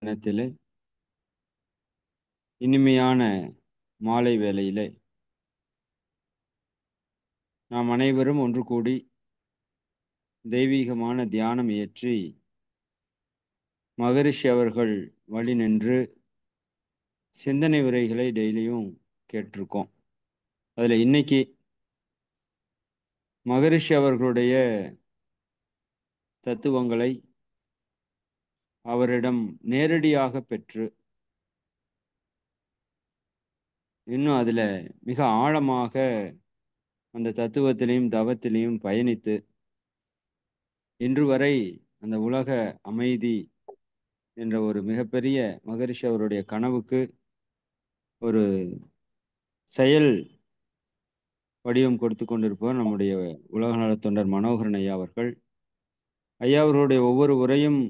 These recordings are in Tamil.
தினத்திலே இனிமையான மாலை வேளையிலே நாம் அனைவரும் ஒன்று கூடி தெய்வீகமான தியானம் இயற்றி மகரிஷி அவர்கள் வழி நின்று சிந்தனை உரைகளை டெய்லியும் கேட்டிருக்கோம். அதில் இன்னைக்கு மகரிஷி அவர்களுடைய தத்துவங்களை அவரிடம் நேரடியாக பெற்று இன்னும் அதில் மிக ஆழமாக அந்த தத்துவத்திலையும் தவத்திலையும் பயணித்து இன்று வரை அந்த உலக அமைதி என்ற ஒரு மிகப்பெரிய மகரிஷி அவருடைய கனவுக்கு ஒரு செயல் வடிவம் கொடுத்து கொண்டிருப்பவர் நம்முடைய உலக நலத் தொண்டர் மனோகரன் ஐயா அவர்கள். ஐயா அவர்களுடைய ஒவ்வொரு உரையும்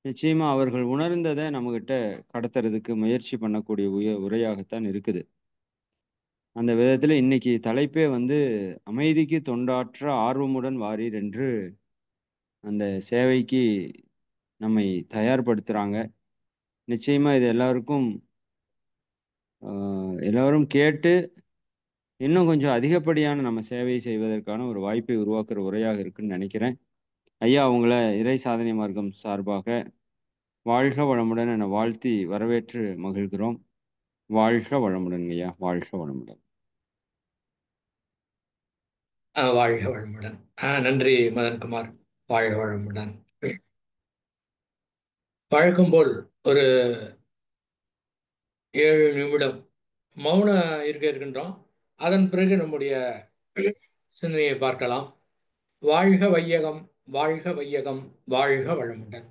நிச்சயமா அவர்கள் உணர்ந்ததை நம்மகிட்ட கடத்துறதுக்கு முயற்சி பண்ணக்கூடிய உரையாகத்தான் இருக்குது. அந்த விதத்துல இன்னைக்கு தலைப்பே அமைதிக்கு தொண்டாற்ற ஆர்வமுடன் வாரீர் என்று அந்த சேவைக்கு நம்மை தயார்படுத்துறாங்க. நிச்சயமா இது எல்லாருக்கும் எல்லாரும் கேட்டு இன்னும் கொஞ்சம் அதிகப்படியான நம்ம சேவை செய்வதற்கான ஒரு வாய்ப்பை உருவாக்குற உரையாக இருக்குன்னு நினைக்கிறேன். ஐயா அவங்கள இறை சாதனை மார்க்கம் சார்பாக வாழ்க வளமுடன் என வாழ்த்தி வரவேற்று மகிழ்கிறோம். வாழ்க வளமுடன் ஐயா, வாழ்க வளமுடன். வாழ்க வளமுடன். நன்றி மதன்குமார். வாழ்க வளமுடன். வழக்கம் போல் ஒரு 7 நிமிடம் மௌன இருக்கின்றோம். அதன் பிறகு நம்முடைய சிந்தனையை பார்க்கலாம். வாழ்க வையகம், வாழ்க வையகம், வாழ்க வளமுடன்.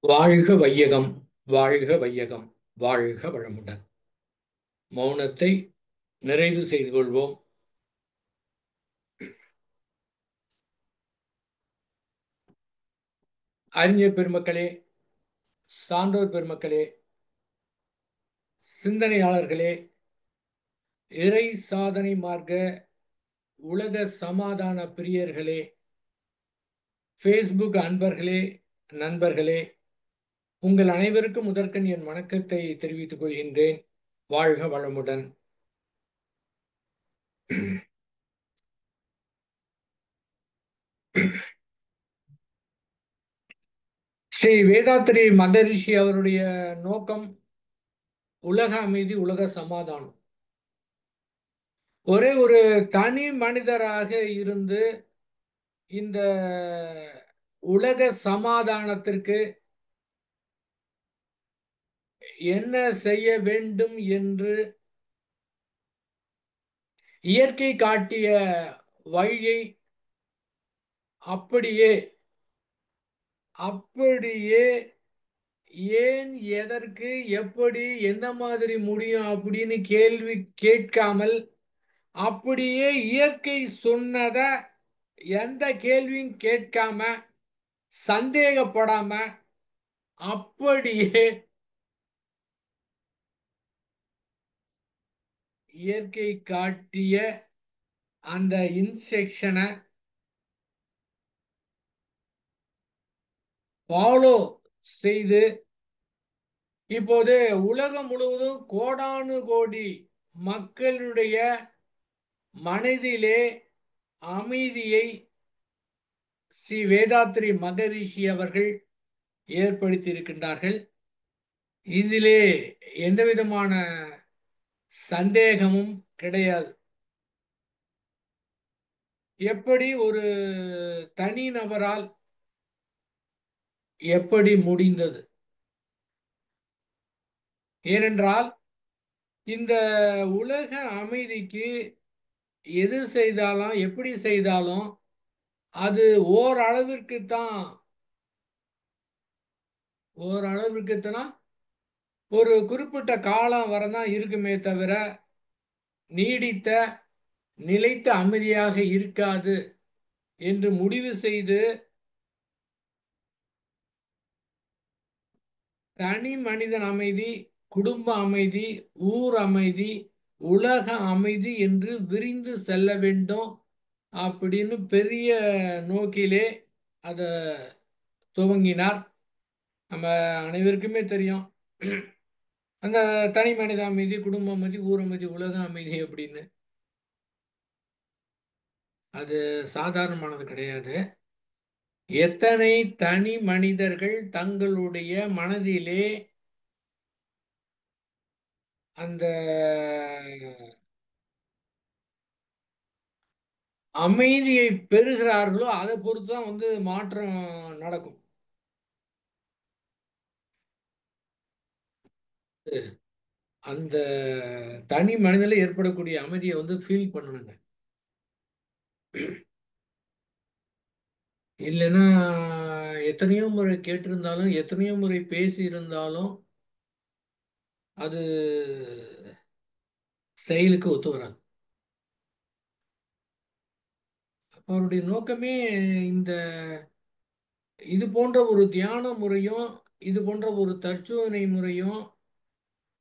வாழ்க வையகம், வாழ்க வையகம், வாழ்க வளமுடன். மௌனத்தை நிறைவு செய்து கொள்வோம். அறிஞர் பெருமக்களே, சான்றோர் பெருமக்களே, சிந்தனையாளர்களே, இறை சாதனை மார்க்க உலக சமாதான பிரியர்களே, ஃபேஸ்புக் அன்பர்களே, நண்பர்களே, உங்கள் அனைவருக்கும் முதற்கண் என் வணக்கத்தை தெரிவித்துக் கொள்கின்றேன். வாழ்க வளமுடன். ஸ்ரீ வேதாத்ரி மகரிஷி அவருடைய நோக்கம் உலக அமைதி, உலக சமாதானம். ஒரே ஒரு தனி மனிதராக இருந்து இந்த உலக சமாதானத்திற்கு என்ன செய்ய வேண்டும் என்று இயற்கை காட்டிய வழியை அப்படியே அப்படியே ஏன், எதற்கு, எப்படி, எந்த மாதிரி முடியும் அப்படின்னு கேள்வி கேட்காமல் அப்படியே இயற்கை சொன்னத எந்த கேள்வியும் கேட்காம சந்தேகப்படாம அப்படியே இயற்கை காட்டிய அந்த இன்ஸ்ட்ரக்ஷனை ஃபாலோ செய்து இப்போது உலகம் முழுவதும் கோடானு கோடி மக்களுடைய மனதிலே அமைதியை ஸ்ரீ வேதாத்ரி மகரிஷி அவர்கள் ஏற்படுத்தி இருக்கின்றார்கள். இதிலே எந்த விதமான சந்தேகமும் கிடையாது. எப்படி ஒரு தனி நபரால் எப்படி முடிந்தது? ஏனென்றால் இந்த உலக அமைதிக்கு எது செய்தாலும், எப்படி செய்தாலும் அது ஓரளவிற்குத்தான் ஓரளவிற்குத்தான் ஒரு குறிப்பிட்ட காலம் வரதான் இருக்குமே தவிர நீடித்த நிலைத்த அமைதியாக இருக்காது என்று முடிவு செய்து தனி மனிதன் அமைதி, குடும்ப அமைதி, ஊர் அமைதி, உலக அமைதி என்று விரிந்து செல்ல வேண்டும் அப்படின்னு பெரிய நோக்கிலே அதை துவங்கினார். நம்ம அனைவருக்குமே தெரியும் அந்த தனி மனித அமைதி, குடும்ப அமைதி, ஊர் அமைதி, உலக அமைதி அப்படின்னு. அது சாதாரணமானது கிடையாது. எத்தனை தனி மனிதர்கள் தங்களுடைய மனதிலே அந்த அமைதியை பெறுகிறார்களோ அதை பொறுத்து தான் மாற்றம் நடக்கும். அந்த தனி மனிதனில் ஏற்படக்கூடிய அமைதியை ஃபீல் பண்ணணுங்க. இல்லைன்னா எத்தனையோ முறை கேட்டிருந்தாலும், எத்தனையோ முறை பேசி இருந்தாலும் அது செயலுக்கு ஒத்து வராது. அவருடைய நோக்கமே இந்த இது போன்ற ஒரு தியான முறையும், இது போன்ற ஒரு தற்சோதனை முறையும்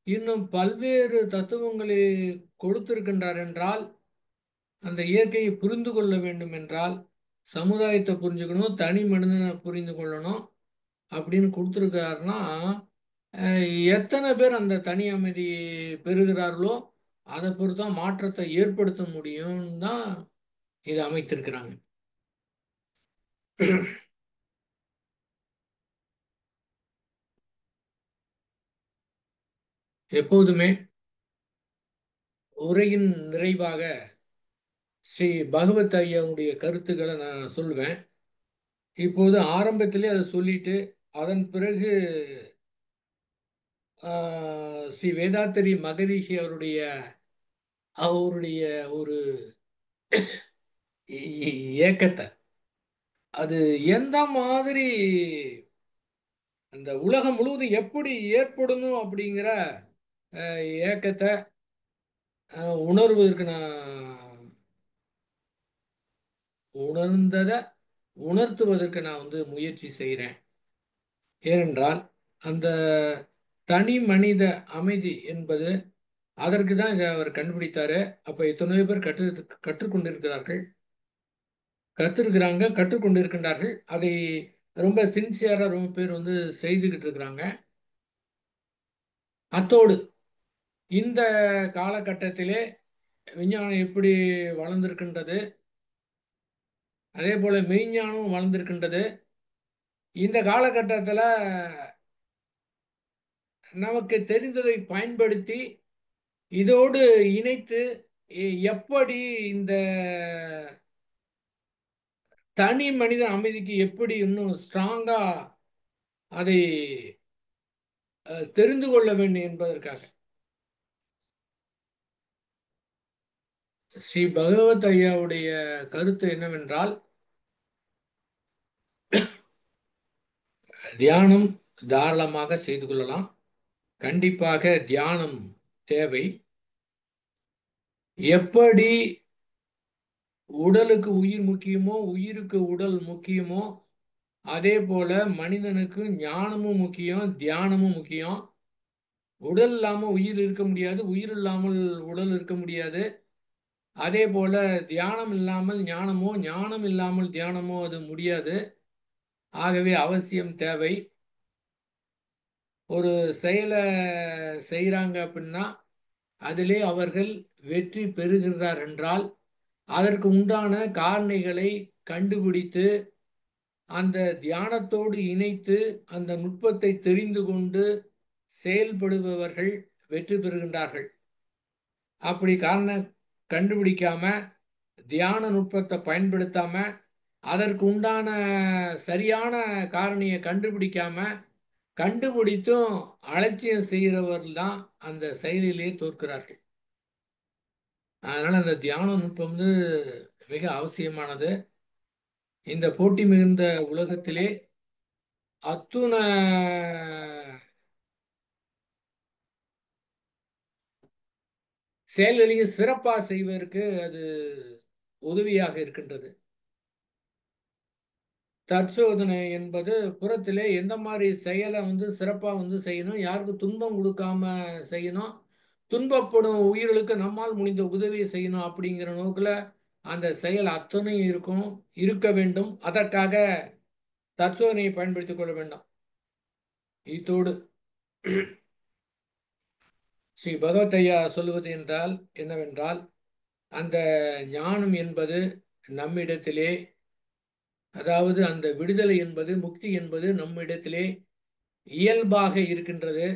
இன்னும் பல்வேறு தத்துவங்களை கொடுத்திருக்கின்றார் என்றால், அந்த இயற்கையை புரிந்து கொள்ள வேண்டும் என்றால் சமுதாயத்தை புரிஞ்சுக்கணும், தனி மனிதனை புரிந்து கொள்ளணும் அப்படின்னு கொடுத்துருக்காருன்னா எத்தனை பேர் அந்த தனி அமைதி பெறுகிறார்களோ அதை பொறுத்தான் மாற்றத்தை ஏற்படுத்த முடியும் தான் இதை அமைத்திருக்கிறாங்க. எப்போதுமே உரையின் நிறைவாக ஸ்ரீ பகவத் ஐயாவுடைய கருத்துக்களை நான் சொல்லுவேன். இப்போது ஆரம்பத்திலே அதை சொல்லிட்டு அதன் பிறகு ஸ்ரீ வேதாத்திரி மகரிஷி அவருடைய அவருடைய ஒரு ஏக்கத்தை அது எந்த மாதிரி அந்த உலகம் முழுவதும் எப்படி ஏற்படணும் அப்படிங்கிற ஏக்கத்தை உணர்வதற்கு நான் உணர்ந்ததை உணர்த்துவதற்கு நான் வந்து முயற்சி செய்கிறேன். ஏனென்றால் அந்த தனி மனித அமைதி என்பது அதற்கு தான் இதை அவர் கண்டுபிடித்தாரு. அப்போ எத்தனையோ பேர் கற்றுக்கொண்டிருக்கிறார்கள், கற்றுக்கொண்டிருக்கின்றார்கள். அதை ரொம்ப சின்சியராக ரொம்ப பேர் வந்து செய்துக்கிட்டு இருக்கிறாங்க. அத்தோடு இந்த காலகட்டத்திலே விஞ்ஞானம் எப்படி வளர்ந்திருக்கின்றது, அதே போல மெய்ஞானம் வளர்ந்திருக்கின்றது. இந்த காலகட்டத்தில் நமக்கு தெரிந்ததை பயன்படுத்தி இதோடு இணைத்து எப்படி இந்த தனி மனித அமைதிக்கு எப்படி இன்னும் ஸ்ட்ராங்கா அதை தெரிந்து கொள்ள வேண்டும் என்பதற்காக ஸ்ரீ பகவத் ஐயாவுடைய கருத்து என்னவென்றால், தியானம் தாராளமாக செய்து கொள்ளலாம். கண்டிப்பாக தியானம் தேவை. எப்படி உடலுக்கு உயிர் முக்கியமோ, உயிருக்கு உடல் முக்கியமோ, அதே போல மனிதனுக்கு ஞானமும் முக்கியம், தியானமும் முக்கியம். உடல் இல்லாமல் உயிர் இருக்க முடியாது, உயிர் இல்லாமல் உடல் இருக்க முடியாது. அதே போல தியானம் இல்லாமல் ஞானமோ, ஞானம் இல்லாமல் தியானமோ அது முடியாது. ஆகவே அவசியம் தேவை. ஒரு செயலை செய்கிறாங்க அப்படின்னா அதிலே அவர்கள் வெற்றி பெறுகிறார் என்றால் அதற்கு உண்டான காரணிகளை கண்டுபிடித்து அந்த தியானத்தோடு இணைத்து அந்த நுட்பத்தை தெரிந்து கொண்டு செயல்படுபவர்கள் வெற்றி பெறுகின்றார்கள். அப்படி காரணம் கண்டுபிடிக்காம தியான நுட்பத்தை பயன்படுத்தாம அதற்கு உண்டான சரியான காரணியை கண்டுபிடிக்காம கண்டுபிடித்தும் அலட்சியம் செய்கிறவர்கள் தான் அந்த செயலிலே தோற்கிறார்கள். அதனால அந்த தியான நுட்பம் வந்து மிக அவசியமானது. இந்த போட்டி மிகுந்த உலகத்திலே அத்துண செயல்களையும் சிறப்பாக செய்வதற்கு அது உதவியாக இருக்கின்றது. தற்சோதனை என்பது புறத்திலே எந்த மாதிரி செயலை வந்து சிறப்பாக வந்து செய்யணும், யாருக்கு துன்பம் கொடுக்காம செய்யணும், துன்பப்படும் உயிர்களுக்கு நம்மால் முடிந்த உதவியை செய்யணும் அப்படிங்கிற நோக்கில் அந்த செயல் அத்தனையும் இருக்க வேண்டும். அதற்காக தற்சோதனையை பயன்படுத்திக் கொள்ள வேண்டும். இதோடு ஸ்ரீ பகவத் ஐயா சொல்லுவது என்றால் என்னவென்றால், அந்த ஞானம் என்பது நம்மிடத்திலே, அதாவது அந்த விடுதலை என்பது, முக்தி என்பது நம்மிடத்திலே இயல்பாக இருக்கின்றது.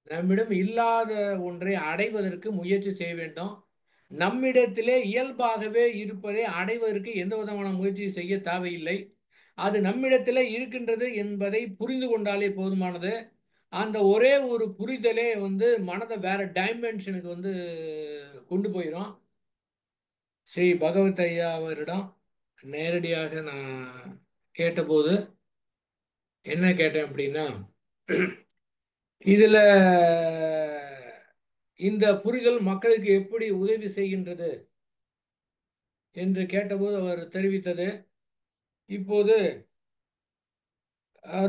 நம்மிடம் இல்லாத ஒன்றை அடைவதற்கு முயற்சி செய்ய வேண்டும். நம்மிடத்திலே இயல்பாகவே இருப்பதை அடைவதற்கு எந்த விதமான முயற்சி செய்ய தேவையில்லை. அது நம்மிடத்திலே இருக்கின்றது என்பதை புரிந்து கொண்டாலே போதுமானது. அந்த ஒரே ஒரு புரிதலே வந்து மனதை வேற டைமென்ஷனுக்கு வந்து கொண்டு போயிடும். ஸ்ரீ பகவத் ஐயா அவரிடம் நேரடியாக நான் கேட்டபோது என்ன கேட்டேன் அப்படின்னா, இதுல இந்த புரிதல் மக்களுக்கு எப்படி உதவி செய்கின்றது என்று கேட்டபோது அவர் தெரிவித்தது, இப்போது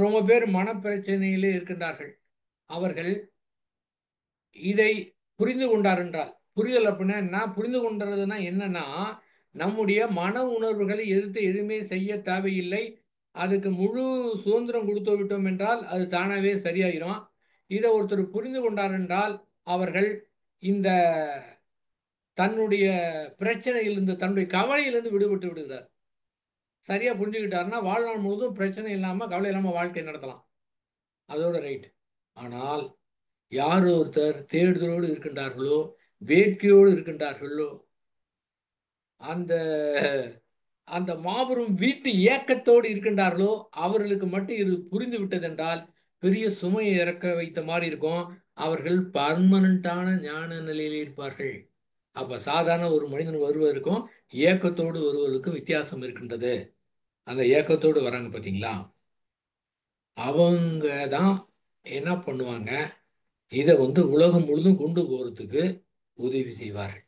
ரொம்ப பேர் மனப்பிரச்சனையிலே இருக்கின்றார்கள். அவர்கள் இதை புரிந்து கொண்டார் என்றால், புரிதல் அப்படின்னா என்ன, புரிந்து கொண்டதுன்னா என்னன்னா, நம்முடைய மன உணர்வுகளை எதிர்த்து எதுவுமே செய்ய தேவையில்லை. அதுக்கு முழு சுதந்திரம் கொடுத்து விட்டோம் என்றால் அது தானாகவே சரியாயிரும். இதை ஒருத்தர் புரிந்து கொண்டார் என்றால் அவர்கள் இந்த தன்னுடைய பிரச்சனையிலிருந்து, தன்னுடைய கவலையிலிருந்து விடுபட்டு விடுகிறார். சரியா புரிஞ்சுக்கிட்டாருன்னா வாழ்நாள் முழுவதும் பிரச்சனை இல்லாமல் கவலை இல்லாமல் வாழ்க்கை நடத்தலாம். அதோட ரைட். ஆனால் யார் ஒருத்தர் தேடுதலோடு இருக்கின்றார்களோ, வேட்கையோடு இருக்கின்றார்களோ, அந்த அந்த மாபெரும் வீட்டு ஏக்கத்தோடு இருக்கின்றார்களோ அவர்களுக்கு மட்டும் இது புரிந்து விட்டதென்றால் பெரிய சுமையை இறக்க வைத்த மாதிரி இருக்கும். அவர்கள் பர்மனண்டான ஞான நிலையில் இருப்பார்கள். அப்ப சாதாரண ஒரு மனிதன் வருவதற்கும் ஏக்கத்தோடு வருவதற்கும் வித்தியாசம் இருக்கின்றது. அந்த ஏக்கத்தோடு வராங்க பார்த்தீங்களா? அவங்க தான் என்ன பண்ணுவாங்க, இதை வந்து உலகம் முழுதும் கொண்டு போகிறதுக்கு உதவி செய்வார்கள்.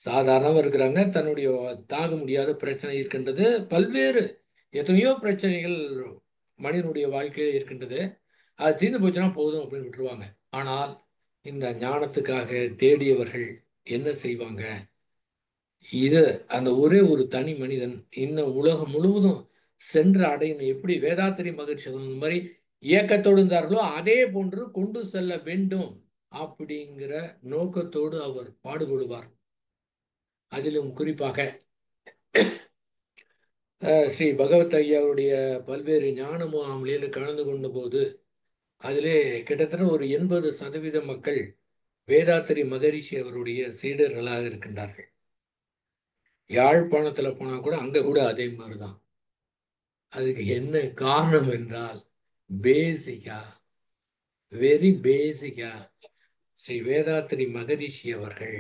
சாதாரணமாக இருக்கிறாங்க, தன்னுடைய தாங்க முடியாத பிரச்சனை இருக்கின்றது, பல்வேறு எத்தனையோ பிரச்சனைகள் மனிதனுடைய வாழ்க்கையில் இருக்கின்றது. அது தீர்ந்து போச்சுன்னா போதும் அப்படின்னு விட்டுருவாங்க. ஆனால் இந்த ஞானத்துக்காக தேடியவர்கள் என்ன செய்வாங்க? இது அந்த ஒரே ஒரு தனி மனிதன் இன்னும் உலகம் முழுவதும் சென்று அடையணும். எப்படி வேதாத்திரி மகிழ்ச்சி அந்த மாதிரி இயக்கத்தோடு இருந்தார்களோ அதே போன்று கொண்டு செல்ல வேண்டும் அப்படிங்கிற நோக்கத்தோடு அவர் பாடுபடுவார். அதிலும் குறிப்பாக ஸ்ரீ பகவத் ஐயாவுடைய பல்வேறு ஞான முகாம்களில் கலந்து கொண்ட போது அதிலே கிட்டத்தட்ட ஒரு 80% மக்கள் வேதாத்திரி மகரிஷி அவருடைய சீடர்களாக இருக்கின்றார்கள். யாழ்ப்பாணத்தில் போனால் கூட அங்கே கூட அதே மாதிரி தான். அதுக்கு என்ன காரணம் என்றால் பேசிக்கா வெரி பேசிக்கா ஸ்ரீ வேதாத்திரி மகரிஷி அவர்கள்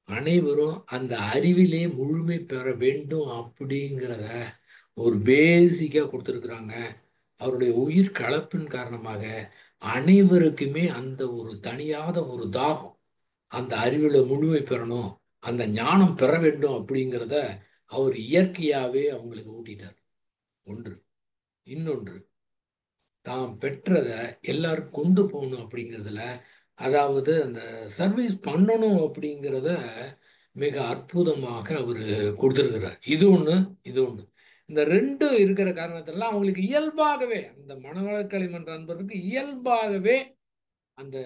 அனைவரும் அந்த அறிவிலே முழுமை பெற வேண்டும் அப்படிங்கிறத ஒரு பேசிக்கா கொடுத்துருக்குறாங்க. அவருடைய உயிர் கலப்பின் காரணமாக அனைவருக்குமே அந்த ஒரு தனியாத ஒரு தாகம், அந்த அறிவில் முழுமை பெறணும், அந்த ஞானம் பெற வேண்டும் அப்படிங்கிறத அவர் இயற்கையாகவே அவங்களுக்கு ஊட்டிட்டார். ஒன்று. இன்னொன்று, தாம் பெற்றதை எல்லாருக்கும் கொண்டு போகணும் அப்படிங்கிறதுல, அதாவது அந்த சர்வீஸ் பண்ணணும் அப்படிங்கிறத மிக அற்புதமாக அவர் கொடுத்துருக்கிறார். இது ஒன்று, இது ஒன்று. இந்த ரெண்டு இருக்கிற காரணத்தினால அவங்களுக்கு இயல்பாகவே அந்த மனவளக்கலை மன்ற அன்பருக்கு இயல்பாகவே அந்த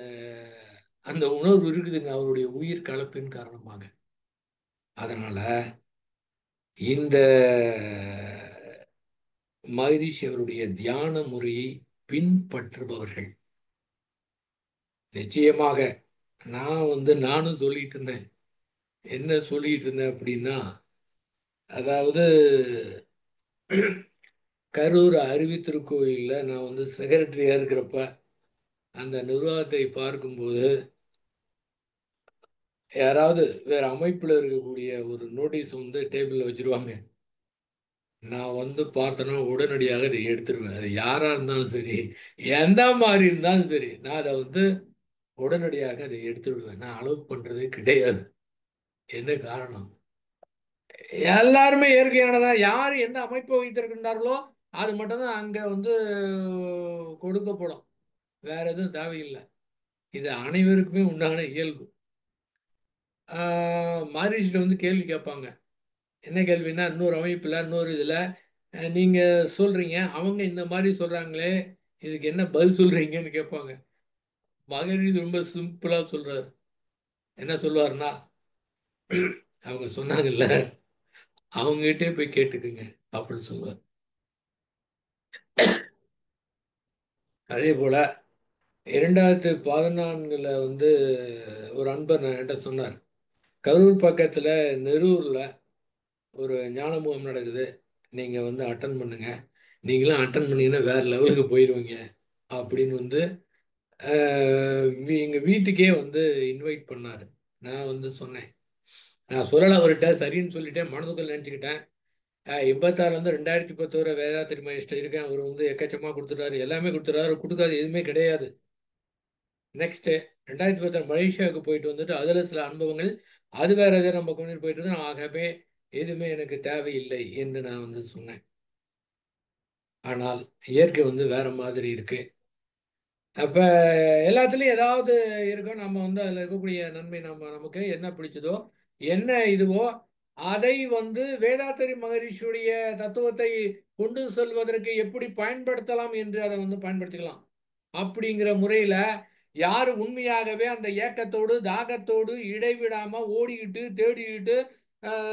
அந்த உணர்வு இருக்குதுங்க அவருடைய உயிர் கலப்பின் காரணமாக. அதனால இந்த மகரிஷி அவருடைய தியான முறையை பின்பற்றுபவர்கள் நிச்சயமாக நானும் சொல்லிட்டு இருந்தேன். என்ன சொல்லிட்டு இருந்தேன் அப்படின்னா, அதாவது கரூர் அருவி திருக்கோயிலில் நான் செக்ரட்டரியாக இருக்கிறப்ப அந்த நிர்வாகத்தை பார்க்கும்போது யாராவது வேற அமைப்பில் இருக்கக்கூடிய ஒரு நோட்டீஸ் டேபிளில் வச்சிருவாங்க. நான் பார்த்தேன்னா உடனடியாக அதை எடுத்துருவேன். அது யாராக இருந்தாலும் சரி, எந்த மாதிரி இருந்தாலும் சரி, நான் அதை உடனடியாக அதை எடுத்து விடுவேன். நான் அலோவ் பண்ணுறதே கிடையாது. என்ன காரணம்? எல்லாருமே இயற்கையானதான். யார் எந்த அமைப்பை வைத்திருக்கின்றார்களோ அது மட்டும்தான் அங்கே கொடுக்கப்படும். வேற எதுவும் தேவையில்லை. இது அனைவருக்குமே உண்டான இயல்பு. மாரிஸ்ட கேள்வி கேட்பாங்க. என்ன கேள்வின்னா, இன்னொரு அமைப்பில் இன்னொரு இதில் நீங்கள் சொல்கிறீங்க, அவங்க இந்த மாதிரி சொல்கிறாங்களே, இதுக்கு என்ன பதில் சொல்கிறீங்கன்னு கேட்பாங்க. மகரிஷி ரொம்ப சிம்பிளாக சொல்கிறார். என்ன சொல்லுவார்னா, அவங்க சொன்னாங்கல்ல, அவங்ககிட்டே போய் கேட்டுக்குங்க அப்படின்னு சொல்லுவார். அதே போல் 2014 ஒரு அன்பர் என்கிட்ட சொன்னார், கரூர் பக்கத்தில் நெரூரில் ஒரு ஞான முகாம் நடக்குது, நீங்கள் அட்டன் பண்ணுங்க, நீங்களும் அட்டன் பண்ணீங்கன்னா வேறு லெவலுக்கு போயிடுவீங்க அப்படின்னு எங்கள் வீட்டுக்கே இன்வைட் பண்ணார். நான் சொன்னேன், நான் சொல்லலை அவர்கிட்ட, சரின்னு சொல்லிட்டேன், மனதுக்குள்ள நினச்சிக்கிட்டேன். 86 2010 வரை வேதாத்திரி மகரிஷிட்ட இருக்கேன். அவர் எக்கச்சக்கமாக கொடுத்துட்டாரு, எல்லாமே கொடுத்துட்டாரு, கொடுக்காது எதுவுமே கிடையாது. நெக்ஸ்ட்டு 2010 மலேசியாவுக்கு போயிட்டு அதில் சில அனுபவங்கள், அது வேற எதை நம்ம கொண்டு போயிட்டு இருந்தோம். ஆகவே எதுவுமே எனக்கு தேவையில்லை என்று நான் சொன்னேன். ஆனால் இயற்கை வேற மாதிரி இருக்கு. அப்போ எல்லாத்துலேயும் ஏதாவது இருக்கும். நம்ம அதில் இருக்கக்கூடிய நன்மை, நமக்கு என்ன பிடிச்சதோ என்ன இதுவோ அதை வேதாத்திரி மகரிஷியுடைய தத்துவத்தை கொண்டு செல்வதற்கு எப்படி பயன்படுத்தலாம் என்று அதை பயன்படுத்திக்கலாம். அப்படிங்கிற முறையில் யார் உண்மையாகவே அந்த ஏக்கத்தோடு தாகத்தோடு இடைவிடாம ஓடிக்கிட்டு தேடிக்கிட்டு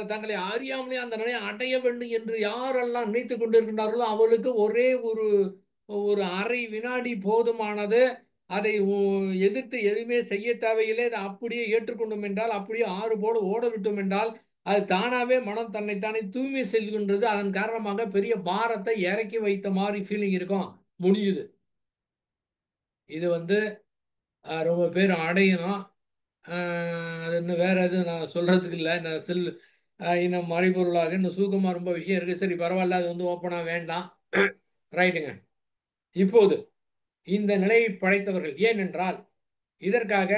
தங்களை அறியாமலே அந்த நிலையை அடைய வேண்டும் என்று யாரெல்லாம் நினைத்து கொண்டிருக்கின்றார்களோ அவர்களுக்கு ஒரே ஒரு ஒரு அரை வினாடி போதுமானது. அதை எதிர்த்து எதுவுமே செய்ய தேவையில்லை. அதை அப்படியே ஏற்றுக்கொண்டோம் என்றால், அப்படியே ஆறு போல ஓட விட்டோம் என்றால், அது தானாகவே மனம் தன்னைத்தானே தூய்மை செய்கின்றது. அதன் காரணமாக பெரிய பாரத்தை இறக்கி வைத்த மாதிரி ஃபீலிங் இருக்கும். முடியுது. இது ரொம்ப பேர் அடையணும். அது இன்னும் வேற எதுவும் நான் சொல்றதுக்கு இல்லை. நான் இன்னும் மறைபொருளாக இன்னும் சுருக்கமாக ரொம்ப விஷயம் இருக்குது. சரி பரவாயில்ல, அது வந்து ஓப்பனாக வேண்டாம். ரைட்டுங்க. இப்போது இந்த நிலையை படைத்தவர்கள் ஏனென்றால் இதற்காக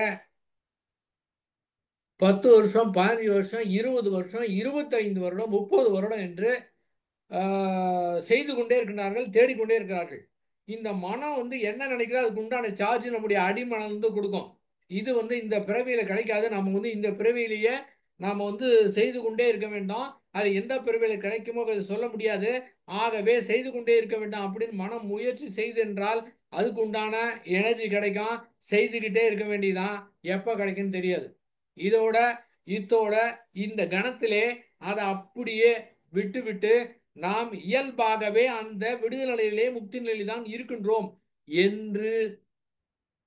10 வருஷம், 15 வருஷம், 20 வருஷம், 25 வருடம், 30 வருடம் என்று செய்து கொண்டே இருக்கிறார்கள், தேடிக்கொண்டே இருக்கிறார்கள். இந்த மனம் வந்து என்ன நினைக்கிறோ அதுக்கு உண்டான சார்ஜ் நம்முடைய அடிமனம் வந்து கொடுக்கும். இது வந்து இந்த பிறவியில கிடைக்காது. நம்ம வந்து இந்த பிறவியிலேயே நாம வந்து செய்து கொண்டே இருக்க வேண்டும். அது எந்த பிறவியில கிடைக்குமோ அதை சொல்ல முடியாது. ஆகவே செய்து கொண்டே இருக்க வேண்டும் அப்படின்னு மனம் முயற்சி செய்து என்றால் அதுக்கு உண்டான எனர்ஜி கிடைக்கும். செய்துக்கிட்டே இருக்க வேண்டியதான். எப்போ கிடைக்குன்னு தெரியாது. இதோட இத்தோட இந்த கணத்திலே அதை அப்படியே விட்டு விட்டு நாம் இயல்பாகவே அந்த விடுதலையிலே முக்தி நிலையில் தான் இருக்கின்றோம் என்று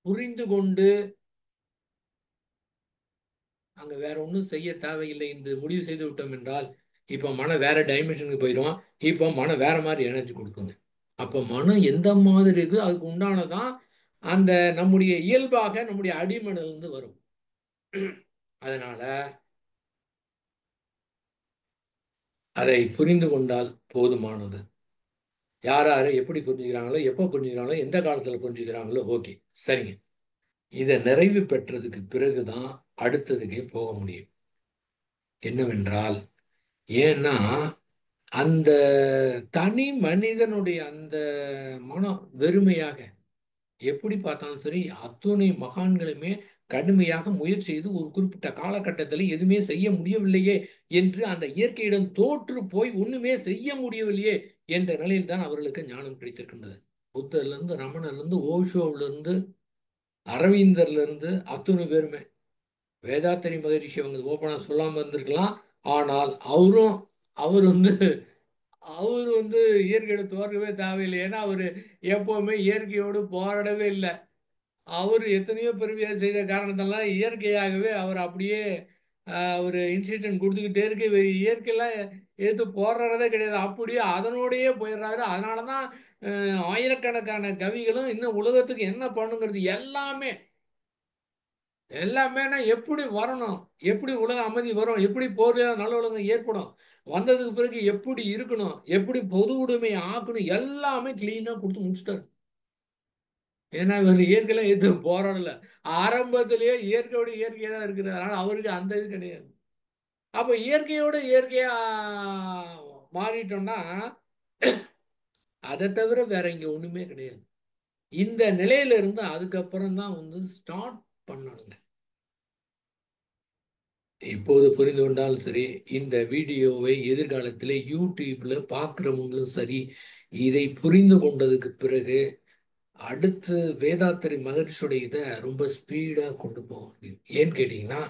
புரிந்து கொண்டு அங்க வேற ஒன்றும் செய்ய தேவையில்லை என்று முடிவு செய்து விட்டோம் என்றால் இப்போ மனம் வேற டைமென்ஷனுக்கு போயிடும். இப்போ மனம் வேற மாதிரி எனர்ஜி கொடுக்குங்க. அப்போ மனம் எந்த மாதிரி இருக்கு அதுக்கு உண்டானதான் அந்த நம்முடைய இயல்பாக நம்முடைய அடிமனிலிருந்து வரும். அதனால அதை புரிந்து கொண்டால் போதுமானது. யார் யார் எப்படி புரிஞ்சுக்கிறாங்களோ, எப்போ புரிஞ்சுக்கிறாங்களோ, எந்த காலத்தில் புரிஞ்சுக்கிறாங்களோ, ஓகே சரிங்க. இதை நிறைவு பெற்றதுக்கு பிறகுதான் அடுத்ததுக்கே போக முடியும். என்னவென்றால், ஏன்னா அந்த தனி மனிதனுடைய அந்த மனம் வெறுமையாக எப்படி பார்த்தாலும் சரி, அத்துணை மகான்களுமே கடுமையாக முயற்சி செய்து ஒரு குறிப்பிட்ட காலகட்டத்தில் எதுவுமே செய்ய முடியவில்லையே என்று அந்த இயற்கையிடம் தோற்று போய் ஒண்ணுமே செய்ய முடியவில்லையே என்ற நிலையில் தான் அவர்களுக்கு ஞானம் கிடைத்திருக்கின்றது. புத்தர்ல இருந்து, ரமணர்ல இருந்து, ஓஷோல இருந்து, அரவிந்தர்ல இருந்து அத்துணை பேருமே. வேதாத்திரி மகரிஷி அவங்க ஓப்பனா சொல்லாம இருந்திருக்கலாம். ஆனால் அவர் வந்து இயற்கையோட தோற்கவே தேவையில்லை. ஏன்னா அவரு எப்பவுமே இயற்கையோடு போராடவே இல்லை. அவர் எத்தனையோ பெருமையாக செய்த காரணத்தெல்லாம் இயற்கையாகவே அவர் அப்படியே ஒரு இன்ஸ்ட்ரக்ஷன் கொடுத்துக்கிட்டே இருக்கு. இயற்கையெல்லாம் எதிர்த்து போராடுறதே கிடையாது. அப்படியே அதனோடையே போயிடுறாரு. அதனால தான் ஆயிரக்கணக்கான கவிகளும் இன்னும் உலகத்துக்கு என்ன பண்ணுங்கிறது எல்லாமே எல்லாமேனா எப்படி வரணும், எப்படி உலக அமைதி வரும், எப்படி போர் நல்லுலகம் ஏற்படும், வந்ததுக்கு பிறகு எப்படி இருக்கணும், எப்படி பொது உடைமை ஆக்கணும், எல்லாமே கிளீனா கொடுத்து முடிச்சிட்டாரு. ஏன்னா இவர் இயற்கையில எதுவும் போராடல. ஆரம்பத்திலேயே இயற்கையோட இயற்கையா தான் இருக்கிறார். ஆனா அவருக்கு அந்த இது கிடையாது. அப்ப இயற்கையோட இயற்கையா மாறிட்டோம்னா அதை தவிர வேற இங்க ஒண்ணுமே கிடையாது. இந்த நிலையில இருந்து அதுக்கப்புறம் தான் வந்து ஸ்டார்ட் பண்ணணுங்க. இப்போது புரிந்து கொண்டால் சரி, இந்த வீடியோவை எதிர்காலத்தில் யூடியூப்ல பார்க்குறவங்களும் சரி, இதை புரிந்து கொண்டதுக்கு பிறகு அடுத்து வேதாத்திரி மகர்ஷியோடைய இதை ரொம்ப ஸ்பீடாக கொண்டு போக முடியும். ஏன்னு கேட்டிங்கன்னா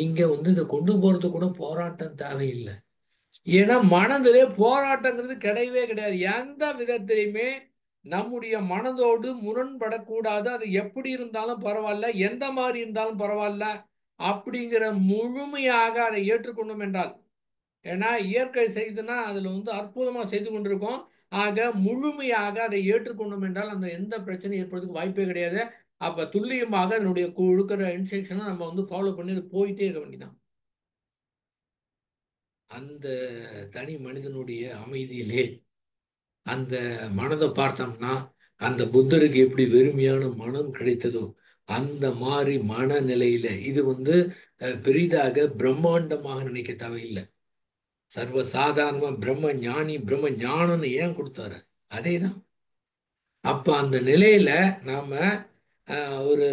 இங்கே வந்து இதை கொண்டு போகிறது கூட போராட்டம் தேவையில்லை. ஏன்னா மனதிலே போராட்டங்கிறது கிடையவே கிடையாது. எந்த விதத்திலையுமே நம்முடைய மனதோடு முரண்படக்கூடாது. அது எப்படி இருந்தாலும் பரவாயில்ல, எந்த மாதிரி இருந்தாலும் பரவாயில்ல அப்படிங்கிற முழுமையாக அதை ஏற்றுக்கொண்டோம் என்றால், ஏன்னா இயற்கை செய்துன்னா அதில் வந்து அற்புதமாக செய்து கொண்டிருக்கோம். ஆக முழுமையாக அதை ஏற்றுக்கொண்டோம் என்றால் அந்த எந்த பிரச்சனையும் ஏற்படுறதுக்கு வாய்ப்பே கிடையாது. அப்போ துல்லியமாக அதனுடைய கொடுக்குற இன்ஸ்ட்ரக்ஷனை நம்ம வந்து ஃபாலோ பண்ணி அது போயிட்டே இருக்க வேண்டியதான். அந்த தனி மனிதனுடைய அமைதியிலே அந்த மனதை பார்த்தோம்னா அந்த புத்தருக்கு எப்படி வெறுமையான மனம் கிடைத்ததோ அந்த மாதிரி மனநிலையில இது வந்து பெரிதாக பிரம்மாண்டமாக நினைக்க தேவையில்லை. சர்வசாதாரணமா பிரம்ம ஞானி பிரம்ம ஞானம்னு ஏன் கொடுத்தாரு? அதேதான். அப்ப அந்த நிலையில நாம ஒரு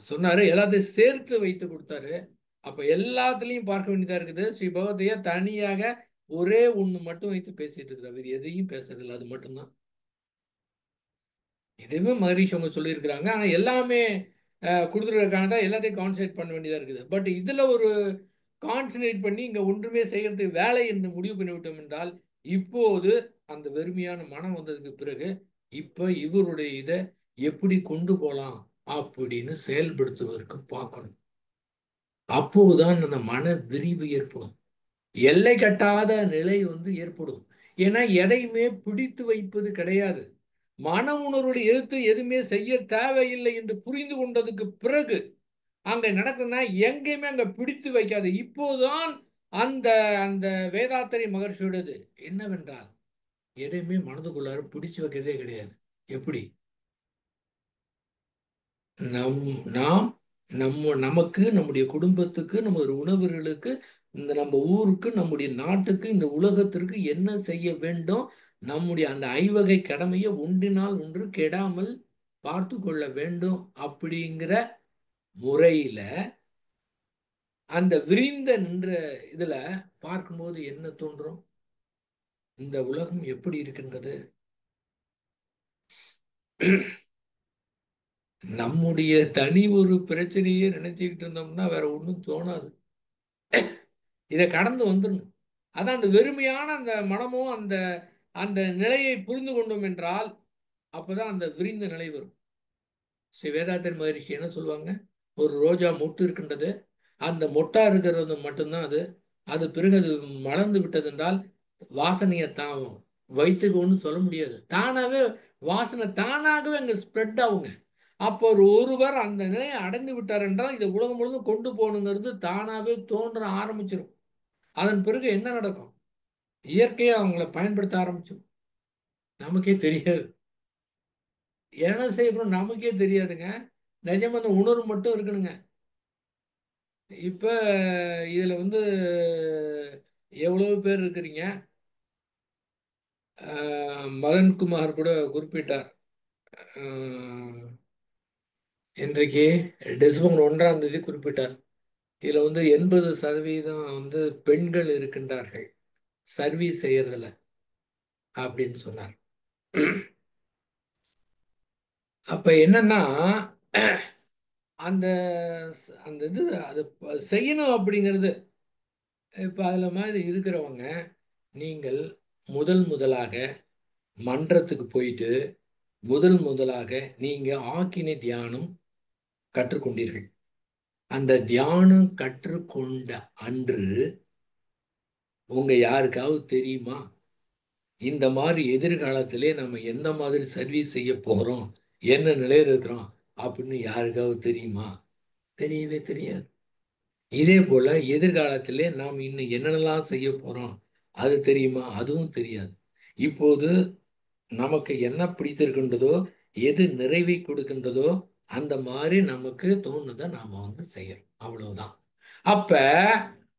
சொன்னாரு, எல்லாத்தையும் சேர்த்து வைத்து கொடுத்தாரு. அப்ப எல்லாத்துலயும் பார்க்க வேண்டியதா இருக்குது. ஸ்ரீ பகவதையா தனியாக ஒரே ஒண்ணு மட்டும் வைத்து பேசிட்டு இருக்கிறார். வேறு எதையும் பேசுறதில்லை. அது மட்டும்தான். இதுவுமே மகரிஷி அவங்க சொல்லியிருக்கிறாங்க. ஆனா எல்லாமே கொடுத்துருக்காங்க தான் எல்லாத்தையும் கான்சன்ட்ரேட் பண்ண வேண்டியதா இருக்குது. பட் இதுல ஒரு கான்சன்ட்ரேட் பண்ணி இங்க ஒன்றுமே செய்யறதுக்கு வேலை என்று முடிவு பண்ணிவிட்டோம் என்றால் இப்போது அந்த வெறுமையான மனம் வந்ததுக்கு பிறகு இப்ப இவருடைய இதை எப்படி கொண்டு போலாம் அப்படின்னு செயல்படுத்துவதற்கு பார்க்கணும். அப்போதுதான் அந்த மன விரிவு ஏற்படும். எல்லை கட்டாத நிலை வந்து ஏற்படும். ஏன்னா எதையுமே பிடித்து வைப்பது கிடையாது. மன உணர்வோடு எதிர்த்து எதுவுமே செய்ய தேவையில்லை என்று புரிந்து கொண்டதுக்கு பிறகு அங்க நடக்குதுன்னா எங்கேயுமே அங்க பிடித்து வைக்காது. இப்போதுதான் அந்த அந்த வேதாத்திரி மகர்ஷியோடது என்னவென்றால் எதையுமே மனதுக்குள்ளார பிடிச்சு வைக்கிறதே கிடையாது. எப்படி? நம் நாம் நமக்கு, நம்முடைய குடும்பத்துக்கு, நம்முடைய உறவினர்களுக்கு, இந்த நம்ம ஊருக்கு, நம்முடைய நாட்டுக்கு, இந்த உலகத்திற்கு என்ன செய்ய வேண்டும்? நம்முடைய அந்த ஐவகை கடமையை ஒன்றினால் ஒன்று கெடாமல் பார்த்து கொள்ள வேண்டும் அப்படிங்கிற முறையில அந்த விரிந்த நின்ற இதுல பார்க்கும்போது என்ன தோன்றும்? இந்த உலகம் எப்படி இருக்கின்றது? நம்முடைய தனி ஒரு பிரச்சனையே நினைச்சுக்கிட்டு இருந்தோம்னா வேற ஒன்றும் தோணாது. இதை கடந்து வந்துடணும். அதான் அந்த வெறுமையான அந்த மனமும் அந்த அந்த நிலையை புரிந்து கொண்டோம் என்றால் அப்பதான் அந்த விரிந்த நிலை வரும். ஸ்ரீ வேதாத்திரி மகரிஷி என்ன சொல்லுவாங்க? ஒரு ரோஜா மொட்டு இருக்கின்றது. அந்த மொட்டா இருக்கிறது மட்டும்தான் அது. அது பிறகு அது மலர்ந்து விட்டது என்றால் வாசனையை தான் வைத்துக்கோன்னு சொல்ல முடியாது. தானாவே வாசனை தானாகவே அங்கே ஸ்ப்ரெட் ஆகுங்க. அப்போ ஒருவர் அந்த நிலையை அடைந்து விட்டார் என்றால் இதை உலகம் முழுவதும் கொண்டு போகணுங்கிறது தானாவே தோன்ற ஆரம்பிச்சிடும். அதன் பிறகு என்ன நடக்கும்? இயற்கையா அவங்கள பயன்படுத்த ஆரம்பிச்சிடும். நமக்கே தெரியாது. என்ன செய்யணும் நமக்கே தெரியாதுங்க. நிஜமா அந்த உணர்வு மட்டும் இருக்கணுங்க. இப்ப இதுல எவ்வளவு பேர் இருக்கிறீங்க? மதன்குமார் கூட குறிப்பிட்டார். அஹ், இன்றைக்கு டிசம்பர் 1ஆம் தேதி குறிப்பிட்டார். இதுல 80% பெண்கள் இருக்கின்றார்கள் சர்வீஸ் செய்யறதுல அப்படின்னு சொன்னார். அப்ப என்னன்னா அந்த அந்த இது அது செய்யணும் அப்படிங்கிறது. இப்ப அதுல மாதிரி இருக்கிறவங்க நீங்கள் முதலாக மன்றத்துக்கு போயிட்டு முதலாக நீங்க ஆக்கினை தியானம் கற்றுக்கொண்டீர்கள். அந்த தியானம் கற்றுக்கொண்ட அன்று உங்க யாருக்காவது தெரியுமா இந்த மாதிரி எதிர்காலத்திலே நம்ம எந்த மாதிரி சர்வீஸ் செய்ய போகிறோம், என்ன நிலையில் இருக்கிறோம் அப்படின்னு யாருக்காவது தெரியுமா? தெரியவே தெரியாது. இதே போல எதிர்காலத்திலே நாம் இன்னும் என்னென்னலாம் செய்ய போறோம் அது தெரியுமா? அதுவும் தெரியாது. இப்போது நமக்கு என்ன பிடித்திருக்கின்றதோ, எது நிறைவை கொடுக்கின்றதோ அந்த மாதிரி நமக்கு தோணுதை நாம செய்யறோம். அவ்வளவுதான். அப்ப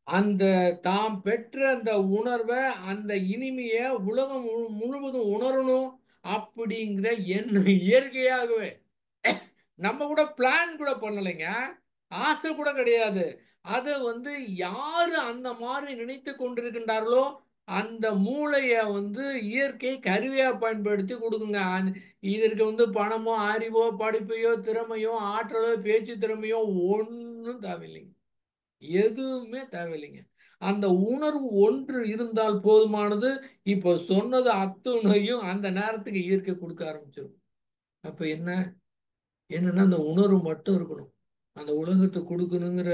அந்த தாம் பெற்ற அந்த உணர்வை, அந்த இனிமைய உலகம் முழுவதும் உணரணும் அப்படிங்கிற எண்ணம் இயற்கையாகவே நம்ம கூட பிளான் கூட பண்ணலைங்க. ஆசை கூட கிடையாது. அதை யாரு அந்த மாதிரி நினைத்து கொண்டிருக்கின்றார்களோ அந்த மூளையை இயற்கை கருவியா பயன்படுத்தி கொடுக்குங்க. இதற்கு பணமோ அறிவோ படிப்பையோ திறமையோ ஆற்றலோ பேச்சு திறமையோ ஒன்றும் தேவையில்லைங்க. எதுவுமே தேவையில்லைங்க. அந்த உணர்வு ஒன்று இருந்தால் போதுமானது. இப்போ சொன்னது அத்துணையும் அந்த நேரத்துக்கு இயற்கை கொடுக்க ஆரம்பிச்சிடும். அப்ப என்னன்னா அந்த உணர்வு மட்டும் இருக்கணும். அந்த உலகத்தை கொடுக்கணுங்கிற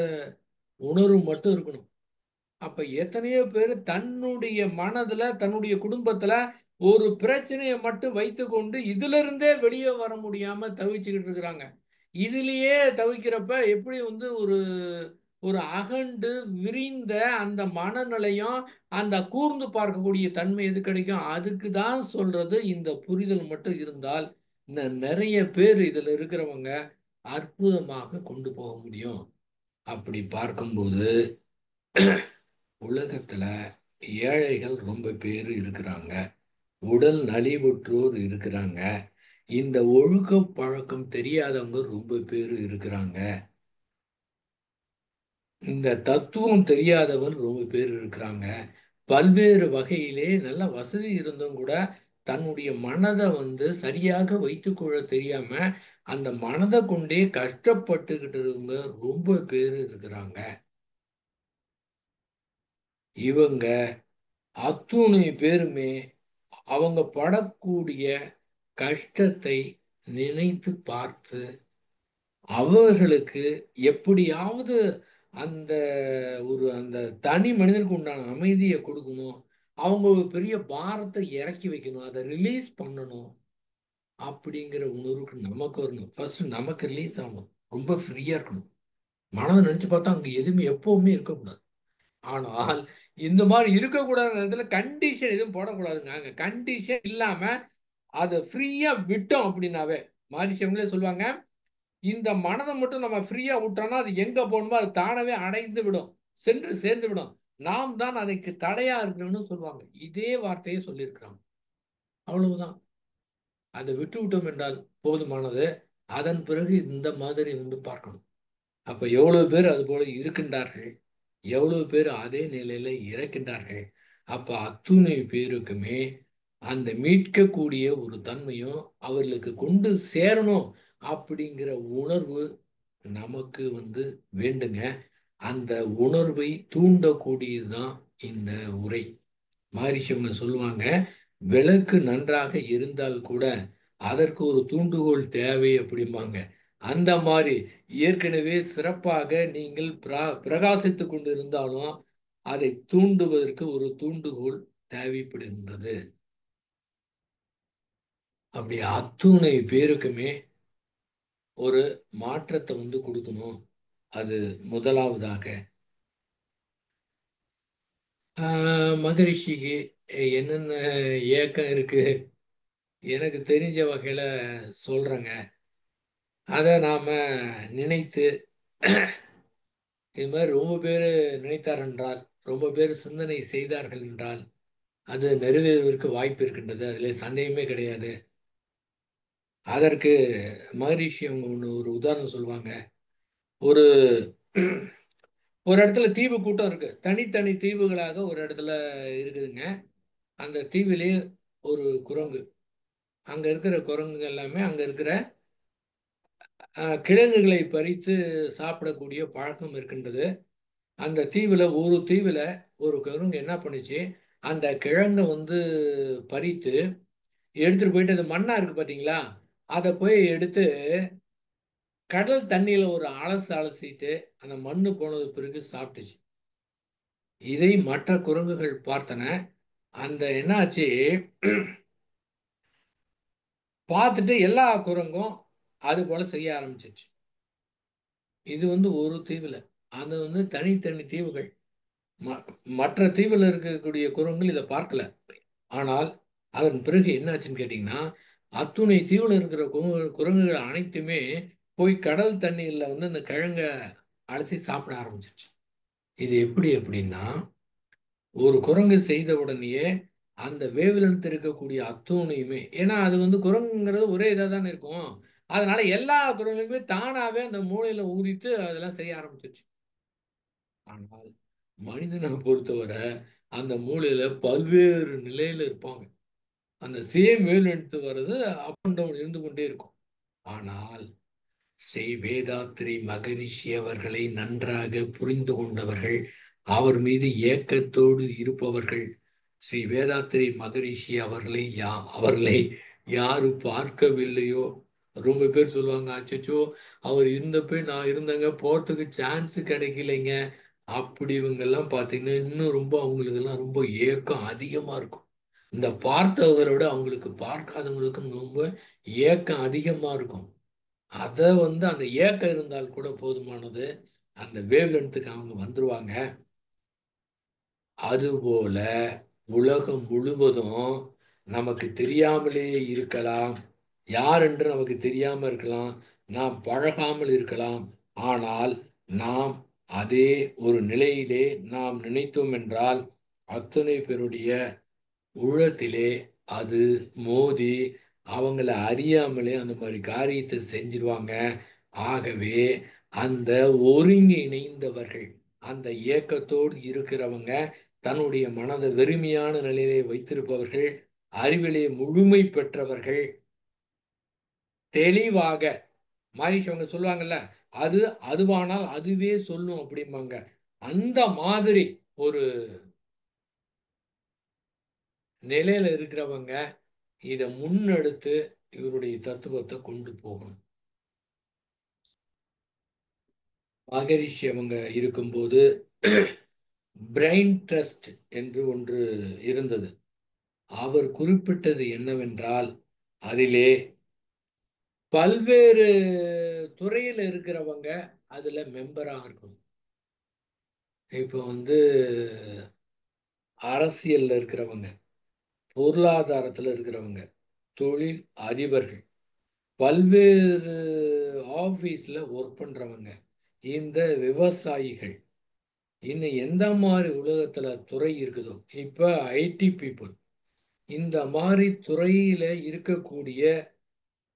உணர்வு மட்டும் இருக்கணும். அப்ப எத்தனையோ பேர் தன்னுடைய மனதுல தன்னுடைய குடும்பத்துல ஒரு பிரச்சனையை மட்டும் வைத்துக்கொண்டு இதுல இருந்தே வெளியே வர முடியாம தவிச்சுக்கிட்டு இருக்கிறாங்க. இதுலயே தவிக்கிறப்ப எப்படி ஒரு ஒரு அகண்டு விரிந்த அந்த மனநிலையும் அந்த கூர்ந்து பார்க்கக்கூடிய தன்மை எது கிடைக்கும்? அதுக்கு தான் சொல்றது இந்த புரிதல் மட்டும் இருந்தால் நிறைய பேர் இதுல இருக்கிறவங்க அற்புதமாக கொண்டு போக முடியும். அப்படி பார்க்கும்போது உலகத்துல ஏழைகள் ரொம்ப பேர் இருக்கிறாங்க. உடல் நலிவுற்றோர் இருக்கிறாங்க. இந்த ஒழுக்க பழக்கம் தெரியாதவங்க ரொம்ப பேர் இருக்கிறாங்க. இந்த தத்துவம் தெரியாதவர் ரொம்ப பேர் இருக்கிறாங்க. பல்வேறு வகையிலே நல்ல வசதி இருந்தும் கூட தன்னுடைய மனதை சரியாக வைத்துக்கொள்ள தெரியாம அந்த மனதை கொண்டே கஷ்டப்பட்டுக்கிட்டு இருக்கவங்க ரொம்ப பேர் இருக்கிறாங்க. இவங்க அத்துணை பேருமே அவங்க படக்கூடிய கஷ்டத்தை நினைத்து பார்த்து அவர்களுக்கு எப்படியாவது அந்த அந்த தனி மனிதனுக்கு உண்டான அமைதியை கொடுக்கணும். அவங்க ஒரு பெரிய பாரத்தை இறக்கி வைக்கணும், அதை ரிலீஸ் பண்ணணும் அப்படிங்கிற உணர்வுக்கு நமக்கு வரணும். ஃபர்ஸ்ட் நமக்கு ரிலீஸ் ஆகணும். ரொம்ப ஃப்ரீயா இருக்கணும். மனதை நினைச்சு பார்த்தா அங்க எதுவுமே எப்பவுமே இருக்கக்கூடாது. ஆனால் இந்த மாதிரி இருக்கக்கூடாத நேரத்துல கண்டிஷன் எதுவும் போடக்கூடாதுங்க. அங்க கண்டிஷன் இல்லாம அதை ஃப்ரீயா விட்டோம் அப்படின்னாவே, மகரிஷியவங்களே சொல்லுவாங்க, இந்த மனதை மட்டும் நம்ம ஃப்ரீயா விட்டோம்னா அது எங்க போகணுமோ அது தானவே அடைந்து விடும், சென்று சேர்ந்து விடும். நாம் தான் அதுக்கு தடையா இருக்கணும்னு சொல்லுவாங்க. இதே வார்த்தையை சொல்லியிருக்கிறாங்க. அவ்வளவுதான். அதை விட்டு விட்டோம் என்றால் போதுமானது. அதன் பிறகு இந்த மாதிரி வந்து பார்க்கணும். அப்ப எவ்வளவு பேர் அது போல இருக்கின்றார்கள், எவ்வளவு பேர் அதே நிலையில இறக்கின்றார்கள். அப்ப அத்துணை பேருக்குமே அந்த மீட்கக்கூடிய ஒரு தன்மையும் அவர்களுக்கு கொண்டு சேரணும் அப்படிங்கிற உணர்வு நமக்கு வந்து வேண்டுங்க. அந்த உணர்வை தூண்டக்கூடியதுதான் இந்த உரை. மகரிஷிவங்க சொல்லுவாங்க, விளக்கு நன்றாக இருந்தால் கூட அதற்கு ஒரு தூண்டுகோல் தேவை அப்படிம்பாங்க. அந்த மாதிரி ஏற்கனவே சிறப்பாக நீங்கள் பிரகாசித்துக் கொண்டு இருந்தாலும் அதை தூண்டுவதற்கு ஒரு தூண்டுகோல் தேவைப்படுகின்றது. அப்படி அத்துணை பேருக்குமே ஒரு மாற்றத்தை வந்து கொடுக்கணும். அது முதலாவதாக. மகரிஷிக்கு என்னென்ன ஏக்கம் இருக்கு எனக்கு தெரிஞ்ச வகையில சொல்றேங்க. அதை நாம நினைத்து இது மாதிரி ரொம்ப பேர் நினைத்தார் என்றால், ரொம்ப பேர் சிந்தனை செய்தார்கள் என்றால் அது நிறைவேறுவதற்கு வாய்ப்பு இருக்கின்றது. அதில் சந்தேகமே கிடையாது. அதற்கு மகரிஷி அவங்க ஒன்று ஒரு உதாரணம் சொல்லுவாங்க. ஒரு ஒரு இடத்துல தீவு கூட்டம் இருக்கு. தனித்தனி தீவுகளாக ஒரு இடத்துல இருக்குதுங்க. அந்த தீவிலே ஒரு குரங்கு. அங்க இருக்கிற குரங்குங்க எல்லாமே அங்க இருக்கிற கிழங்குகளை பறித்து சாப்பிடக்கூடிய பழக்கம் இருக்கின்றது. அந்த தீவுல ஒரு தீவுல ஒரு குரங்கு என்ன பண்ணுச்சு, அந்த கிழங்கை வந்து பறித்து எடுத்துட்டு போயிட்டு, அது மண்ணா இருக்கு பாத்தீங்களா, அதை போய் எடுத்து கடல் தண்ணியில ஒரு அலசு அலசிட்டு அந்த மண்ணு போனது பிறகு சாப்பிட்டுச்சு. இதை மற்ற குரங்குகள் பார்த்தன. அந்த என்னாச்சு, பார்த்துட்டு எல்லா குரங்கும் அது போல செய்ய ஆரம்பிச்சிச்சு. இது வந்து ஒரு தீவுல. அது வந்து தனித்தனி தீவுகள். ம- மற்ற தீவுல இருக்கக்கூடிய குரங்குகள் இதை பார்க்கல. ஆனால் அதன் பிறகு என்னாச்சுன்னு கேட்டிங்கன்னா, அத்துணை தீவுல இருக்கிற குரங்குகள் அனைத்துமே போய் கடல் தண்ணீர்ல வந்து அந்த கிழங்க அலசி சாப்பிட ஆரம்பிச்சிச்சு. இது எப்படி அப்படின்னா, ஒரு குரங்கு செய்த உடனேயே அந்த வேவ்லென்த் இருக்கக்கூடிய அத்தூணையுமே, ஏன்னா அது வந்து குரங்குங்கிறது ஒரே இதாக தானே இருக்கும். அதனால எல்லா குரங்குகளுமே தானாவே அந்த மூளையில ஊறித்து அதெல்லாம் செய்ய ஆரம்பிச்சிருச்சு. ஆனால் மனிதனை பொறுத்தவரை அந்த மூளையில பல்வேறு நிலையில இருப்பாங்க. அந்த சேம் வேவ்லென்த் வர்றது அப் அண்ட் டவுன் இருந்து கொண்டே இருக்கும். ஆனால் வேதாத்ரி மகரிஷி அவர்களை நன்றாக புரிந்து கொண்டவர்கள், அவர் மீது ஏக்கத்தோடு இருப்பவர்கள், ஸ்ரீ வேதாத்ரி மகரிஷி அவர்களை யாரு பார்க்கவில்லையோ, ரொம்ப பேர் சொல்லுவாங்க, அச்சச்சோ அவர் இருந்தப்ப நான் இருந்தங்க, போறதுக்கு சான்ஸ் கிடைக்கலைங்க. அப்படி இவங்கெல்லாம் பார்த்தீங்கன்னா இன்னும் ரொம்ப அவங்களுக்கெல்லாம் ரொம்ப ஏக்கம் அதிகமா இருக்கும். இந்த பார்த்தவரை விட அவங்களுக்கு பார்க்காதவங்களுக்கும் ரொம்ப ஏக்கம் அதிகமா இருக்கும். அதை வந்து அந்த ஏக்கம் இருந்தால் கூட போதுமானது. அந்த வேவ் லென்த்துக்கு அவங்க வந்துருவாங்க. அதுபோல உலகம் முழுவதும் நமக்கு தெரியாமலே இருக்கலாம். யார் என்று நமக்கு தெரியாம இருக்கலாம். நாம் பழகாமல் இருக்கலாம். ஆனால் நாம் அதே ஒரு நிலையிலே நாம் நினைத்தோம் என்றால் அத்தனை பேருடைய உள்ளத்திலே அது மோதி அவங்கள அறியாமலே அந்த மாதிரி காரியத்தை செஞ்சிருவாங்க. ஆகவே அந்த ஒருங்கிணைந்தவர்கள், அந்த ஏக்கத்தோடு இருக்கிறவங்க, தன்னுடைய மனதை வெறுமையான நிலையிலே வைத்திருப்பவர்கள், அறிவிலே முழுமை பெற்றவர்கள், தெளிவாக மாரிஷ் அவங்க சொல்லுவாங்கல்ல, அது அதுவானால் அதுவே சொல்லும் அப்படிம்பாங்க. அந்த மாதிரி ஒரு நிலையில இருக்கிறவங்க இதை முன்னெடுத்து இவருடைய தத்துவத்தை கொண்டு போகணும். மகரிஷி அவங்க இருக்கும்போது பிரெயின் ட்ரஸ்ட் என்று ஒன்று இருந்தது. அவர் குறிப்பிட்டது என்னவென்றால், அதிலே பல்வேறு துறையில் இருக்கிறவங்க அதுல மெம்பரா இருக்கணும். இப்போ வந்து அரசியல்ல இருக்கிறவங்க, பொருளாதாரத்தில் இருக்கிறவங்க, தொழில் அதிபர்கள், பல்வேறு ஆஃபீஸில் ஒர்க் பண்ணுறவங்க, இந்த விவசாயிகள், இன்னும் எந்த மாதிரி உலகத்தில் துறை இருக்குதோ, இப்போ ஐடி பீப்புள், இந்த மாதிரி துறையில் இருக்கக்கூடிய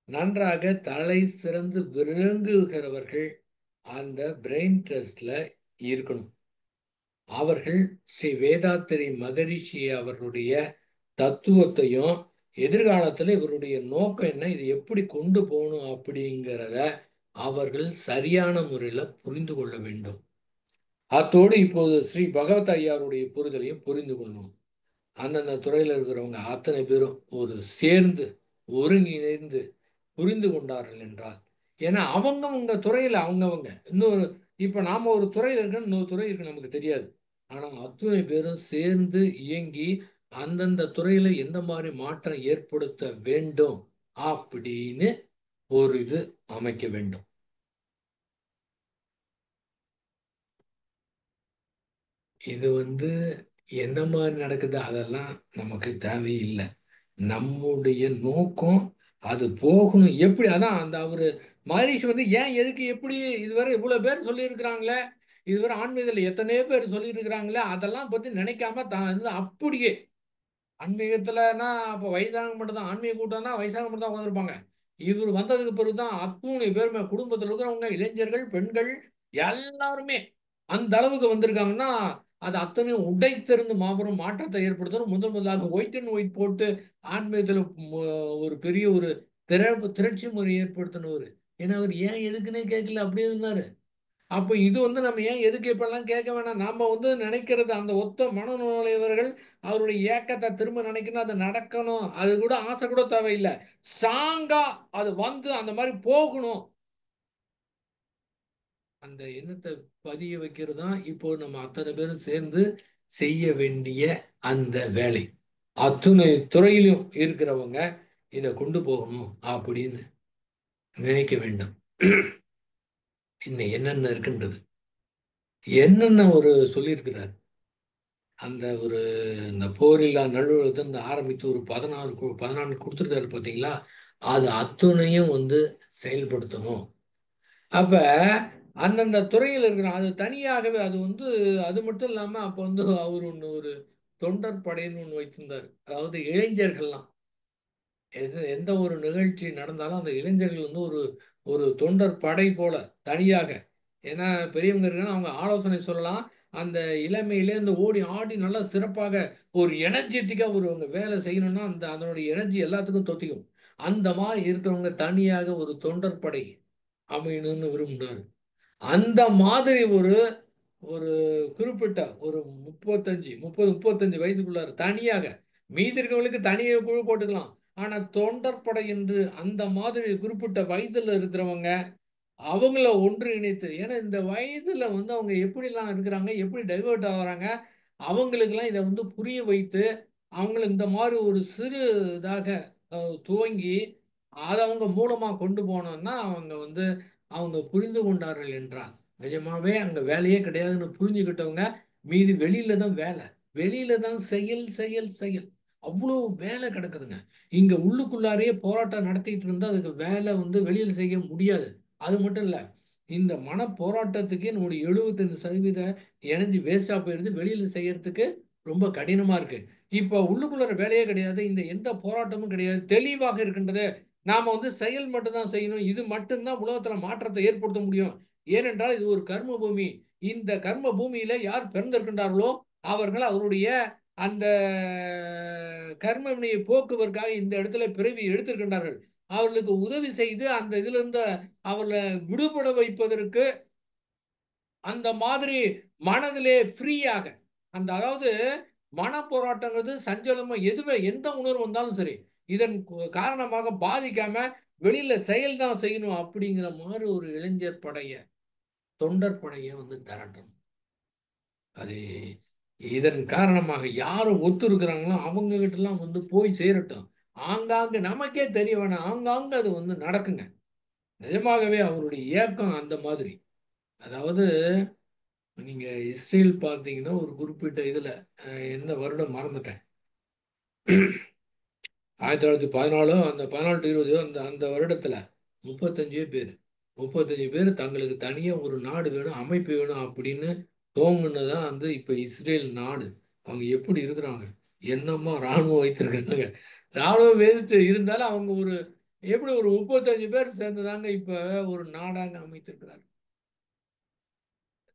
நன்றாக தலை சிறந்து விளங்குகிறவர்கள் அந்த பிரெயின் டெஸ்ட்ல இருக்கணும். அவர்கள் ஸ்ரீ வேதாத்திரி மகரிஷி அவர்களுடைய தத்துவத்தையும் எதிர்காலத்தில் இவருடைய நோக்கம் என்ன, இது எப்படி கொண்டு போகணும் அப்படிங்கிறத அவர்கள் சரியான முறையில் புரிந்து கொள்ள வேண்டும். அத்தோடு இப்போது ஸ்ரீ பகவத் ஐயாருடைய புரிதலையும் புரிந்து கொள்ளணும். அந்தந்த துறையில் இருக்கிறவங்க அத்தனை பேரும் ஒரு சேர்ந்து ஒருங்கிணைந்து புரிந்து கொண்டார்கள் என்றால், ஏன்னா அவங்கவங்க துறையில் அவங்கவங்க இன்னொரு, இப்போ நாம் ஒரு துறையில் இருக்கோம், இன்னொரு துறை இருக்கு நமக்கு தெரியாது. ஆனால் அத்தனை பேரும் சேர்ந்து இயங்கி அந்தந்த துறையில் எந்த மாதிரி மாற்றம் ஏற்படுத்த வேண்டும் அப்படின்னு ஒரு இது அமைக்க வேண்டும். இது வந்து எந்த மாதிரி நடக்குது அதெல்லாம் நமக்கு தேவையில்லை. நம்முடைய நோக்கம் அது போகணும். எப்படி அதான் அந்த அவரு மகரிஷி வந்து ஏன் எதுக்கு எப்படி இதுவரை இவ்வளோ பேர் சொல்லியிருக்கிறாங்களே, இதுவரை ஆன்மீகத்தில் எத்தனையோ பேர் சொல்லியிருக்கிறாங்களே, அதெல்லாம் பற்றி நினைக்காம தான் இது அப்படியே ஆன்மீகத்தில்னா அப்போ வயசானவங்க மட்டும் தான், ஆன்மீக கூட்டம்னா வயசானவங்க மட்டும் தான் உட்காந்துருப்பாங்க. இவர் வந்ததுக்கு பிறகு தான் அத்துணை பேருமே குடும்பத்தில் இருக்கிறவங்க, இளைஞர்கள், பெண்கள் எல்லாருமே அந்த அளவுக்கு வந்திருக்காங்கன்னா, அது அத்தனையும் உடைத்தெறிந்து மாபெரும் மாற்றத்தை ஏற்படுத்தணும். முதல் முதலாக ஒயிட் அண்ட் ஒயிட் போட்டு ஆன்மீகத்தில் ஒரு பெரிய ஒரு திரட்சி முறை ஏற்படுத்தினவர். ஏன்னா அவர் ஏன் எதுக்குன்னே கேட்கல, அப்படியே இருந்தாரு. அப்போ இது வந்து நம்ம ஏன் எதுக்கு இப்பெல்லாம் கேட்க வேணாம். நாம வந்து நினைக்கிறது அந்த ஒத்த மனநோயவர்கள் அவருடைய ஏக்கத்தை திரும்ப நினைக்கணும், அது நடக்கணும். அது கூட ஆசை கூட தேவையில்லை. ஸ்ட்ராங்கா அது வந்து அந்த மாதிரி போகணும். அந்த எண்ணத்தை பதிய வைக்கிறது தான் இப்போ நம்ம அத்தனை பேரும் சேர்ந்து செய்ய வேண்டிய அந்த வேலை. அத்துணை துறையிலும் இருக்கிறவங்க இதை கொண்டு போகணும் அப்படின்னு நினைக்க வேண்டும். இன்னும் என்னென்ன இருக்குன்றது என்னென்ன ஒரு சொல்லியிருக்கிறார். அந்த ஒரு இந்த போரில்லா நல்லுறவுலேருந்து ஆரம்பித்து ஒரு 14 கொடுத்துருக்காரு பார்த்தீங்களா, அது அத்துணையும் வந்து செயல்படுத்தணும். அப்ப அந்தந்த துறையில் இருக்கிற அது தனியாகவே அது வந்து அது மட்டும் இல்லாமல் அப்போ வந்து அவர் ஒன்று ஒரு தொண்டர் படைன்னு ஒன்று வைத்திருந்தார். அதாவது இளைஞர்கள்லாம் எந்த ஒரு நிகழ்ச்சி நடந்தாலும் அந்த இளைஞர்கள் வந்து ஒரு ஒரு தொண்டர் படை போல தனியாக, ஏன்னா பெரியவங்க இருக்காங்க அவங்க ஆலோசனை சொல்லலாம். அந்த இளமையிலே இந்த ஓடி ஆடி நல்லா சிறப்பாக ஒரு எனர்ஜெட்டிக்காக ஒரு அவங்க வேலை செய்யணும்னா அந்த அதனுடைய எனர்ஜி எல்லாத்துக்கும் தொத்திக்கும். அந்த மாதிரி இருக்கிறவங்க தனியாக ஒரு தொண்டர் படை அமையணும்னு விரும்புகிறார். அந்த மாதிரி ஒரு ஒரு குறிப்பிட்ட ஒரு 35 வயதுக்குள்ளார தனியாக, மீதி இருக்கவங்களுக்கு தனியாக குழு போட்டுக்கலாம். ஆனா தொண்டர் படை என்று அந்த மாதிரி குறிப்பிட்ட வயதுல இருக்கிறவங்க அவங்கள ஒன்றிணைத்து, ஏன்னா இந்த வயதுல வந்து அவங்க எப்படிலாம் இருக்கிறாங்க, எப்படி டைவர்ட் ஆகுறாங்க, அவங்களுக்கெல்லாம் இதை வந்து புரிய வைத்து அவங்கள இந்த மாதிரி ஒரு சிறு இதாக துவங்கி அதை அவங்க மூலமா கொண்டு போனோம்னா அவங்க வந்து அவங்க புரிந்து கொண்டார்கள் என்றால் நிஜமாவே அங்க வேலையே கிடையாதுன்னு புரிஞ்சுக்கிட்டவங்க மீதி வெளியில தான் வேலை, வெளியில தான் செயல் செயல் செயல், அவ்வளோ வேலை கிடக்குதுங்க. இங்க உள்ளுக்குள்ளாரையே போராட்டம் நடத்திட்டு இருந்தா அதுக்கு வேலை வந்து வெளியில செய்ய முடியாது. அது மட்டும் இல்ல, இந்த மன போராட்டத்துக்கே நம்முடைய 75% எனர்ஜி வேஸ்டா போயிடுது, வெளியில செய்யறதுக்கு ரொம்ப கடினமா இருக்கு. இப்போ உள்ளுக்குள்ள வேலையே கிடையாது, இந்த எந்த போராட்டமும் கிடையாது, தெளிவாக இருக்கின்றது. நாம வந்து செயல் மட்டும்தான் செய்யணும், இது மட்டும்தான் உலகத்துல மாற்றத்தை ஏற்படுத்த முடியும். ஏனென்றால் இது ஒரு கர்ம பூமி. இந்த கர்ம பூமியில யார் பிறந்திருக்கின்றார்களோ அவர்கள் அவருடைய அந்த கர்ம வினையை போக்குவதற்காக இந்த இடத்துல பிறவி எடுத்திருக்கின்றார்கள். அவர்களுக்கு உதவி செய்து அந்த இதுல இருந்து அவர்களை விடுபட வைப்பதற்கு அந்த மாதிரி மனதிலே ஃப்ரீயாக அந்த அதாவது மன போராட்டங்கிறது சஞ்சலமா எதுவே எந்த உணர்வு வந்தாலும் சரி இதன் காரணமாக பாதிக்காம வெளியில செயல் தான் செய்யணும் அப்படிங்கிற மாதிரி ஒரு இளைஞர் படைய தொண்டர் படைய வந்து திரட்டணும். அது இதன் காரணமாக யார் ஒத்து இருக்கிறாங்களோ அவங்க கிட்ட எல்லாம் வந்து போய் சேரட்டும். ஆங்காங்கு நமக்கே தெரிய வேணாம், ஆங்காங்கு அது வந்து நடக்குங்க. நிஜமாகவே அவருடைய இயக்கம் அந்த மாதிரி. அதாவது நீங்க இஸ்ரேல் பார்த்தீங்கன்னா ஒரு குறிப்பிட்ட இதுல எந்த வருடம் மறந்துட்டேன். 1914 அந்த 14 to 20 அந்த அந்த வருடத்துல 35 பேர் 35 பேர் தங்களுக்கு தனியா ஒரு நாடு வேணும், அமைப்பு வேணும் அப்படின்னு தோங்குனதான் வந்து இப்ப இஸ்ரேல் நாடு. அவங்க எப்படி இருக்கிறாங்க? என்னமா ராணுவம் வைத்திருக்கிறாங்க. ராணுவம் வேஸ்ட் இருந்தாலும் அவங்க ஒரு எப்படி ஒரு 35 பேர் சேர்ந்துதாங்க இப்ப ஒரு நாடாக அமைத்திருக்கிறார்.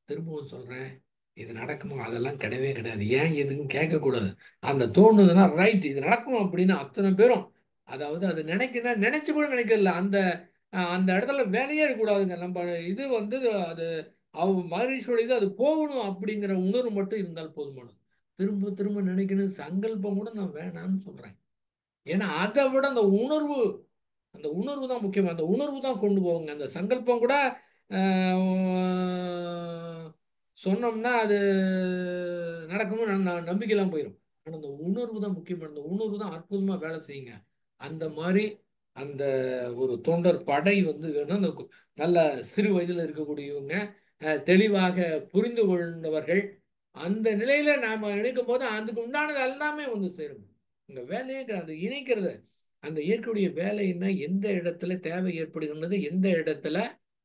திரும்பவும் சொல்றேன். இது நடக்குமா? அதெல்லாம் கிடையவே கிடையாது. ஏன் எதுக்குன்னு கேட்கக்கூடாது. அந்த தோணுதுன்னா ரைட் இது நடக்கும் அப்படின்னு அத்தனை பேரும் அதாவது அது நினைக்கிறேன் நினைச்சு கூட நினைக்கிறதில்ல. அந்த அந்த இடத்துல வேலையே இருக்கக்கூடாதுங்க. நம்ம இது வந்து அது மகரிஷியோட இது அது போகணும் அப்படிங்கிற உணர்வு மட்டும் இருந்தால் போதுமானது. திரும்ப திரும்ப நினைக்கணும் சங்கல்பம் கூட நான் வேணாம்னு சொல்றேன். ஏன்னா அதை விட அந்த உணர்வு தான் முக்கியம். அந்த உணர்வு தான் கொண்டு போவாங்க. அந்த சங்கல்பம் கூட சொன்னோம்னா அது நடக்கணும்னு நம்பிக்கையெல்லாம் போயிடும். ஆனால் அந்த உணர்வு தான் முக்கியம். அந்த உணர்வு தான் அற்புதமாக வேலை செய்யுங்க. அந்த மாதிரி அந்த ஒரு தொண்டர் படை வந்து வேணும். அந்த நல்ல சிறு வயதில் இருக்கக்கூடியவங்க தெளிவாக புரிந்து கொண்டவர்கள் அந்த நிலையில நாம நினைக்கும் போது அதுக்கு உண்டானது எல்லாமே வந்து சேரும். உங்க வேலையே அது இணைக்கிறது. அந்த இயற்கையுடைய வேலைன்னா எந்த இடத்துல தேவை ஏற்படுகின்றது, எந்த இடத்துல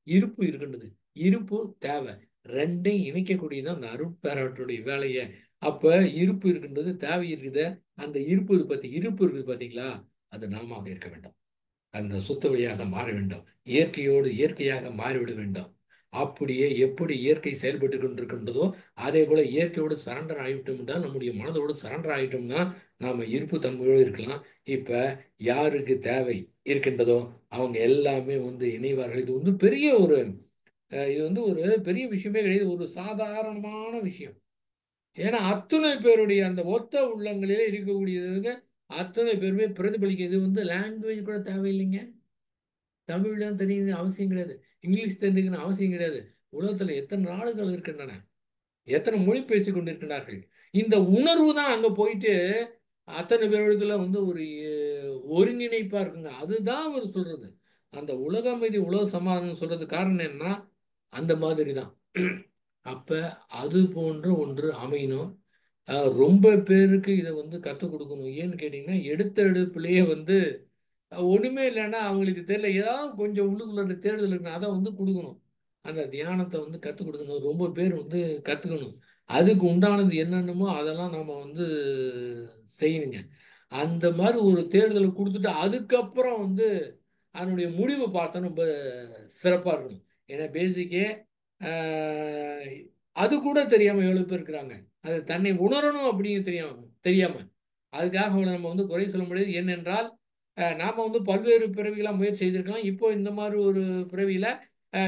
இருப்பு இருக்கின்றது. இருப்பு தேவை ரெண்டையும் இணைக்கக்கூடியது அந்த அருட்பேராட்டுடைய வேலையை. அப்ப இருப்பு இருக்கின்றது, தேவை இருக்குது. அந்த இருப்பு இருக்குது பாத்தீங்களா, அது நாம இருக்க வேண்டும். அந்த சுத்த வழியாக மாற வேண்டும். இயற்கையோடு இயற்கையாக மாறிவிட வேண்டும். அப்படியே எப்படி இயற்கை செயல்பட்டு கொண்டிருக்கின்றதோ அதே போல இயற்கையோடு சரண்டர் ஆகிவிட்டோம் என்றால் நம்முடைய மனதோடு சரண்டர் ஆகிட்டோம்னா நாம இருப்பு தன்மையோடு இருக்கலாம். இப்ப யாருக்கு தேவை இருக்கின்றதோ அவங்க எல்லாமே வந்து இணைவார்கள். இது வந்து பெரிய ஒரு இது வந்து ஒரு பெரிய விஷயமே கிடையாது. ஒரு சாதாரணமான விஷயம். ஏன்னா அத்தனை பேருடைய அந்த ஒத்த உள்ளங்களிலே இருக்கக்கூடியது அத்தனை பேருமே பிரதிபலிக்க இது வந்து லாங்குவேஜ் கூட தேவையில்லைங்க. தமிழ் தான் தெரியணும்னு அவசியம் கிடையாது. இங்கிலீஷ் தெரிஞ்சுக்கணும் அவசியம் கிடையாது. உலகத்துல எத்தனை நாடுகள் இருக்கின்றன, எத்தனை மொழி பேசிக் கொண்டிருக்கிறார்கள். இந்த உணர்வு தான் அங்க போயிட்டு அத்தனை பேருக்குள்ள வந்து ஒரு ஒருங்கிணைப்பா இருக்குங்க. அதுதான் அவர் சொல்றது. அந்த உலக அமைதி உலக சமாதானம் சொல்றது காரணம் என்ன, அந்த மாதிரி தான். அப்ப அது போன்ற ஒன்று அமையணும். ரொம்ப பேருக்கு இதை வந்து கற்றுக் கொடுக்கணும். ஏன்னு கேட்டீங்கன்னா எடுத்த எடுப்புலயே வந்து ஒண்ணுமே இல்லைன்னா அவங்களுக்கு தெரியல. ஏதாவது கொஞ்சம் உள்ளுக்குள்ள அந்த தேடுதல் இருக்குன்னு அதை வந்து கொடுக்கணும். அந்த தியானத்தை வந்து கற்றுக் கொடுக்கணும். ரொம்ப பேர் வந்து கற்றுக்கணும். அதுக்கு உண்டானது என்னென்னமோ அதெல்லாம் நாம வந்து செய்யணுங்க. அந்த மாதிரி ஒரு தேடுதலை கொடுத்துட்டு அதுக்கப்புறம் வந்து அதனுடைய முடிவு பார்த்தா ரொம்ப சிறப்பாக இருக்கணும். ஏன்னா பேசிக்கே அது கூட தெரியாம எவ்வளவு பேர் இருக்கிறாங்க. அது தன்னை உணரணும் அப்படின்னு தெரியாம அதுக்காக அவளை நம்ம வந்து குறை சொல்ல முடியாது. ஏனென்றால் நாம வந்து பல்வேறு பிறவிகளாக முயற்சி செய்திருக்கலாம். இப்போ இந்த மாதிரி ஒரு பிறவியில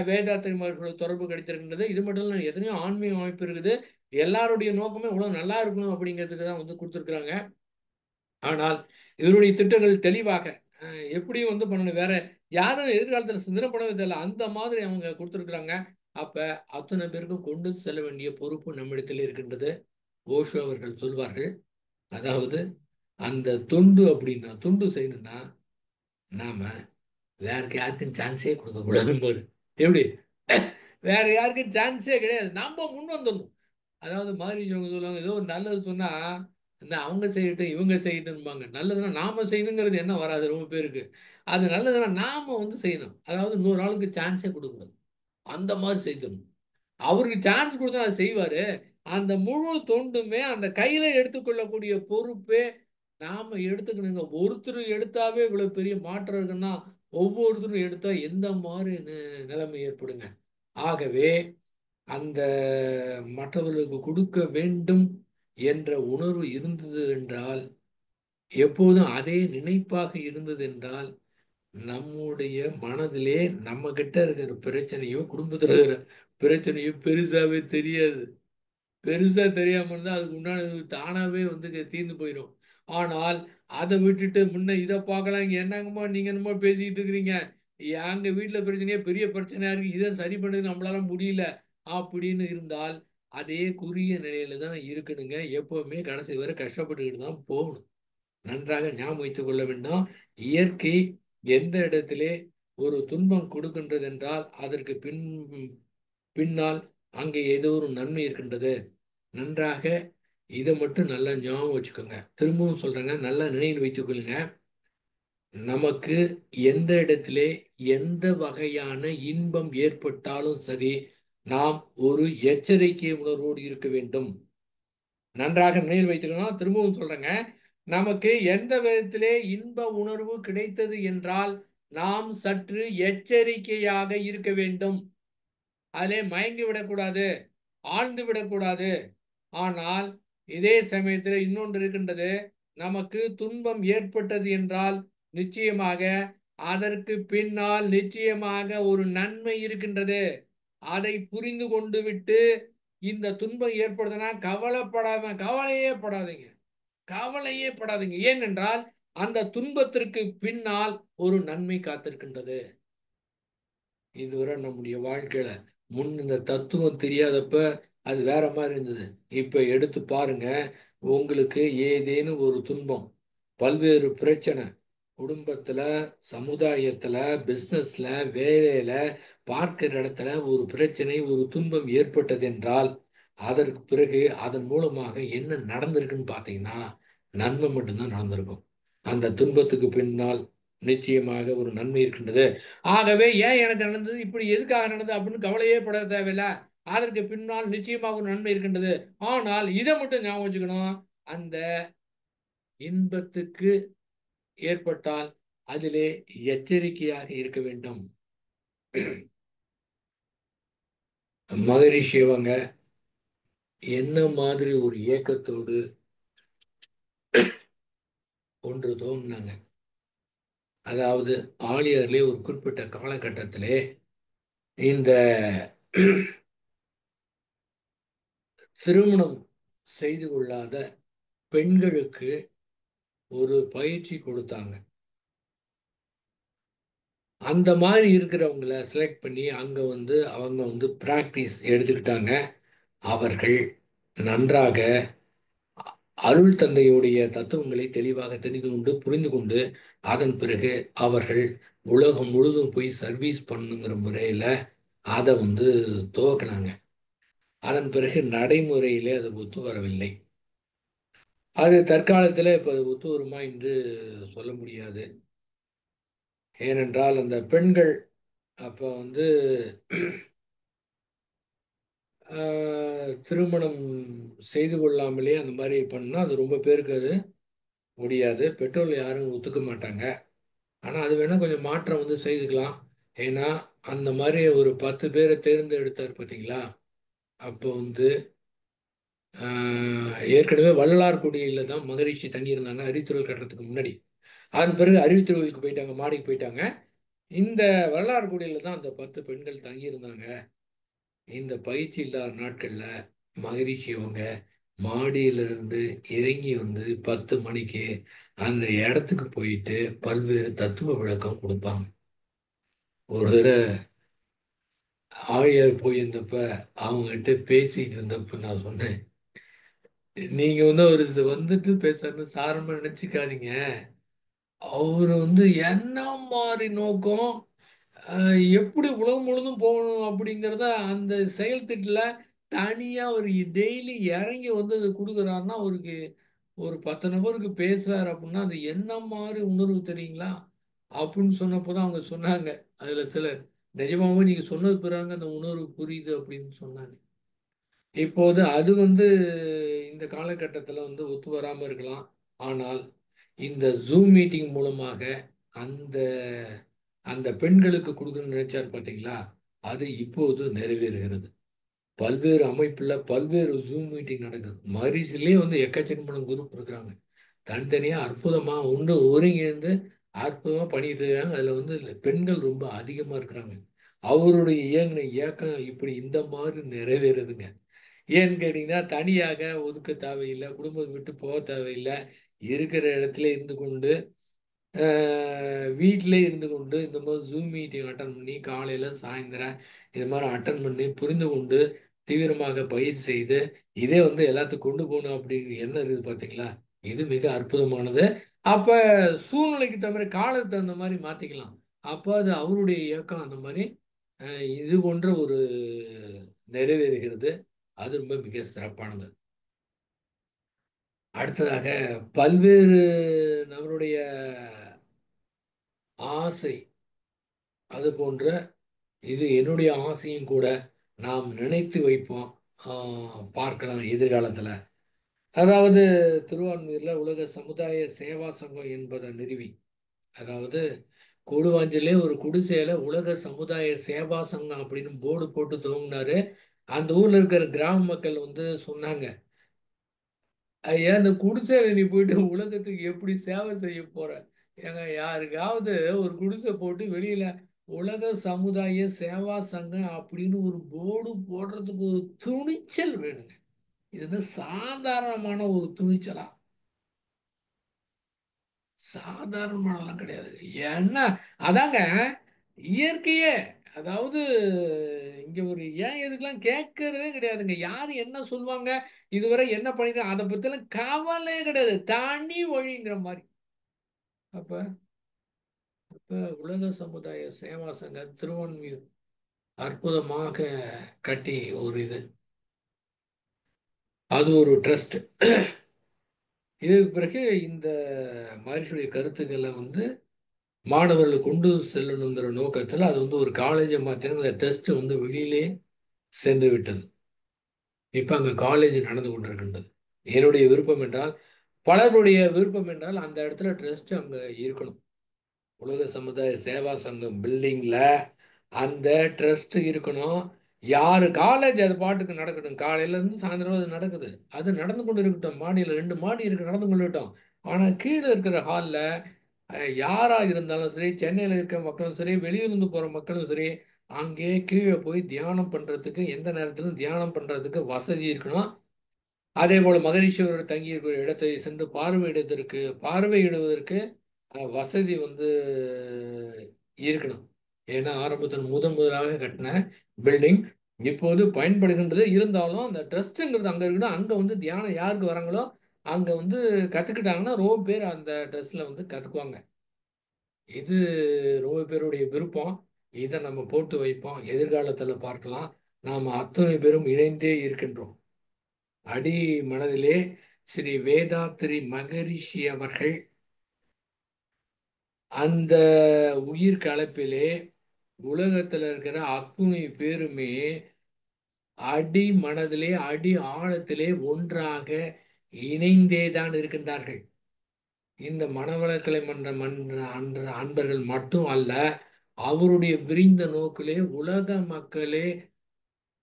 வேதாத்திரி மகர்ஷியோட தொடர்பு கிடைத்திருக்கின்றது. இது மட்டும் இல்லை எத்தனையோ ஆன்மீக அமைப்பு இருக்குது. எல்லாருடைய நோக்கமே இவ்வளவு நல்லா இருக்கணும் அப்படிங்கிறதுக்கு தான் வந்து கொடுத்துருக்குறாங்க. ஆனால் இவருடைய திட்டங்கள் தெளிவாக எப்படியும் வந்து பண்ணணும். வேற யாரும் எதிர்காலத்தில் சிந்தனை பண்ணவே தெரியல. அந்த மாதிரி அவங்க கொடுத்துருக்குறாங்க. அப்ப அத்தனை பேருக்கும் கொண்டு செல்ல வேண்டிய பொறுப்பு நம்மிடத்தில் இருக்கின்றது. ஓஷோ அவர்கள் சொல்வார்கள், அதாவது அந்த தொண்டு அப்படின்னா தொண்டு செய்யணும்னா நாம வேற யாருக்கும் சான்ஸே கொடுக்க கூடாது. எப்படி வேற யாருக்கும் சான்ஸே கிடையாது. நம்ம முன் வந்துடணும். அதாவது மகரிஷி அவங்க சொல்லுவாங்க, ஏதோ ஒரு நல்லது சொன்னா இந்த அவங்க செய்யட்டும் இவங்க செய்யட்டும்பாங்க. நல்லதுன்னா நாம செய்யணுங்கிறது என்ன வராது ரொம்ப பேருக்கு. அது நல்லதுன்னா நாம வந்து செய்யணும். அதாவது 100 ஆளுக்கு சான்ஸே கொடுக்கக்கூடாது. அந்த மாதிரி செய்யணும். அவருக்கு சான்ஸ் கொடுத்தா அதை செய்வாரு. அந்த முழு தொண்டுமே அந்த கையில எடுத்துக்கொள்ளக்கூடிய பொறுப்பே நாம எடுத்துக்கணுங்க. ஒருத்தர் எடுத்தாவே இவ்வளவு பெரிய மாற்றம் இருக்குன்னா ஒவ்வொருத்தரும் எடுத்தா எந்த மாதிரி நிலைமை ஏற்படுங்க. ஆகவே அந்த மற்றவர்களுக்கு கொடுக்க வேண்டும் என்ற உணர்வு இருந்தது என்றால், எப்போதும் அதே நினைப்பாக இருந்தது என்றால், நம்முடைய மனதிலே நம்ம கிட்ட இருக்கிற பிரச்சனையோ குடும்பத்தில் இருக்கிற பிரச்சனையோ பெருசாவே தெரியாது. பெருசா தெரியாம இருந்தா அதுக்கு உண்டானது தானாவே வந்து தீர்ந்து போயிடும். ஆனால் அதை விட்டுட்டு முன்ன இதை பார்க்கலாம், இங்க என்னங்கம்மா நீங்க என்னமோ பேசிக்கிட்டு இருக்கிறீங்க, எங்க வீட்டுல பிரச்சனையே பெரிய பிரச்சனையா இருக்கு, இதை சரி பண்ணது நம்மளால முடியல அப்படின்னு இருந்தால் அதே குறுகிய நிலையில தான் இருக்கணுங்க. எப்பவுமே கடைசி வரை கஷ்டப்பட்டுக்கிட்டு தான் போகணும். நன்றாக ஞாபகம் வைத்துக் கொள்ள வேண்டும். இயற்கை எந்த இடத்திலே ஒரு துன்பம் கொடுக்கின்றது என்றால் அதற்கு பின்னால் அங்கே ஏதோ ஒரு நன்மை இருக்கின்றது. நன்றாக இதை மட்டும் நல்லா ஞாபகம் வச்சுக்கோங்க. திரும்பவும் சொல்றேங்க, நல்லா நினைவில் வைத்துக்கொள்ளுங்க. நமக்கு எந்த இடத்திலே எந்த வகையான இன்பம் ஏற்பட்டாலும் சரி, நாம் ஒரு எச்சரிக்கை உணர்வோடு இருக்க வேண்டும். நன்றாக நினைவில் வைத்துக்கணும். திரும்பவும் சொல்றேங்க, நமக்கு எந்த விதத்திலே இன்ப உணர்வு கிடைத்தது என்றால் நாம் சற்று எச்சரிக்கையாக இருக்க வேண்டும். அதிலே மயங்கி விடக்கூடாது, ஆழ்ந்து விடக்கூடாது. ஆனால் இதே சமயத்தில் இன்னொன்று இருக்கின்றது. நமக்கு துன்பம் ஏற்பட்டது என்றால் நிச்சயமாக அதற்கு பின்னால் நிச்சயமாக ஒரு நன்மை இருக்கின்றது. அதை புரிந்து கொண்டு விட்டு இந்த துன்பம் ஏற்படுதுன்னா கவலையே படாதீங்க. கவலையே படாதீங்க. ஏனென்றால் அந்த துன்பத்திற்கு பின்னால் ஒரு நன்மை காத்திருக்கின்றது. இதுவரை நம்முடைய வாழ்க்கையில இந்த தத்துவம் தெரியாதப்ப அது வேற மாதிரி இருந்தது. இப்ப எடுத்து பாருங்க, உங்களுக்கு ஏதேனும் ஒரு துன்பம், பல்வேறு பிரச்சனை, குடும்பத்துல, சமுதாயத்துல, பிசினஸ்ல, வேலையில, பார்க்கிற இடத்துல ஒரு பிரச்சனை, ஒரு துன்பம் ஏற்பட்டது என்றால் அதற்கு பிறகு அதன் மூலமாக என்ன நடந்திருக்குன்னு பார்த்தீங்கன்னா நன்மை மட்டும்தான் நடந்திருக்கும். அந்த துன்பத்துக்கு பின்னால் நிச்சயமாக ஒரு நன்மை இருக்கின்றது. ஆகவே ஏன் எனக்கு நடந்தது, இப்படி எதுக்காக நடந்தது அப்படின்னு கவலையே பட தேவையில்லை. அதற்கு பின்னால் நிச்சயமாக ஒரு நன்மை இருக்கின்றது. ஆனால் இதை மட்டும் ஞாபகம் வச்சுக்கணும், அந்த இன்பத்துக்கு ஏற்பட்டால் அதிலே எச்சரிக்கையாக இருக்க வேண்டும். மகரிஷி அவங்க என்ன மாதிரி ஒரு ஏக்கத்தோடு ஒன்று தோன்றினாங்க. அதாவது ஆழியார்லே ஒரு குறிப்பிட்ட காலகட்டத்திலே இந்த திருமணம் செய்து கொள்ளாத பெண்களுக்கு ஒரு பயிற்சி கொடுத்தாங்க. அந்த மாதிரி இருக்கிறவங்கள செலக்ட் பண்ணி அங்க அவங்க பிராக்டிஸ் எடுத்துக்கிட்டாங்க. அவர்கள் நன்றாக அருள் தந்தையுடைய தத்துவங்களை தெளிவாக தெரிந்து கொண்டு புரிந்து கொண்டு அதன் பிறகு அவர்கள் உலகம் முழுதும் போய் சர்வீஸ் பண்ணுங்கிற முறையில அதை துவக்கினாங்க. அதன் பிறகு நடைமுறையிலே அது ஒத்து வரவில்லை. அது தற்காலத்தில் இப்போ அது ஒத்து வருமா என்று சொல்ல முடியாது. ஏனென்றால் அந்த பெண்கள் அப்போ திருமணம் செய்து கொள்ளாமலே அந்த மாதிரி பண்ணால் அது ரொம்ப பேருக்கு அது முடியாது. பெற்றோர்கள் யாரும் ஒத்துக்க மாட்டாங்க. ஆனால் அது வேணால் கொஞ்சம் மாற்றம் செய்துக்கலாம். ஏன்னா அந்த மாதிரி ஒரு 10 பேரை தேர்ந்தெடுத்தார் பார்த்தீங்களா. அப்போ ஏற்கனவே வள்ளலார்குடியில் தான் மகரிஷி தங்கியிருந்தாங்க அறிவுத்துறல் கட்டுறதுக்கு முன்னாடி. அதன் பிறகு அறிவுத்துறலுக்கு போயிட்டாங்க, மாடிக்கு போயிட்டாங்க. இந்த வள்ளலார்குடியில் தான் அந்த 10 பெண்கள் தங்கியிருந்தாங்க. இந்த பயிற்சி இல்லாத நாட்களில் மகரிஷி அவங்க மாடியிலிருந்து இறங்கி 10 மணிக்கு அந்த இடத்துக்கு போயிட்டு பல்வேறு தத்துவ விளக்கம் கொடுப்பாங்க. ஒரு தடவை ஆழியார் போயிருந்தப்ப அவங்ககிட்ட பேசிட்டு இருந்தப்ப நான் சொன்னேன், நீங்க அவர் பேசாம சாரமா நினைச்சுக்காதீங்க. அவரு என்ன மாதிரி நோக்கம், எப்படி உலகம் முழுதும் போகணும் அப்படிங்கிறத அந்த செயல் திட்டத்தில் தனியாக அவர் டெய்லி இறங்கி அது கொடுக்குறாருன்னா அவருக்கு ஒரு 10 நபருக்கு பேசுறாரு அப்படின்னா அது என்ன மாதிரி உணர்வு தெரியுங்களா அப்படின்னு சொன்னப்போ தான் அவங்க சொன்னாங்க. அதில் சிலர் நிஜமாவே நீங்கள் சொன்னது பிறகு அந்த உணர்வு புரியுது அப்படின்னு சொன்னாங்க. இப்போது அது இந்த காலகட்டத்தில் ஒத்து வராமல் இருக்கலாம். ஆனால் இந்த ஜூம் மீட்டிங் மூலமாக அந்த அந்த பெண்களுக்கு கொடுக்கணும்னு நினைச்சார் பார்த்தீங்களா, அது இப்போது நிறைவேறுகிறது. பல்வேறு அமைப்பில் பல்வேறு ஜூம் மீட்டிங் நடக்குது. மரிசிலே எக்கச்சக்கமான குரூப் இருக்கிறாங்க. தனித்தனியாக அற்புதமாக ஒருங்கிணைந்து அற்புதமாக பண்ணிட்டு இருக்காங்க. அதில் பெண்கள் ரொம்ப அதிகமாக இருக்கிறாங்க. அவருடைய இயக்கம் இப்படி இந்த மாதிரி நிறைவேறுதுங்க. ஏன்னு கேட்டிங்கன்னா தனியாக ஒதுக்க தேவையில்லை, குடும்பத்தை விட்டு போக தேவையில்லை. இருக்கிற இடத்துல இருந்து கொண்டு வீட்டிலே இருந்து கொண்டு இந்த மாதிரி ஜூம் மீட்டிங் அட்டன் பண்ணி காலையில் சாயந்தரம் இது மாதிரி அட்டன் பண்ணி புரிந்து கொண்டு தீவிரமாக பயிற்சி செய்து இதே எல்லாத்துக்கும் கொண்டு போகணும் அப்படிங்கிற எண்ணம் இருக்குது பார்த்தீங்களா. இது மிக அற்புதமானது. அப்போ சூழ்நிலைக்கு தகுந்த மாதிரி காலத்துக்கு தகுந்த மாதிரி மாற்றிக்கலாம். அப்போ அது அவருடைய இயக்கம். அந்த மாதிரி இது போன்ற ஒரு நிறைவேறுகிறது. அது ரொம்ப மிக சிறப்பானது. அடுத்ததாக பல்வேறு நபருடைய ஆசை அது போன்ற இது என்னுடைய ஆசையும் கூட. நாம் நினைத்து வைப்போம். பார்க்கலாம் எதிர்காலத்தில். அதாவது திருவான்மியூர்ல உலக சமுதாய சேவா சங்கம் என்பதை நிறுவி, அதாவது கூடுவாஞ்சலே ஒரு குடிசையில உலக சமுதாய சேவா சங்கம் அப்படின்னு போர்டு போட்டு துவங்கினாரு. அந்த ஊர்ல இருக்கிற கிராம மக்கள் வந்து சொன்னாங்க, ஐயா இந்த குடிசையில நீ போயிட்டு உலகத்துக்கு எப்படி சேவை செய்ய போற? ஏங்க யாருக்காவது ஒரு குடிசை போட்டு வெளியில உலக சமுதாய சேவா சங்கம் அப்படின்னு ஒரு போர்டு போடுறதுக்கு ஒரு துணிச்சல் வேணுங்க. இது சாதாரணமான ஒரு துணிச்சலா? சாதாரணமானலாம் கிடையாது. ஏன்னா அதாங்க இயற்கையே. அதாவது இங்க ஒரு ஏன் எதுக்கெல்லாம் கேட்கறதே கிடையாதுங்க. யாரு என்ன சொல்லுவாங்க, இதுவரை என்ன பண்ணிருக்காங்க, அதை பத்திலாம் கவலையே கிடையாது. தனி வழிங்கிற மாதிரி. அப்ப அப்ப உலக சமுதாய சேவா சங்கம் திருவன்மியூர் அற்புதமாக கட்டி ஒரு இது, அது ஒரு ட்ரஸ்ட். இதுக்கு பிறகு இந்த மகரிஷியுடைய கருத்துக்களை வந்து மாணவர்கள் கொண்டு செல்லணுங்கிற நோக்கத்தில் அது வந்து ஒரு காலேஜை மாற்றின அந்த டெஸ்ட் வந்து வெளியிலே சென்று விட்டது. இப்போ அங்கே காலேஜ் நடந்து கொண்டிருக்கின்றது. என்னுடைய விருப்பம் என்றால், பலருடைய விருப்பம் என்றால் அந்த இடத்துல ட்ரஸ்ட் அங்கே இருக்கணும். உலக சமுதாய சேவா சங்கம் பில்டிங்கில் அந்த ட்ரஸ்ட் இருக்கணும். யார் காலேஜ் அது பாட்டுக்கு நடக்கட்டும். காலையிலேருந்து சாயந்தரம் அது நடக்குது. அது நடந்து கொண்டு இருக்கட்டும். மாடியில் 2 மாடி இருக்கு, நடந்து கொண்டு இருக்கட்டும். ஆனால் கீழே இருக்கிற ஹாலில் யாராக இருந்தாலும் சரி, சென்னையில் இருக்கிற மக்களும் சரி, வெளியிலிருந்து போகிற மக்களும் சரி, அங்கே கீழே போய் தியானம் பண்ணுறதுக்கு எந்த நேரத்திலும் தியானம் பண்ணுறதுக்கு வசதி இருக்கணும். அதே போல் மகரிஷியர் தங்கியிருக்கிற இடத்தை சென்று பார்வையிடுவதற்கு வசதி வந்து இருக்கணும். ஏன்னா ஆரம்பத்தில் முதலாக கட்டின பில்டிங் இப்போது பயன்படுகின்றது. இருந்தாலும் அந்த ட்ரஸ்ட்டுங்கிறது அங்கே இருக்கணும். அங்கே வந்து தியானம் யாருக்கு வராங்களோ அங்கே வந்து கற்றுக்கிட்டாங்கன்னா ரொம்ப பேர் அந்த ட்ரஸ்ட்டில் வந்து கற்றுக்குவாங்க. இது ரொம்ப பேருடைய விருப்பம். இதை நம்ம போட்டு வைப்போம். எதிர்காலத்தில் பார்க்கலாம். நாம் அத்தனை பேரும் இணைந்தே இருக்கின்றோம். அடி மனதிலே ஸ்ரீ வேதாத்ரி மகரிஷி அவர்கள் அந்த உயிர் கலப்பிலே உலகத்தில் இருக்கிற அத்துணை பேருமே அடி மனதிலே அடி ஆழத்திலே ஒன்றாக இணைந்தே தான் இருக்கின்றார்கள். இந்த மனவளக்கலை மன்ற அன்பர்கள் மட்டும் அல்ல, அவருடைய விரிந்த நோக்கிலே உலக மக்களே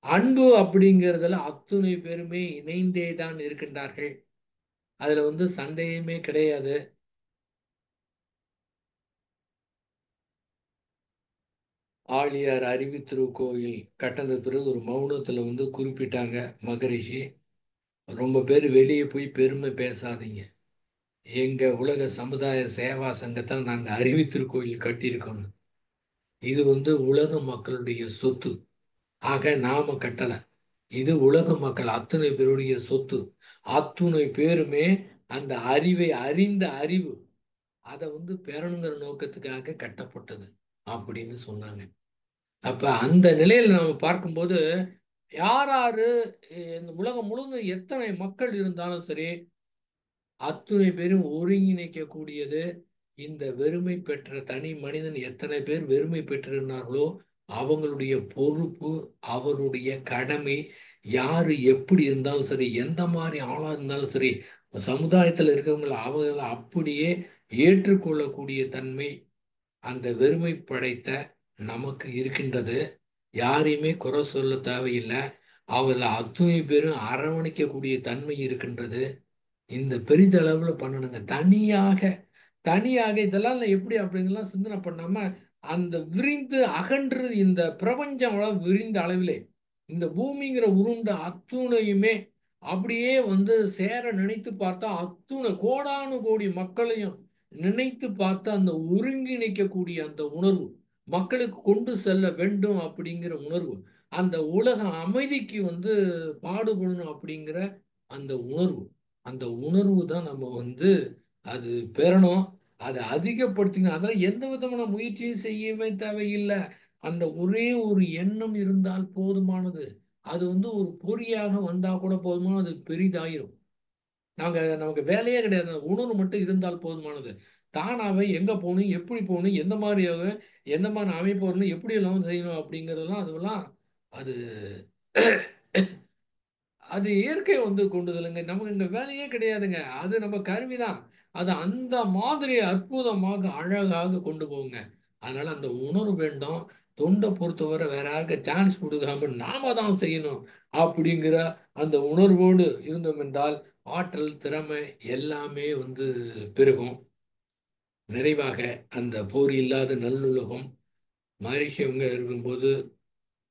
அன்பு அப்படிங்கிறதுல அத்துணை பேருமே இணைந்தே தான் இருக்கின்றார்கள். அதுல வந்து சந்தேகமே கிடையாது. ஆழியார் அறிவு திருக்கோயில் கட்டினது பிறகு ஒரு மௌனத்துல வந்து குறிப்பிட்டாங்க மகரிஷி, ரொம்ப பேர் வெளியே போய் பெருமை பேசாதீங்க. எங்க உலக சமுதாய சேவா சங்கத்தில் நாங்க அறிவு திருக்கோயில் கட்டியிருக்கோம். இது வந்து உலக மக்களுடைய சொத்து. ஆக நாம கட்டல. இது உலக மக்கள் அத்தனை பேருடைய சொத்து. அத்துணை பேருமே அந்த அறிவை அறிந்த அறிவு அதை வந்து பெறணுங்கிற நோக்கத்துக்காக கட்டப்பட்டது அப்படின்னு சொன்னாங்க. அப்ப அந்த நிலையில நம்ம பார்க்கும்போது யார் யாரு இந்த உலகம் முழுவதும் எத்தனை மக்கள் இருந்தாலும் சரி, அத்துணை பேரும் ஒருங்கிணைக்கக்கூடியது இந்த வெறுமை பெற்ற தனி மனிதன். எத்தனை பேர் வெறுமை பெற்றிருந்தார்களோ அவங்களுடைய பொறுப்பு, அவருடைய கடமை. யாரு எப்படி இருந்தாலும் சரி, எந்த மாதிரி ஆளா இருந்தாலும் சரி, சமுதாயத்தில் இருக்கவங்களை அவங்களை அப்படியே ஏற்றுக்கொள்ளக்கூடிய தன்மை அந்த வெறுமை படைத்த நமக்கு இருக்கின்றது. யாரையுமே குறை சொல்ல தேவையில்லை. அவர்களை அத்துணை பேரும் அரவணைக்கக்கூடிய தன்மை இருக்கின்றது. இந்த பெரிதளவில் பண்ணணுங்க. தனியாக தனியாக இதெல்லாம் எப்படி அப்படிங்கலாம் சிந்தனை பண்ணாம அந்த விரிந்து அகன்று இந்த பிரபஞ்சம் அளவு விரிந்த அளவிலே இந்த பூமிங்கிற உருண்ட அத்துணையுமே அப்படியே வந்து சேர நினைத்து பார்த்தா அத்துணை கோடானு கோடி மக்களையும் நினைத்து பார்த்து அந்த ஒருங்கிணைக்கக்கூடிய அந்த உணர்வு, மக்களுக்கு கொண்டு செல்ல வேண்டும் அப்படிங்கிற உணர்வு, அந்த உலக அமைதிக்கு வந்து பாடுபடணும் அப்படிங்கிற அந்த உணர்வு, அந்த உணர்வு தான் நம்ம வந்து அது பெறணும். அதை அதிகப்படுத்திக்கணும். அதெல்லாம் எந்த விதமான முயற்சியும் செய்யவே தேவையில்லை. அந்த ஒரே ஒரு எண்ணம் இருந்தால் போதுமானது. அது வந்து ஒரு பொறியாக வந்தா கூட போதுமா, அது பெரிதாயிரும். நமக்கு வேலையே கிடையாது. அந்த உணர்வு மட்டும் இருந்தால் போதுமானது. தானாவே எங்க போணும், எப்படி போணும், எந்த மாரி அமைப்பு வரணும், எப்படியெல்லாம் செய்யணும் அப்படிங்கிறதெல்லாம் அதெல்லாம் அது அது இயற்கை வந்து கொண்டுதலுங்க. நமக்கு இங்க வேலையே கிடையாதுங்க. அது நம்ம கருவிதான். அது அந்த மாதிரி அற்புதமாக, அழகாக கொண்டு போகுங்க. அதனால அந்த உணர்வு வேண்டும். தொண்ட பொறுத்தவரை வேற யாருக்கு சான்ஸ் குடுக்காம நாம தான் செய்யணும். அப்படிங்கிற அந்த உணர்வோடு இருந்தோம் என்றால், ஆற்றல், திறமை எல்லாமே வந்து பெருகும். நிறைவாக அந்த போர் இல்லாத நல்லுலகம், மகரிஷி அவங்க இருக்கும்போது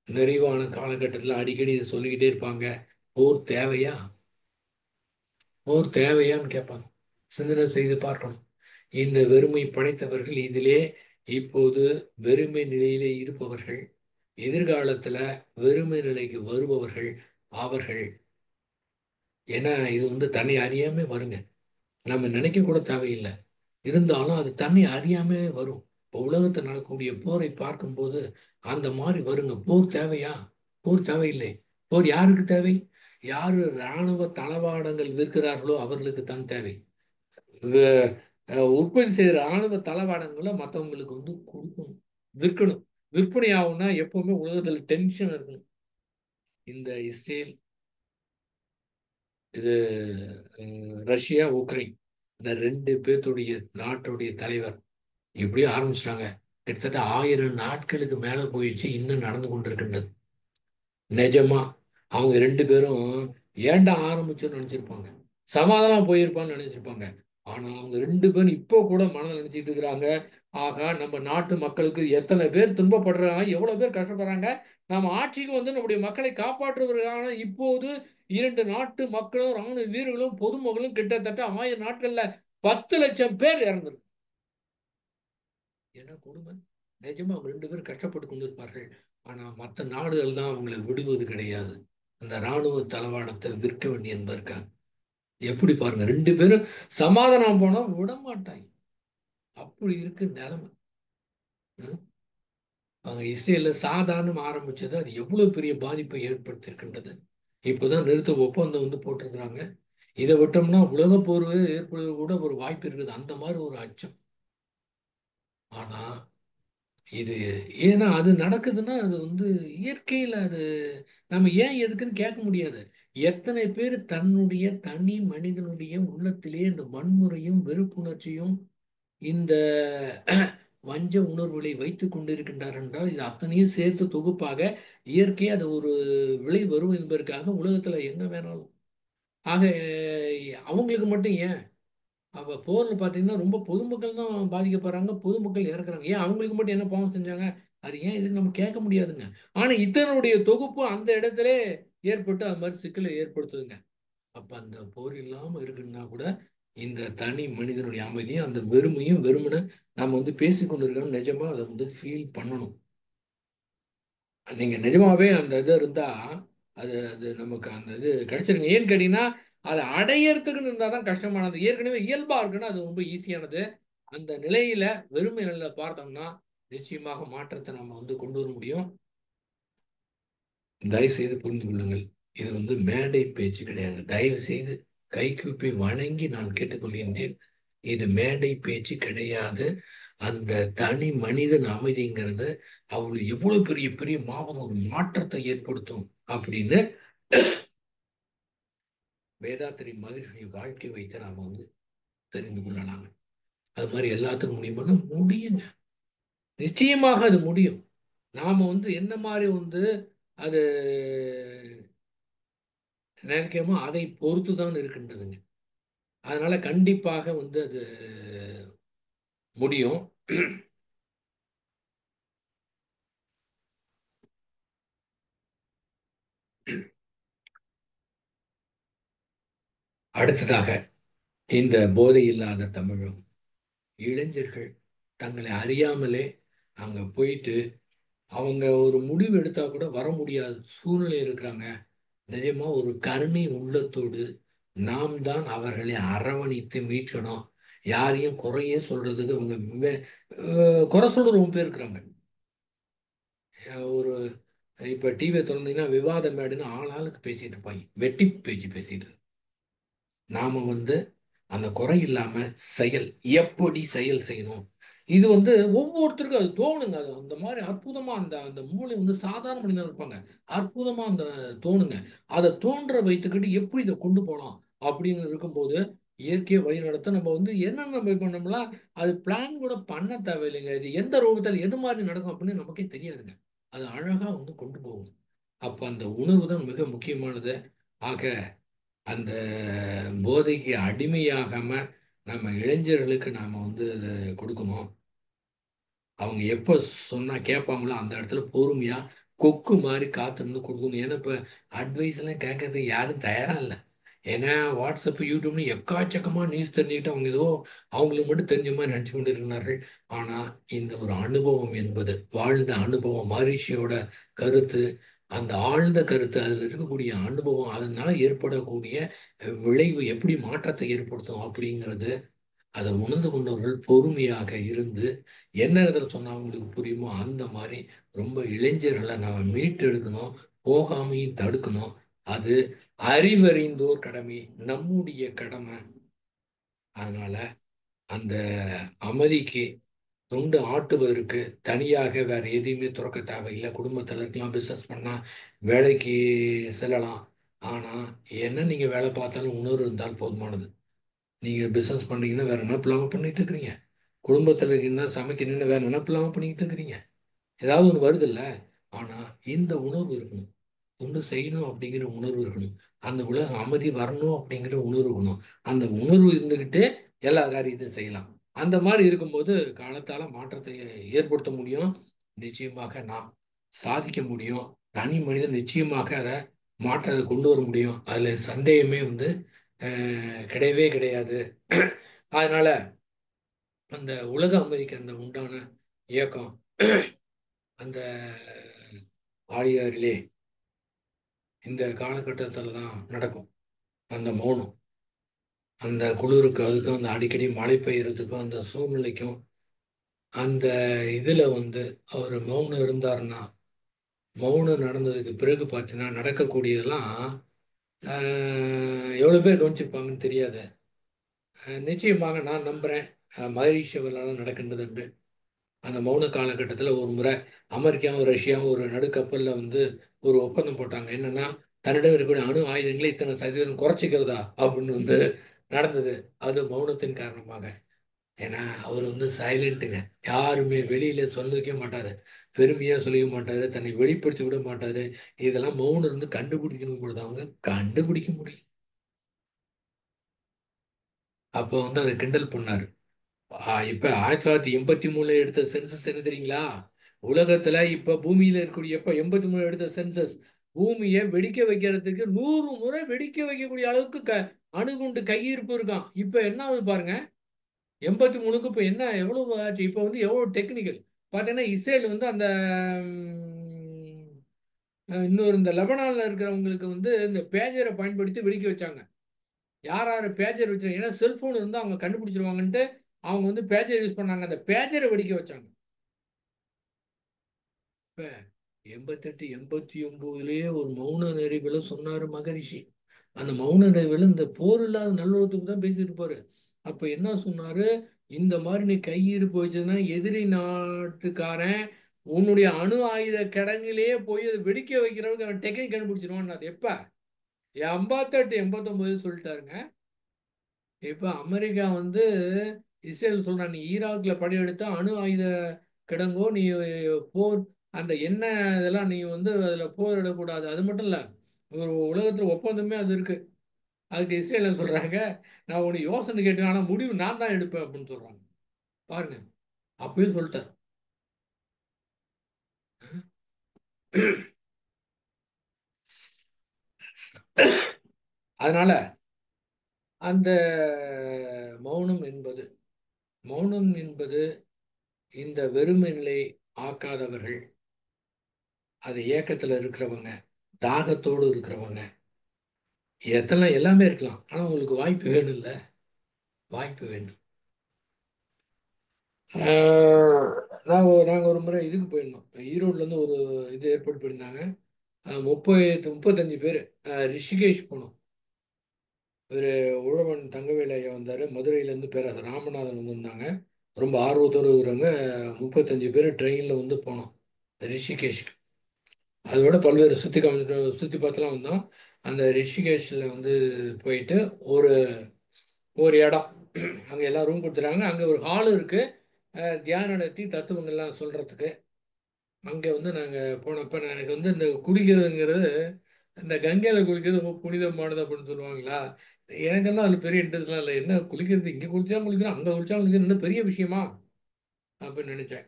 நிறைவான காலகட்டத்தில அடிக்கடி இத சொல்லிக்கிட்டே இருப்பாங்க. போர் தேவையா? போர் தேவையான்னு கேட்பாங்க. சிந்தனை செய்து பார்க்கணும். இந்த வெறுமை படைத்தவர்கள் இதிலே இப்போது வெறுமை நிலையிலே இருப்பவர்கள், எதிர்காலத்துல வெறுமை நிலைக்கு வருபவர்கள் அவர்கள். ஏன்னா இது வந்து தன்னை அறியாம வருங்க. நம்ம நினைக்க கூட தேவையில்லை. இருந்தாலும் அது தன்னை அறியாம வரும். இப்போ உலகத்தில் நடக்கக்கூடிய போரை பார்க்கும்போது அந்த மாதிரி வருங்க. போர் தேவையா? போர் தேவையில்லை. போர் யாருக்கு தேவை? யாரு இராணுவ தளவாடங்கள் விற்கிறார்களோ அவர்களுக்கு தான் தேவை. வே- உற்பத்தி செய்கிற ஆணவ தளவாடங்களை மற்றவங்களுக்கு வந்து கொடுக்கணும், விற்கணும். விற்பனை ஆகும்னா எப்பவுமே உலகத்தில் டென்ஷன் இருக்கணும். இந்த இஸ்ரேல், இது ரஷ்யா, உக்ரைன், இந்த ரெண்டு பேர்த்துடைய நாட்டுடைய தலைவர் இப்படியே ஆரம்பிச்சிட்டாங்க. கிட்டத்தட்ட 1000 நாட்களுக்கு மேல போயிடுச்சு, இன்னும் நடந்து கொண்டிருக்கின்றது. நிஜமா அவங்க ரெண்டு பேரும் ஏன்டா ஆரம்பிச்சோன்னு நினைச்சிருப்பாங்க. சமாதானம் போயிருப்பான்னு நினைச்சிருப்பாங்க. ஆனா அவங்க ரெண்டு பேரும் இப்போ கூட மனதில் நினைச்சிட்டு இருக்கிறாங்க. ஆகா, நம்ம நாட்டு மக்களுக்கு எத்தனை பேர் துன்பப்படுறாங்க, எவ்வளவு பேர் கஷ்டப்படுறாங்க. நம்ம ஆட்சிக்கு வந்து நம்முடைய மக்களை காப்பாற்றுவதற்கான இப்போது இரண்டு நாட்டு மக்களும் ராணுவ வீரர்களும் பொதுமக்களும் கிட்டத்தட்ட 1000 நாட்கள்ல 10 லட்சம் பேர் இறந்துருக்கு. என்ன கொடுமை! நிஜமா அவங்க ரெண்டு பேரும் கஷ்டப்பட்டு கொண்டிருப்பார்கள். ஆனா மற்ற நாடுகள் தான் அவங்களை விடுவது கிடையாது. அந்த ராணுவ தளவாடத்தை விற்க வேண்டிய என்பதற்காக. எப்படி பாருங்க, ரெண்டு பேரும் சமாதானம் போனா விட மாட்டாங்க. அப்படி இருக்கு நிலைமை. ம். அவங்க இஸ்ரேல்ல சாதாரணம் ஆரம்பிச்சது அது எவ்வளவு பெரிய பாதிப்பை ஏற்படுத்தியிருக்கின்றது. இப்போதான் நிறுத்த ஒப்பந்தம் வந்து போட்டிருக்கிறாங்க. இதை விட்டோம்னா உலக போர் ஏற்படுவது கூட ஒரு வாய்ப்பு இருக்குது. அந்த மாதிரி ஒரு அச்சம். ஆனா இது ஏன்னா அது நடக்குதுன்னா அது வந்து இயற்கையில் அது நம்ம ஏன் எதுக்குன்னு கேட்க முடியாது. எத்தனை பேர் தன்னுடைய தனி மனிதனுடைய உள்ளத்திலே இந்த வன்முறையும் வெறுப்புணர்ச்சியும் இந்த வஞ்ச உணர்வுகளை வைத்துக் கொண்டிருக்கின்றார் என்றால் இது அத்தனையும் சேர்த்து தொகுப்பாக இயற்கை அது ஒரு விளை வரும் என்பதற்காக உலகத்துல என்ன வேணாலும் ஆக அவங்களுக்கு மட்டும் ஏன் அப்ப போர்ல பாத்தீங்கன்னா ரொம்ப பொதுமக்கள் தான் பாதிக்கப்படுறாங்க, பொதுமக்கள் இறக்குறாங்க. ஏன் அவங்களுக்கு மட்டும் என்ன பாவம் செஞ்சாங்க? அது ஏன் இது நம்ம கேட்க முடியாதுங்க. ஆனா இதனுடைய தொகுப்பு அந்த இடத்துல ஏற்பட்டு அது மாதிரி சிக்கலை ஏற்படுத்துதுங்க. அப்ப அந்த போர் இல்லாம இருக்குன்னா கூட இந்த தனி மனிதனுடைய அமைதியும் அந்த வெறுமையும் வெறுமனை நம்ம வந்து பேசிக்கொண்டு இருக்கோம். நிஜமா அதை வந்து ஃபீல் பண்ணணும். நீங்க நிஜமாவே அந்த இது இருந்தா அது அது நமக்கு அந்த இது கிடைச்சிருங்க. ஏன்னு கேட்டீங்கன்னா அதை அடையறதுக்குன்னு இருந்தால் தான் கஷ்டமானது. ஏற்கனவே இயல்பா இருக்குன்னா அது ரொம்ப ஈஸியானது. அந்த நிலையில வெறுமை நிலையில பார்த்தோம்னா நிச்சயமாக மாற்றத்தை நம்ம வந்து கொண்டு வர முடியும். தயவு செய்து புரிந்து கொள்ளுங்கள். இது வந்து மேடை பேச்சு கிடையாது. தயவு செய்து கைகூப்பி வணங்கி நான் கேட்டுக்கொள்கின்றேன். இது மேடை பேச்சு கிடையாது. அந்த தனி மனிதன் அமைதிங்கிறது அவங்களுக்கு எவ்வளவு பெரிய பெரிய மாபெரும் ஒரு மாற்றத்தை ஏற்படுத்தும் அப்படின்னு வேதாத்திரி மகிழ்ச்சியை வாழ்க்கை வைத்து நாம வந்து தெரிந்து கொள்ளலாம். அது மாதிரி எல்லாத்துக்கும் முடியுமானா முடியுங்க. நிச்சயமாக அது முடியும். நாம வந்து என்ன மாதிரி வந்து அது நினைக்கிறோமோ அதை பொறுத்து தான் இருக்கின்றதுங்க. அதனால கண்டிப்பாக வந்து அது முடியும். அடுத்ததாக இந்த போதை இல்லாத தமிழும் இளைஞர்கள் தங்களை அறியாமலே அங்க போயிட்டு அவங்க ஒரு முடிவு எடுத்தா கூட வர முடியாத சூழ்நிலை இருக்கிறாங்க. நிஜமா ஒரு கருணை உள்ளத்தோடு நாம் தான் அவர்களை அரவணைத்து மீட்கணும். யாரையும் குறையே சொல்றதுக்கு குறை சொல்றவங்க பேர் இருக்கிறாங்க. இப்போ டிவியை திறந்தீங்கன்னா விவாத மேடுன்னு ஆளாளுக்கு பேசிட்டு இருப்பாங்க, வெட்டி பேச்சு பேசிட்டு. நாம வந்து அந்த குறை இல்லாம செயல், எப்படி செயல் செய்யணும், இது வந்து ஒவ்வொருத்தருக்கும் அது தோணுங்க. அது அந்த மாதிரி அற்புதமா அந்த அந்த மூளை வந்து சாதாரண மனிதர் இருப்பாங்க, அற்புதமா அந்த தோணுங்க. அதை தோன்ற வைத்துக்கிட்டு எப்படி இதை கொண்டு போகலாம் அப்படின்னு இருக்கும்போது இயற்கையை வழி நடத்த நம்ம வந்து என்ன நம்ம பண்ணோம்லாம் அது பிளான் கூட பண்ண தேவையில்லைங்க. இது எந்த ரூபத்தில் எது மாதிரி நடக்கும் அப்படின்னு நமக்கே தெரியாதுங்க. அது அழகா வந்து கொண்டு போகும். அப்ப அந்த உணர்வு தான் மிக முக்கியமானது. ஆக அந்த போதைக்கு அடிமையாகாம நம்ம இளைஞர்களுக்கு நாம வந்து அதை கொடுக்கணும். அவங்க எப்போ சொன்னா கேட்பாங்களோ அந்த இடத்துல பொறுமையா கொக்கு மாதிரி காத்திருந்து கொடுக்கணும். ஏன்னா இப்போ அட்வைஸ் எல்லாம் கேட்கறதுக்கு யாரும் தயாரா இல்லை. ஏன்னா வாட்ஸ்அப் யூடியூப்னு எக்காச்சக்கமா நியூஸ் தெரிஞ்சுக்கிட்டு அவங்க ஏதோ அவங்களுக்கு மட்டும் தெரிஞ்ச மாதிரி நினச்சி கொண்டு இருக்கிறார்கள். ஆனா இந்த ஒரு அனுபவம் என்பது வாழ்ந்த அனுபவம், மகரிஷியோட கருத்து, அந்த ஆழ்ந்த கருத்து, அதில் இருக்கக்கூடிய அனுபவம், அதனால ஏற்படக்கூடிய விளைவு எப்படி மாற்றத்தை ஏற்படுத்தும் அப்படிங்கிறது, அதை உணர்ந்து கொண்டவர்கள் பொறுமையாக இருந்து என்ன இடத்துல சொன்னா அவங்களுக்கு புரியுமோ அந்த மாதிரி ரொம்ப இளைஞர்களை நாம மீட்டு எடுக்கணும், போகாமையும் தடுக்கணும். அது அறிவறிந்தோர் கடமை, நம்முடைய கடமை. அதனால அந்த அமைதிக்கு தொண்டு ஆட்டுவதற்கு தனியாக வேற எதையுமே துறக்க தேவையில்லை. குடும்பத்தில் இருக்கலாம், பிஸ்னஸ் பண்ணா, வேலைக்கு செல்லலாம். ஆனா என்ன நீங்க வேலை பார்த்தாலும் உணர்வு இருந்தால் போதுமானது. நீங்க பிசினஸ் பண்ணீங்கன்னா வேற என்ன இல்லாம பண்ணிட்டு இருக்கிறீங்க, குடும்பத்தில் இருக்கீங்கன்னா சமைக்கணும்னு வேற என்ன இல்லாம பண்ணிக்கிட்டு இருக்கிறீங்க. ஏதாவது ஒன்று வருது இல்லை. ஆனா இந்த உணர்வு இருக்கணும், ஒன்று செய்யணும் அப்படிங்கிற உணர்வு இருக்கணும், அந்த உலக அமைதி வரணும் அப்படிங்கிற உணர்வு இருக்கணும். அந்த உணர்வு இருந்துக்கிட்டே எல்லா காரியத்தையும் செய்யலாம். அந்த மாதிரி இருக்கும்போது காலத்தால மாற்றத்தை ஏற்படுத்த முடியும். நிச்சயமாக நாம் சாதிக்க முடியும். தனி மனிதன் நிச்சயமாக அதை மாற்றத்தை கொண்டு வர முடியும். அதுல சந்தேகமே வந்து கிடையவே கிடையாது. அதனால அந்த உலக அமைதிக்கு அந்த உண்டான இயக்கம் அந்த ஆழியாரிலே இந்த காலகட்டத்தில் தான் நடக்கும். அந்த மௌனம், அந்த குளிருக்கு, அதுக்கும் அந்த அடிக்கடி மழை பெய்யறதுக்கும் அந்த சூழ்நிலைக்கும் அந்த இதில் வந்து அவர் மௌனம் இருந்தாருன்னா, மௌனம் நடந்ததுக்கு பிறகு பார்த்தீங்கன்னா நடக்கக்கூடியதெல்லாம் எவ்வளோ பேர் கவனிச்சிருப்பாங்கன்னு தெரியாது. நிச்சயமாக நான் நம்புகிறேன் மகரிஷி அவர்களால் நடக்கின்றது என்று. அந்த மௌன காலகட்டத்தில் ஒரு முறை அமெரிக்காவும் ரஷ்யாவும் ஒரு நடுக்கப்பலில் வந்து ஒரு ஒப்பந்தம் போட்டாங்க. என்னன்னா தன்னிடம் இருக்கக்கூடிய அணு ஆயுதங்களை இத்தனை சதவீதம் குறைச்சிக்கிறதா அப்படின்னு வந்து நடந்தது. அது மௌனத்தின் காரணமாக. ஏன்னா அவர் வந்து சைலண்ட்டுங்க. யாருமே வெளியில சொல்லிக்க மாட்டாரு, பெருமையா சொல்லிக்க மாட்டாரு, தன்னை வெளிப்படுத்தி விட மாட்டாரு. இதெல்லாம் மௌனம் இருந்து கண்டுபிடிக்கணும் பொழுது அவங்க கண்டுபிடிக்க முடியும். அப்போ வந்து அதை கிண்டல் பண்ணாரு. இப்ப 1983 எடுத்த சென்சஸ் என்ன தெரியுங்களா? உலகத்துல இப்ப பூமியில இருக்கக்கூடிய எப்ப 83 எடுத்த சென்சஸ் பூமியை வெடிக்க வைக்கிறதுக்கு 100 முறை வெடிக்க வைக்கக்கூடிய அளவுக்கு அணுகுண்டு கையிருப்பு இருக்கான். இப்ப என்ன ஆகுது பாருங்க. 83க்கு இப்ப என்ன எவ்வளவு ஆச்சு? இப்ப வந்து எவ்வளவு டெக்னிக்கல் பாத்தீங்கன்னா இஸ்ரேல் வந்து அந்த இன்னொரு இந்த லெபனான்ல இருக்கிறவங்களுக்கு வந்து இந்த பேஜரை பயன்படுத்தி வெடிக்க வச்சாங்க. யார் யார் பேஜர் வச்சிருக்காங்க, ஏன்னா செல்போன் இருந்தால் அவங்க கண்டுபிடிச்சிருவாங்கன்ட்டு அவங்க வந்து பேஜர் யூஸ் பண்ணாங்க. அந்த பேஜரை வெடிக்க வச்சாங்க. இப்போ 88 89லயே ஒரு மௌன நிறைவுல சொன்னார் மகரிஷி. அந்த மௌன நிறைவுல இந்த போர் இல்லாத நல்லுறவுக்கு தான் பேசிட்டு இருப்பாரு. அப்போ என்ன சொன்னாரு, இந்த மாதிரி நீ கையிருப்பு வச்சதுன்னா எதிரி நாட்டுக்காரன் உன்னுடைய அணு ஆயுத கிடங்கிலேயே போய் அதை வெடிக்க வைக்கிறவங்க அவன் டெக்னிக் கண்டுபிடிச்சிருவான். அது எப்ப 88 89 சொல்லிட்டாருங்க. இப்போ அமெரிக்கா வந்து இஸ்ரேல் சொல்றான், நீ ஈராக்ல படையெடுத்தா அணு ஆயுத கிடங்கோ நீ போர் அந்த என்ன இதெல்லாம் நீ வந்து அதில் போரிடக்கூடாது. அது மட்டும் இல்லை, ஒரு உலகத்தில் ஒப்பந்தமே அது இருக்கு. அதுக்கு இஸ்ரேல சொல்றாங்க, நான் உனக்கு யோசனை கேட்டேன் ஆனால் முடிவு நான் தான் எடுப்பேன் அப்படின்னு சொல்றாங்க. பாருங்க, அப்பயும் சொல்லிட்டேன். அதனால அந்த மௌனம் என்பது மௌனம் என்பது இந்த வெறுமை நிலை ஆக்காதவர்கள், அது ஏக்கத்தில் இருக்கிறவங்க, தாகத்தோடு இருக்கிறவங்க, எத்தனை எல்லாமே இருக்கலாம். ஆனால் உங்களுக்கு வாய்ப்பு வேணும் இல்லை, வாய்ப்பு வேண்டும். நாங்கள் ஒரு முறை இதுக்கு போயிருந்தோம். ஈரோட்லேருந்து ஒரு இது ஏற்பாடு பண்ணியிருந்தாங்க. 35 பேர் ரிஷிகேஷ் போனோம். ஒரு உழவன் தங்கவேலு ஐயா வந்தார். மதுரையிலேருந்து பேராசர் ராமநாதன் வந்திருந்தாங்க. ரொம்ப ஆர்வத்தோடு இருக்கிறவங்க. 35 பேர் ட்ரெயினில் வந்து போனோம் ரிஷிகேஷ்க்கு. அதோட பல்வேறு சுற்றி பார்த்துலாம் வந்தோம். அந்த ரிஷிகேஷில் வந்து போயிட்டு ஒரு ஒரு இடம் அங்கே எல்லாம் ரூம் கொடுத்துட்டாங்க. அங்கே ஒரு ஹாலு இருக்குது தியானம் நடத்தி தத்துவங்கள்லாம் சொல்கிறதுக்கு. அங்கே வந்து நாங்கள் போனப்போ எனக்கு வந்து இந்த குளிக்கிறதுங்கிறது, இந்த கங்கையில் குளிக்கிறது ரொம்ப புனிதமானது அப்படின்னு சொல்லுவாங்களா. எனக்கெல்லாம் அதில் பெரிய இன்ட்ரெஸ்ட்லாம் இல்லை. என்ன குளிக்கிறது, இங்கே குளிச்சா குளிக்கிறோம், அங்கே குளிச்சா குளிக்கிறோம், என்ன பெரிய விஷயமா அப்படின்னு நினச்சேன்.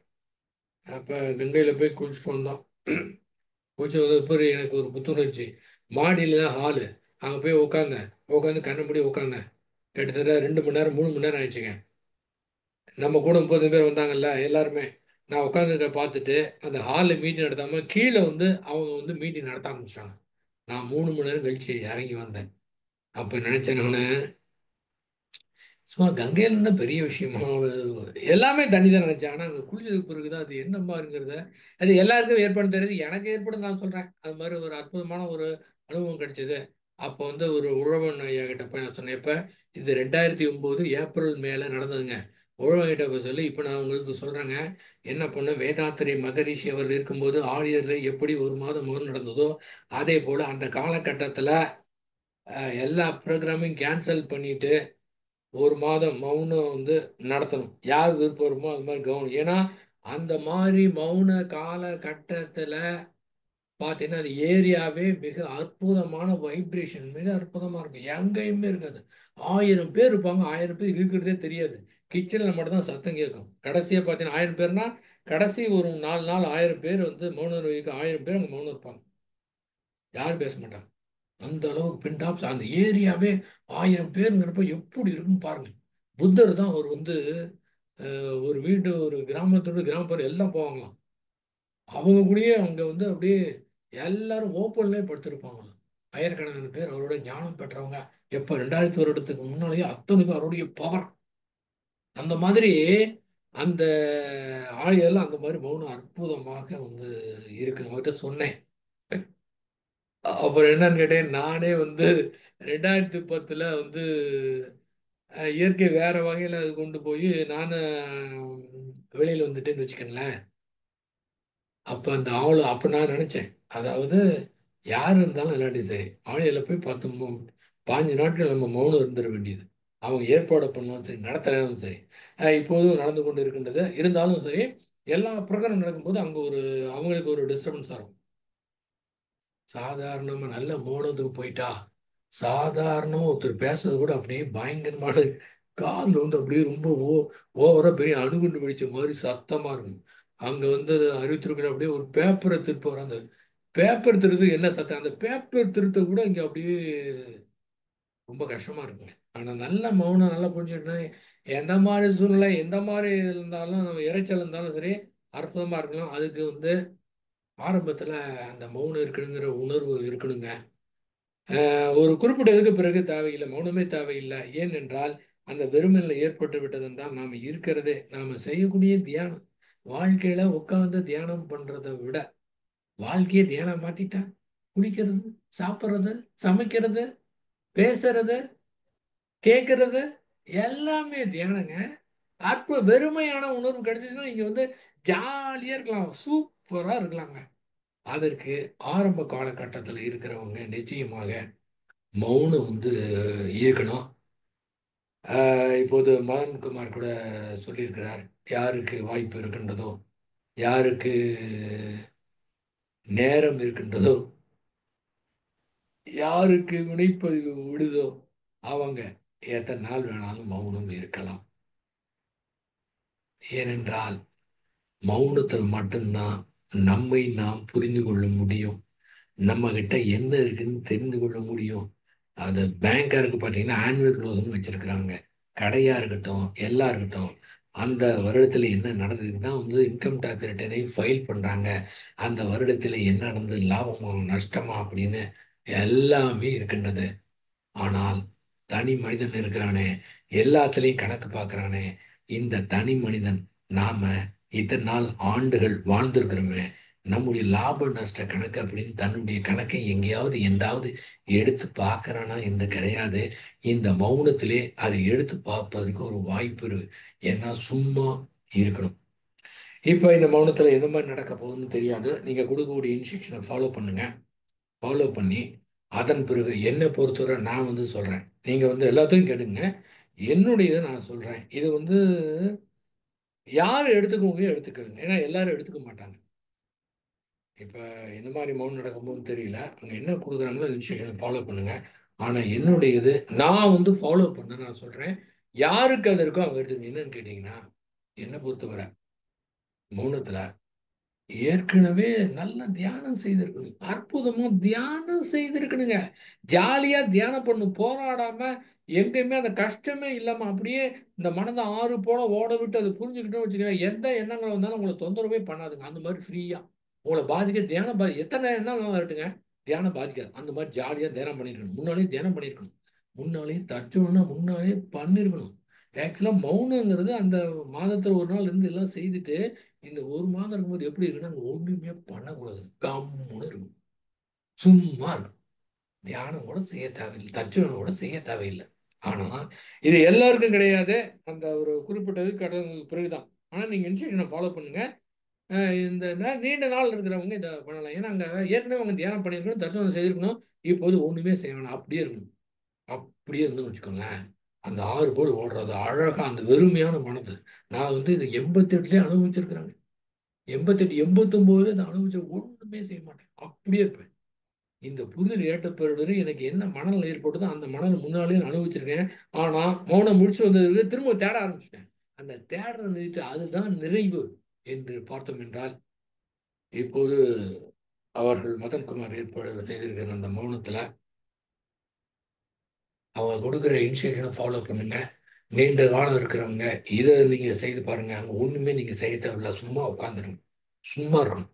அப்போ கங்கையில் போய் குளிச்சுட்டு வந்தோம். குளிச்சு வந்த பிறகு எனக்கு ஒரு புத்துணர்ச்சி. மாடியில் தான் ஹாலு. அங்கே போய் உட்காந்தேன். உட்காந்து கண்ணை மூடி உட்காந்தேன். கிட்டத்தட்ட 2 மணி நேரம் 3 மணி நேரம் ஆயிடுச்சுங்க. நம்ம கூட 30 பேர் வந்தாங்கல்ல எல்லாருமே. நான் உட்காந்துருக்க பார்த்துட்டு அந்த ஹாலில் மீட்டிங் நடத்தாமல் கீழே வந்து அவங்க வந்து மீட்டிங் நடத்த ஆரம்பிச்சிட்டாங்க. நான் 3 மணி நேரம் கழிச்சு இறங்கி வந்தேன். அப்போ நினச்சேன் நான், சும்மா கங்கையில் இருந்தால் பெரிய விஷயமா, எல்லாமே தண்ணி தான் நினச்சேன். ஆனால் அங்கே குளிச்சதுக்கு பிறகு தான் அது என்ன மாதிரிங்கிறத, அது எல்லாருக்கும் ஏற்படும் தெரியுது. எனக்கு ஏற்படும் நான் சொல்கிறேன். அது மாதிரி ஒரு அற்புதமான ஒரு அனுபவம் கிடைச்சது. அப்போ வந்து ஒரு உழவன் ஐயா கிட்ட போய் நான் சொன்னேன். இப்போ இது 2009 ஏப்ரல் மேலே நடந்ததுங்க. உழவன் கிட்ட போய் சொல்லி இப்போ நான் உங்களுக்கு சொல்கிறேங்க. என்ன பண்ண வேதாத்திரி மகரிஷி அவர் இருக்கும்போது ஆழியரில் எப்படி ஒரு மாதம் முதல் நடந்ததோ அதே போல் அந்த காலகட்டத்தில் எல்லா ப்ரோக்ராமையும் கேன்சல் பண்ணிட்டு ஒரு மாதம் மௌனம் வந்து நடத்தணும். யார் விருப்பம் வருமோ அது மாதிரி கவனம். ஏன்னா அந்த மாதிரி மௌன காலகட்டத்தில் பார்த்தீங்கன்னா அது ஏரியாவே மிக அற்புதமான வைப்ரேஷன், மிக அற்புதமாக இருக்கும். எங்கேயுமே இருக்காது. 1000 பேர் இருப்பாங்க. 1000 பேர் இருக்கிறதே தெரியாது. கிச்சனில் மட்டும்தான் சத்தம் கேட்கும். கடைசியாக பார்த்தீங்கன்னா 1000 பேர்னா கடைசி ஒரு 4 நாள் 1000 பேர் வந்து மௌனம் வைக்க 1000 பேர் அங்கே மௌனம் இருப்பாங்க. யாரும் பேச மாட்டாங்க. அந்த அளவுக்கு பின்டாப்ஸ் அந்த ஏரியாவே 1000 பேருங்கிறப்ப எப்படி இருக்குன்னு பாருங்க. புத்தர் தான் அவர் வந்து ஒரு வீடு ஒரு கிராமத்தோட கிராமப்புற எல்லாம் போவாங்களாம். அவங்க கூடயே அங்கே வந்து அப்படியே எல்லாரும் ஓப்பன்லேயே படுத்திருப்பாங்களாம். ஆயிரக்கணக்கான பேர் அவரோட ஞானம் பெற்றவங்க. எப்போ 2000 வருடத்துக்கு முன்னாலேயே அத்தனை பேர் அவருடைய பவர். அந்த மாதிரி அந்த ஆழியெல்லாம் அந்த மாதிரி மௌனம் அற்புதமாக வந்து இருக்கு. அவர்கிட்ட சொன்னேன். அப்புறம் என்னன்னு கேட்டேன். நானே வந்து 2010 வந்து இயற்கை வேற வகையில் அது கொண்டு போய் நான் வெளியில் வந்துட்டேன்னு வச்சுக்கோங்களேன். அப்போ அந்த ஆள் அப்போ நான் நினச்சேன். அதாவது யார் இருந்தாலும் இல்லாட்டி சரி ஆலையில் போய் 15 நாட்கள் நம்ம மௌனம் இருந்துட வேண்டியது. அவங்க ஏற்பாடு பண்ணாலும் சரி நடத்தலாம் சரி. இப்போதும் நடந்து கொண்டு இருக்கின்றது. இருந்தாலும் சரி எல்லா ப்ரோக்ராம் நடக்கும்போது அங்கே ஒரு அவங்களுக்கு ஒரு டிஸ்டர்பன்ஸாக இருக்கும். சாதாரணமாக நல்ல மௌனத்துக்கு போயிட்டா சாதாரணமாக ஒருத்தர் பேசுறது கூட அப்படியே பயங்கரமான காதில் வந்து அப்படியே ரொம்ப ஓவராக பெரிய அணுகுண்டு வெடிச்ச மாதிரி சத்தமாக இருக்கும். அங்கே வந்து அறிவித்திருக்கிற அப்படியே ஒரு பேப்பரை திருப்ப அந்த பேப்பர் திருத்துக்கு என்ன சத்தம், அந்த பேப்பர் திருத்த கூட இங்கே அப்படியே ரொம்ப கஷ்டமாக இருக்குங்க. ஆனால் நல்ல மௌனம் நல்லா புரிஞ்சுக்கிட்டேன். எந்த மாதிரி சூழ்நிலை எந்த மாதிரி இருந்தாலும் நம்ம இறைச்சல் இருந்தாலும் சரி அற்புதமாக இருக்கலாம். அதுக்கு வந்து ஆரம்பத்தில் அந்த மௌனம் இருக்கணுங்கிற உணர்வு இருக்கணுங்க. ஒரு குறிப்பிட்ட இதுக்கு பிறகு தேவையில்லை, மௌனமே தேவையில்லை. ஏனென்றால் அந்த வெறுமையில் ஏற்பட்டு விட்டதென்றால் நாம் இருக்கிறதே நாம் செய்யக்கூடிய தியானம். வாழ்க்கையில உட்காந்து தியானம் பண்றதை விட வாழ்க்கையை தியானம் மாத்திட்டா குளிக்கிறது, சாப்பிட்றது, சமைக்கிறது, பேசுறது, கேட்கறது எல்லாமே தியானங்க. வெறுமையான உணர்வு கிடைச்சிச்சுன்னா நீங்க வந்து ஜாலியா இருக்கலாம், சூப்பரா இருக்கலாங்க. அதற்கு ஆரம்ப காலகட்டத்தில் இருக்கிறவங்க நிச்சயமாக மௌனம் வந்து இருக்கணும். இப்போது மதன்குமார் கூட சொல்லியிருக்கிறார். யாருக்கு வாய்ப்பு இருக்கின்றதோ, யாருக்கு நேரம் இருக்கின்றதோ, யாருக்கு வினைப்பதிவு விடுதோ அவங்க எத்தனை நாள் வேணாலும் மௌனம் இருக்கலாம். ஏனென்றால் மௌனத்தில் மட்டும்தான் நம்மை நாம் புரிந்து கொள்ள முடியும். நம்ம கிட்ட என்ன இருக்குன்னு தெரிந்து கொள்ள முடியும். அது பேங்காக இருக்கு பார்த்தீங்கன்னா ஆனுவல் க்ளோஸ்ன்னு வச்சுருக்குறாங்க. கடையாக இருக்கட்டும் எல்லாம் இருக்கட்டும் அந்த வருடத்தில் என்ன நடந்ததுக்கு தான் வந்து இன்கம் டேக்ஸ் ரிட்டர்னை ஃபைல் பண்ணுறாங்க. அந்த வருடத்தில் என்ன நடந்தது, லாபமா நஷ்டமா அப்படின்னு எல்லாமே இருக்கின்றது. ஆனால் தனி மனிதன் இருக்கிறானே, எல்லாத்துலேயும் கணக்கு பார்க்குறானே, இந்த தனி மனிதன் நாம இத்தனை நாள் ஆண்டுகள் வாழ்ந்திருக்கிறோமே, நம்முடைய லாப நஷ்ட கணக்கு அப்படின்னு தன்னுடைய கணக்கை எங்கேயாவது எந்தாவது எடுத்து பார்க்கறானா என்று கிடையாது. இந்த மௌனத்திலே அதை எடுத்து பார்ப்பதற்கு ஒரு வாய்ப்பு இருக்கு. ஏன்னா சும்மா இருக்கணும். இப்போ இந்த மௌனத்தில் எந்த மாதிரி நடக்க போகுதுன்னு தெரியாது. நீங்கள் கொடுக்கக்கூடிய இன்ஸ்ட்ரக்ஷனை ஃபாலோ பண்ணுங்க. ஃபாலோ பண்ணி அதன் பிறகு என்னை பொறுத்தவரை நான் வந்து சொல்கிறேன். நீங்கள் வந்து எல்லாத்தையும் கேட்டுங்க. என்னுடையதை நான் சொல்கிறேன். இது வந்து யார் எடுத்துக்கோங்க எடுத்துக்கோங்க. ஏன்னா எல்லாரும் எடுத்துக்க மாட்டாங்க. இப்போ இந்த மாதிரி மௌனம் நடக்கும்போது தெரியல. அங்கே என்ன கொடுக்குறாங்களோ இன்ஸ்ட்ரக்ஷனை ஃபாலோ பண்ணுங்க. ஆனால் என்னுடையது நான் வந்து ஃபாலோ பண்ண நான் சொல்கிறேன். யாருக்கு அது இருக்கோ அவங்க எடுத்துக்கங்க. என்னன்னு கேட்டிங்கன்னா, என்னை பொறுத்தவரை மௌனத்தில் ஏற்கனவே நல்ல தியானம் செய்திருக்கணும். அற்புதமா தியானம் செய்திருக்கணுங்க. ஜாலியா தியானம் பண்ணும். போராடாம எங்கேயுமே அந்த கஷ்டமே இல்லாம அப்படியே இந்த மனதை ஆறு போல ஓட விட்டு அதை புரிஞ்சுக்கிட்டோம்னு வச்சுக்கோங்க. எந்த எண்ணங்கள் வந்தாலும் உங்களை தொந்தரவே பண்ணாதுங்க. அந்த மாதிரி ஃப்ரீயா உங்களை பாதிக்க தியானம் எத்தனை எண்ணம் வரட்டுங்க, தியானம் பாதிக்காது. அந்த மாதிரி ஜாலியா தியானம் பண்ணியிருக்கணும். முன்னாலேயும் தியானம் பண்ணியிருக்கணும். முன்னாலேயும் தச்சோன்னா முன்னாலே பண்ணியிருக்கணும். ஆக்சுவலா மௌனங்கிறது அந்த மாதத்துல ஒரு நாள் இருந்து எல்லாம் செய்துட்டு இந்த ஒரு மாதம் இருக்கும்போது எப்படி இருக்குன்னா அங்க ஒண்ணுமே பண்ணக்கூடாது. கம்முன்னு இருக்கும். சும்மா இருக்கும். தியானம் கூட செய்ய தேவையில்லை. தட்சணம் கூட செய்ய தேவையில்லை. ஆனா இது எல்லாருக்கும் கிடையாது. அந்த ஒரு குறிப்பிட்டது கடவுளுக்கு பிறகுதான். ஆனா நீங்க இன்ஸ்ட்ரக்ஷனை ஃபாலோ பண்ணுங்க. இந்த நீண்ட நாள் இருக்கிறவங்க இதை பண்ணலாம். ஏன்னா அங்க ஏற்கனவே அவங்க தியானம் பண்ணியிருக்கணும், தட்சணம் செய்திருக்கணும். இப்போது ஒண்ணுமே செய்ய வேணாம். அப்படியே இருக்கணும். அப்படியே இருந்துன்னு வச்சுக்கோங்களேன். அந்த ஆறு போல் ஓடுறது அழகா அந்த வெறுமையான மனது. நான் வந்து இது 88லயே அனுபவிச்சிருக்கிறேங்க. 88, 89 நான் அனுபவிச்ச ஒண்ணுமே செய்ய மாட்டேன். அப்படியே இருப்பேன். இந்த புரிதல் ஏற்றப்படுவது எனக்கு என்ன மனநிலை ஏற்பட்டதோ அந்த மனநிலை முன்னாலே நான் அனுபவிச்சிருக்கேன். ஆனா மௌனம் முடிச்சு வந்ததுக்கு திரும்ப தேட ஆரம்பிச்சிட்டேன். அந்த தேடுறது நிறுத்தி அதுதான் நிறைவு என்று பார்த்தோம் என்றால், இப்போது அவர்கள் மதன்குமார் ஏற்பாடு செய்திருக்கிற அந்த மௌனத்துல அவங்க கொடுக்குற இன்ஸ்ட்ரக்ஷனை ஃபாலோ பண்ணுங்க. நீண்ட காலம் இருக்கிறவங்க இதை நீங்க செய்து பாருங்க. அங்க ஒண்ணுமே நீங்க செய்ய தேவையில்ல. சும்மா உட்காந்துருங்க. சும்மா இருக்கணும்.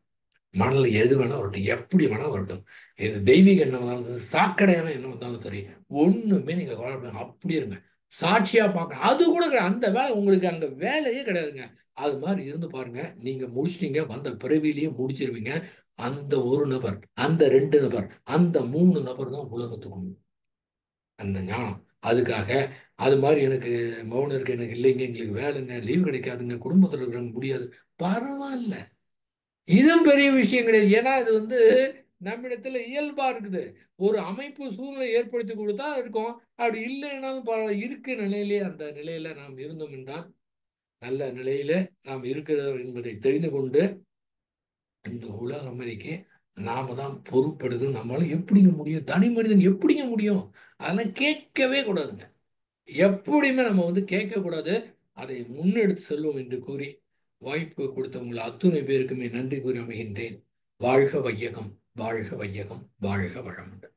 மனதில் எது வேணா வரட்டும், எப்படி வேணா வரட்டும். இது தெய்வீக எண்ணம் வந்தாலும் சாக்கடையான எண்ணம் வந்தாலும் சரி, ஒண்ணுமே நீங்க கவலைப்படாம அப்படியே இருங்க. சாட்சியா பார்க்க அது கூட கிடையாது. அந்த வேலை உங்களுக்கு அங்க வேலையே கிடையாதுங்க. அது மாதிரி இருந்து பாருங்க. நீங்க முடிச்சிட்டீங்க, வந்த பிறவிலேயே முடிச்சிருவீங்க. அந்த ஒரு நபர், அந்த ரெண்டு நபர், அந்த மூணு நபர் தான் உலகத்துக்கு உண்டு. அந்த ஞானம். அதுக்காக அது மாதிரி எனக்கு மௌனம் இருக்கு, எனக்கு இல்லைங்க, எங்களுக்கு வேலைங்க, லீவு கிடைக்காதுங்க, குடும்பத்தில் இருக்கிறவங்க முடியாது. பரவாயில்ல. இதுவும் பெரிய விஷயம் கிடையாது. ஏன்னா இது வந்து நம்மிடத்துல இயல்பா இருக்குது. ஒரு அமைப்பு சூழ்நிலை ஏற்படுத்தி கொடுத்தா இருக்கும். அப்படி இல்லைன்னாலும் பரவாயில்ல. இருக்க நிலையிலே அந்த நிலையில நாம் இருந்தோம் என்றால் நல்ல நிலையில நாம் இருக்கிறோம் என்பதை தெரிந்து கொண்டு இந்த உலக அமைதிக்கு நாம தான் பொறுப்பெடுக்கணும். நம்மளால எப்படிங்க முடியும்? தனி மனிதன் எப்படிங்க முடியும்? அதெல்லாம் கேட்கவே கூடாதுங்க. எப்படியுமே நம்ம வந்து கேட்கக்கூடாது. அதை முன்னெடுத்து செல்வோம் என்று கூறி வாய்ப்பு கொடுத்த உங்கள் அத்துணை பேருக்குமே நன்றி கூறி அமைகின்றேன். வாழ்க வையகம், வாழ்க வையகம், வாழ்க வளமுடன்.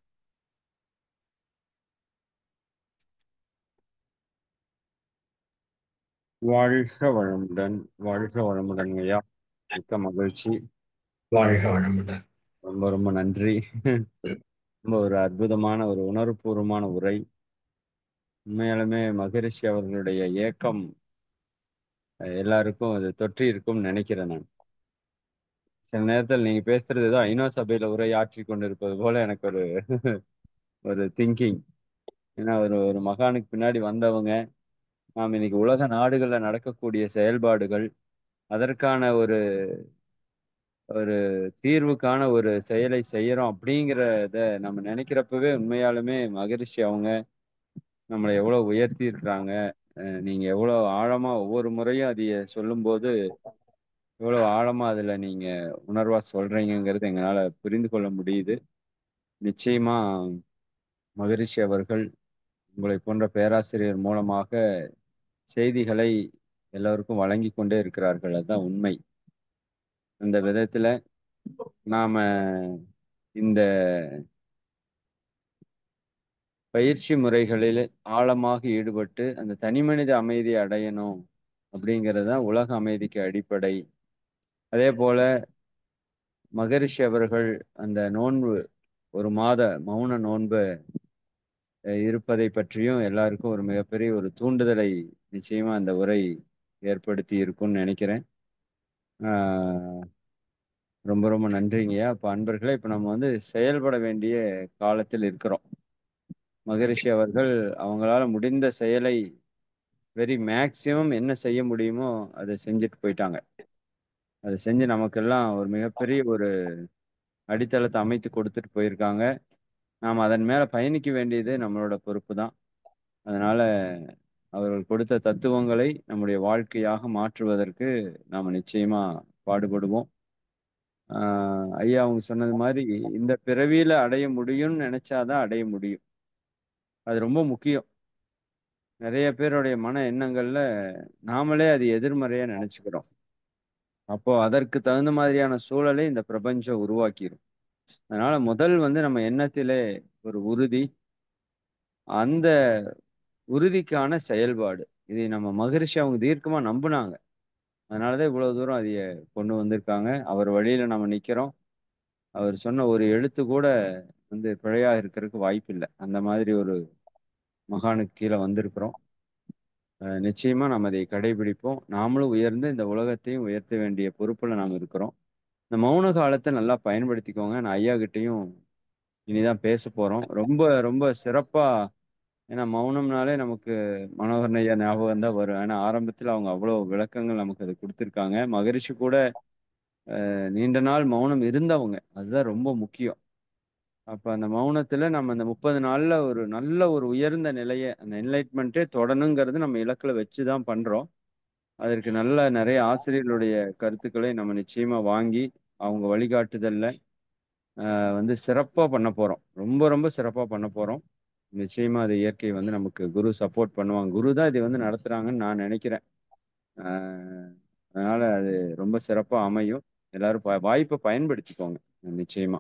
வாழ்க வளமுடன். வாழ்க வளமுடன் ஐயா. மிக்க மகிழ்ச்சி. வாழ்க வளமுடன். ரொம்ப ரொம்ப நன்றி. ரொம்ப ஒரு அற்புதமான ஒரு உணர்வுபூர்வமான உரை. உண்மையாலுமே மகரிஷி அவர்களுடைய ஏக்கம் எல்லாருக்கும் அது தொற்றி இருக்கும்னு நினைக்கிறேன் நான். சில நேரத்தில் நீங்க பேசுறது ஏதோ ஐநா சபையில உரை ஆற்றி கொண்டிருப்பது போல எனக்கு ஒரு ஒரு திங்கிங். ஏன்னா ஒரு ஒரு மகானுக்கு பின்னாடி வந்தவங்க, நாம் இன்னைக்கு உலக நாடுகள்ல நடக்கக்கூடிய செயல்பாடுகள், அதற்கான ஒரு ஒரு தீர்வுக்கான ஒரு செயலை செய்யறோம் அப்படிங்கிறத நம்ம நினைக்கிறப்பவே உண்மையாலுமே மகரிஷி அவங்க நம்மளை எவ்வளவு உயர்த்தி இருக்கிறாங்க. நீங்க எவ்வளவு ஆழமா ஒவ்வொரு முறையும் அதைய சொல்லும்போது எவ்வளவு ஆழமா அதுல நீங்க உணர்வா சொல்றீங்கங்கிறது எங்களால புரிந்து கொள்ள முடியுது. நிச்சயமா மகரிஷி அவர்கள் உங்களை போன்ற பேராசிரியர் மூலமாக செய்திகளை எல்லோருக்கும் வழங்கி கொண்டே இருக்கிறார்கள். அதுதான் உண்மை. அந்த விதத்துல நாம இந்த பயிற்சி முறைகளில் ஆழமாக ஈடுபட்டு அந்த தனிமனித அமைதியை அடையணும் அப்படிங்கிறது தான் உலக அமைதிக்கு அடிப்படை. அதே போல மகரிஷி அவர்கள் அந்த நோன்பு, ஒரு மாத மௌன நோன்பு இருப்பதை பற்றியும் எல்லாருக்கும் ஒரு மிகப்பெரிய ஒரு தூண்டுதலை நிச்சயமா அந்த உரை ஏற்படுத்தி இருக்கும்னு நினைக்கிறேன். ஆஹ் ரொம்ப ரொம்ப நன்றிங்கய்யா. அப்போ அன்பர்களே, இப்போ நம்ம வந்து செயல்பட வேண்டிய காலத்தில் இருக்கிறோம். மகரிஷி அவர்கள் அவங்களால முடிந்த செயலை வெரி மேக்சிமம் என்ன செய்ய முடியுமோ அதை செஞ்சுட்டு போயிட்டாங்க. அதை செஞ்சு நமக்கெல்லாம் ஒரு மிகப்பெரிய ஒரு அடித்தளத்தை அமைத்து கொடுத்துட்டு போயிருக்காங்க. நாம் அதன் மேல பயணிக்க வேண்டியது நம்மளோட பொறுப்பு தான். அதனால அவர்கள் கொடுத்த தத்துவங்களை நம்முடைய வாழ்க்கையாக மாற்றுவதற்கு நாம் நிச்சயமா பாடுபடுவோம். ஐயா அவங்க சொன்னது மாதிரி இந்த பிறவியில அடைய முடியும்னு நினைச்சாதான் அடைய முடியும். அது ரொம்ப முக்கியம். நிறைய பேருடைய மன எண்ணங்கள்ல நாமளே அது எதிர்மறையா நினைச்சுக்கிறோம். அப்போ அதற்கு தகுந்த மாதிரியான சூழலை இந்த பிரபஞ்சம் உருவாக்கிடும். அதனால முதல் வந்து நம்ம எண்ணத்திலே ஒரு உறுதி, அந்த உறுதிக்கான செயல்பாடு. இதை நம்ம மகரிஷி அவங்க தீர்க்கமா நம்புனாங்க. அதனாலதான் இவ்வளவு தூரம் அதைய கொண்டு வந்திருக்காங்க. அவர் வழியில நம்ம நிக்கிறோம். அவர் சொன்ன ஒரு எழுத்து கூட வந்து பிழையா இருக்கிறதுக்கு வாய்ப்பு இல்லை. அந்த மாதிரி ஒரு மகானுக்கு கீழே வந்திருக்கிறோம். நிச்சயமா நம்ம அதை கடைபிடிப்போம். நாமளும் உயர்ந்து இந்த உலகத்தையும் உயர்த்த வேண்டிய பொறுப்புல நாம் இருக்கிறோம். இந்த மௌன காலத்தை நல்லா பயன்படுத்திக்கோங்க. நான் ஐயா கிட்டையும் இனிதான் பேச போறோம். ரொம்ப ரொம்ப சிறப்பா. ஏன்னா மௌனம்னாலே நமக்கு மனோகரன் ஐயா ஞாபகம் தான் வரும். ஏன்னா ஆரம்பத்தில் அவங்க அவ்வளோ விளக்கங்கள் நமக்கு அது கொடுத்துருக்காங்க. மகரிஷி கூட நீண்ட நாள் மௌனம் இருந்தவங்க. அதுதான் ரொம்ப முக்கியம். அப்ப அந்த மௌனத்துல நம்ம அந்த 30 நாள்ல ஒரு நல்ல ஒரு உயர்ந்த நிலையை, அந்த என்லைட்மெண்ட்டே தொடணுங்கிறது நம்ம இலக்குல வச்சுதான் பண்றோம். அதற்கு நல்ல நிறைய ஆசிரியர்களுடைய கருத்துக்களை நம்ம நிச்சயமா வாங்கி அவங்க வழிகாட்டுதல்ல வந்து சிறப்பா பண்ண போறோம். ரொம்ப ரொம்ப சிறப்பா பண்ண போறோம். நிச்சயமா அது இயற்கை வந்து நமக்கு குரு சப்போர்ட் பண்ணுவாங்க. குரு தான் இதை வந்து நடத்துறாங்கன்னு நான் நினைக்கிறேன். ஆஹ் அதனால அது ரொம்ப சிறப்பா அமையும். எல்லாரும் வாய்ப்பை பயன்படுத்திக்கோங்க. நிச்சயமா.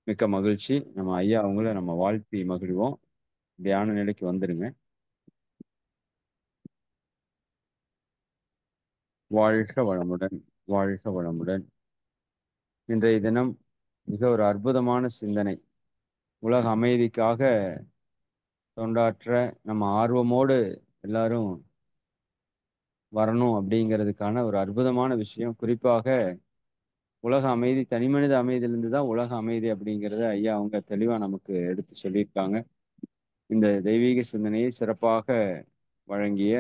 மிக்க மகிழ்ச்சி. நம்ம ஐயா அவங்கள நம்ம வாழ்த்தி மகிழ்வோம். தியான நிலைக்கு வந்துருங்க. வாழ்க வளமுடன். வாழ்க வளமுடன். இன்றைய தினம் மிக ஒரு அற்புதமான சிந்தனை. உலக அமைதிக்காக தொண்டாற்ற நம்ம ஆர்வமோடு எல்லாரும் வரணும் அப்படிங்கிறதுக்கான ஒரு அற்புதமான விஷயம். குறிப்பாக உலக அமைதி தனிமனித அமைதியிலிருந்து தான் உலக அமைதி அப்படிங்கிறத ஐயா அவங்க தெளிவா நமக்கு எடுத்து சொல்லியிருக்காங்க. இந்த தெய்வீக சிந்தனையை சிறப்பாக வழங்கிய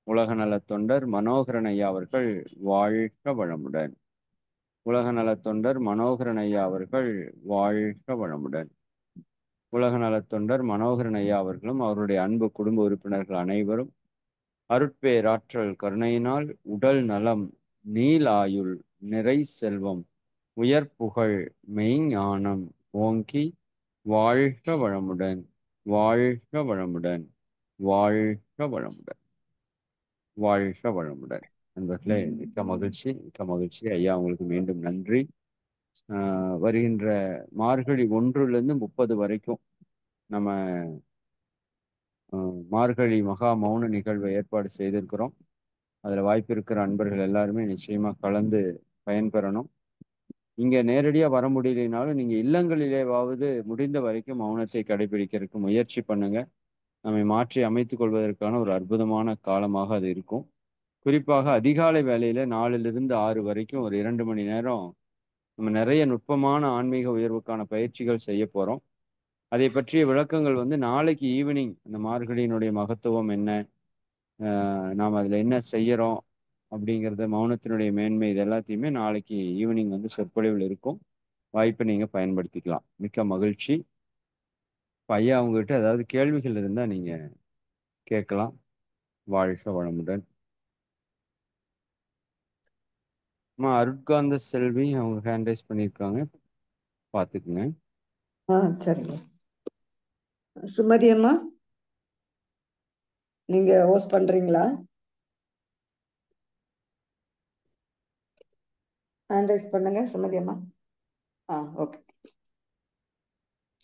உலக நலத் தொண்டர் மனோகரன் ஐயா அவர்கள் வாழ்க வளமுடன். உலக நலத் தொண்டர் மனோகரன் ஐயா அவர்கள் வாழ்க வளமுடன். உலக நலத் தொண்டர் மனோகரன் ஐயா அவர்களும் அவருடைய அன்பு குடும்ப உறுப்பினர்கள் அனைவரும் அருட்பேராற்றல் கருணையினால் உடல் நலம், நீலாயுள், நிறை செல்வம், உயர் புகழ், மெய்ஞானம் ஓங்கி வாழ்க வளமுடன். வாழ்க வளமுடன். வாழ்க வளமுடன். வாழ்க வளமுடன். நண்பர்களே, மிக்க மகிழ்ச்சி. மிக்க மகிழ்ச்சி. ஐயா உங்களுக்கு மீண்டும் நன்றி. வருகின்ற மார்கழி 1லிருந்து 30 வரைக்கும் நம்ம மார்கழி மகா மௌன நிகழ்வை ஏற்பாடு செய்திருக்கிறோம். அதில் வாய்ப்பு இருக்கிற அன்பர்கள் எல்லாருமே நிச்சயமா கலந்து பயன்பெறணும். இங்கே நேரடியாக வர முடியலைனாலும் நீங்கள் இல்லங்களிலேயாவது முடிந்த வரைக்கும் மௌனத்தை கடைபிடிக்கிறதுக்கு முயற்சி பண்ணுங்க. நம்மை மாற்றி அமைத்துக் கொள்வதற்கான ஒரு அற்புதமான காலமாக அது இருக்கும். குறிப்பாக அதிகாலை வேளையில 4லிருந்து 6 வரைக்கும் ஒரு 2 மணி நேரம் நம்ம நிறைய நுட்பமான ஆன்மீக உயர்வுக்கான பயிற்சிகள் செய்ய போகிறோம். அதை பற்றிய விளக்கங்கள் வந்து நாளைக்கு ஈவினிங் அந்த மார்கழியினுடைய மகத்துவம் என்ன, நாம் அதில் என்ன செய்யறோம் அப்படிங்கிறத, மௌனத்தினுடைய மேன்மை, இது எல்லாத்தையுமே நாளைக்கு ஈவினிங் வந்து சொற்பொழிவில் இருக்கும். வாய்ப்பை நீங்கள் பயன்படுத்திக்கலாம். மிக்க மகிழ்ச்சி. ஐயா அவங்ககிட்ட ஏதாவது கேள்விகள் இருந்தால் நீங்கள் கேட்கலாம். வாழ்க வளமுடன். அருட்காந்த செல்வி அவங்க ஹேண்ட் ரைஸ் பண்ணியிருக்காங்க, பார்த்துக்குங்க. சரிங்க. சுமதி அம்மா, நீங்க ஹோஸ்ட் பண்றீங்களா? ஹேண்ட் ரைஸ் பண்ணுங்க சுமதி அம்மா. ஓகே.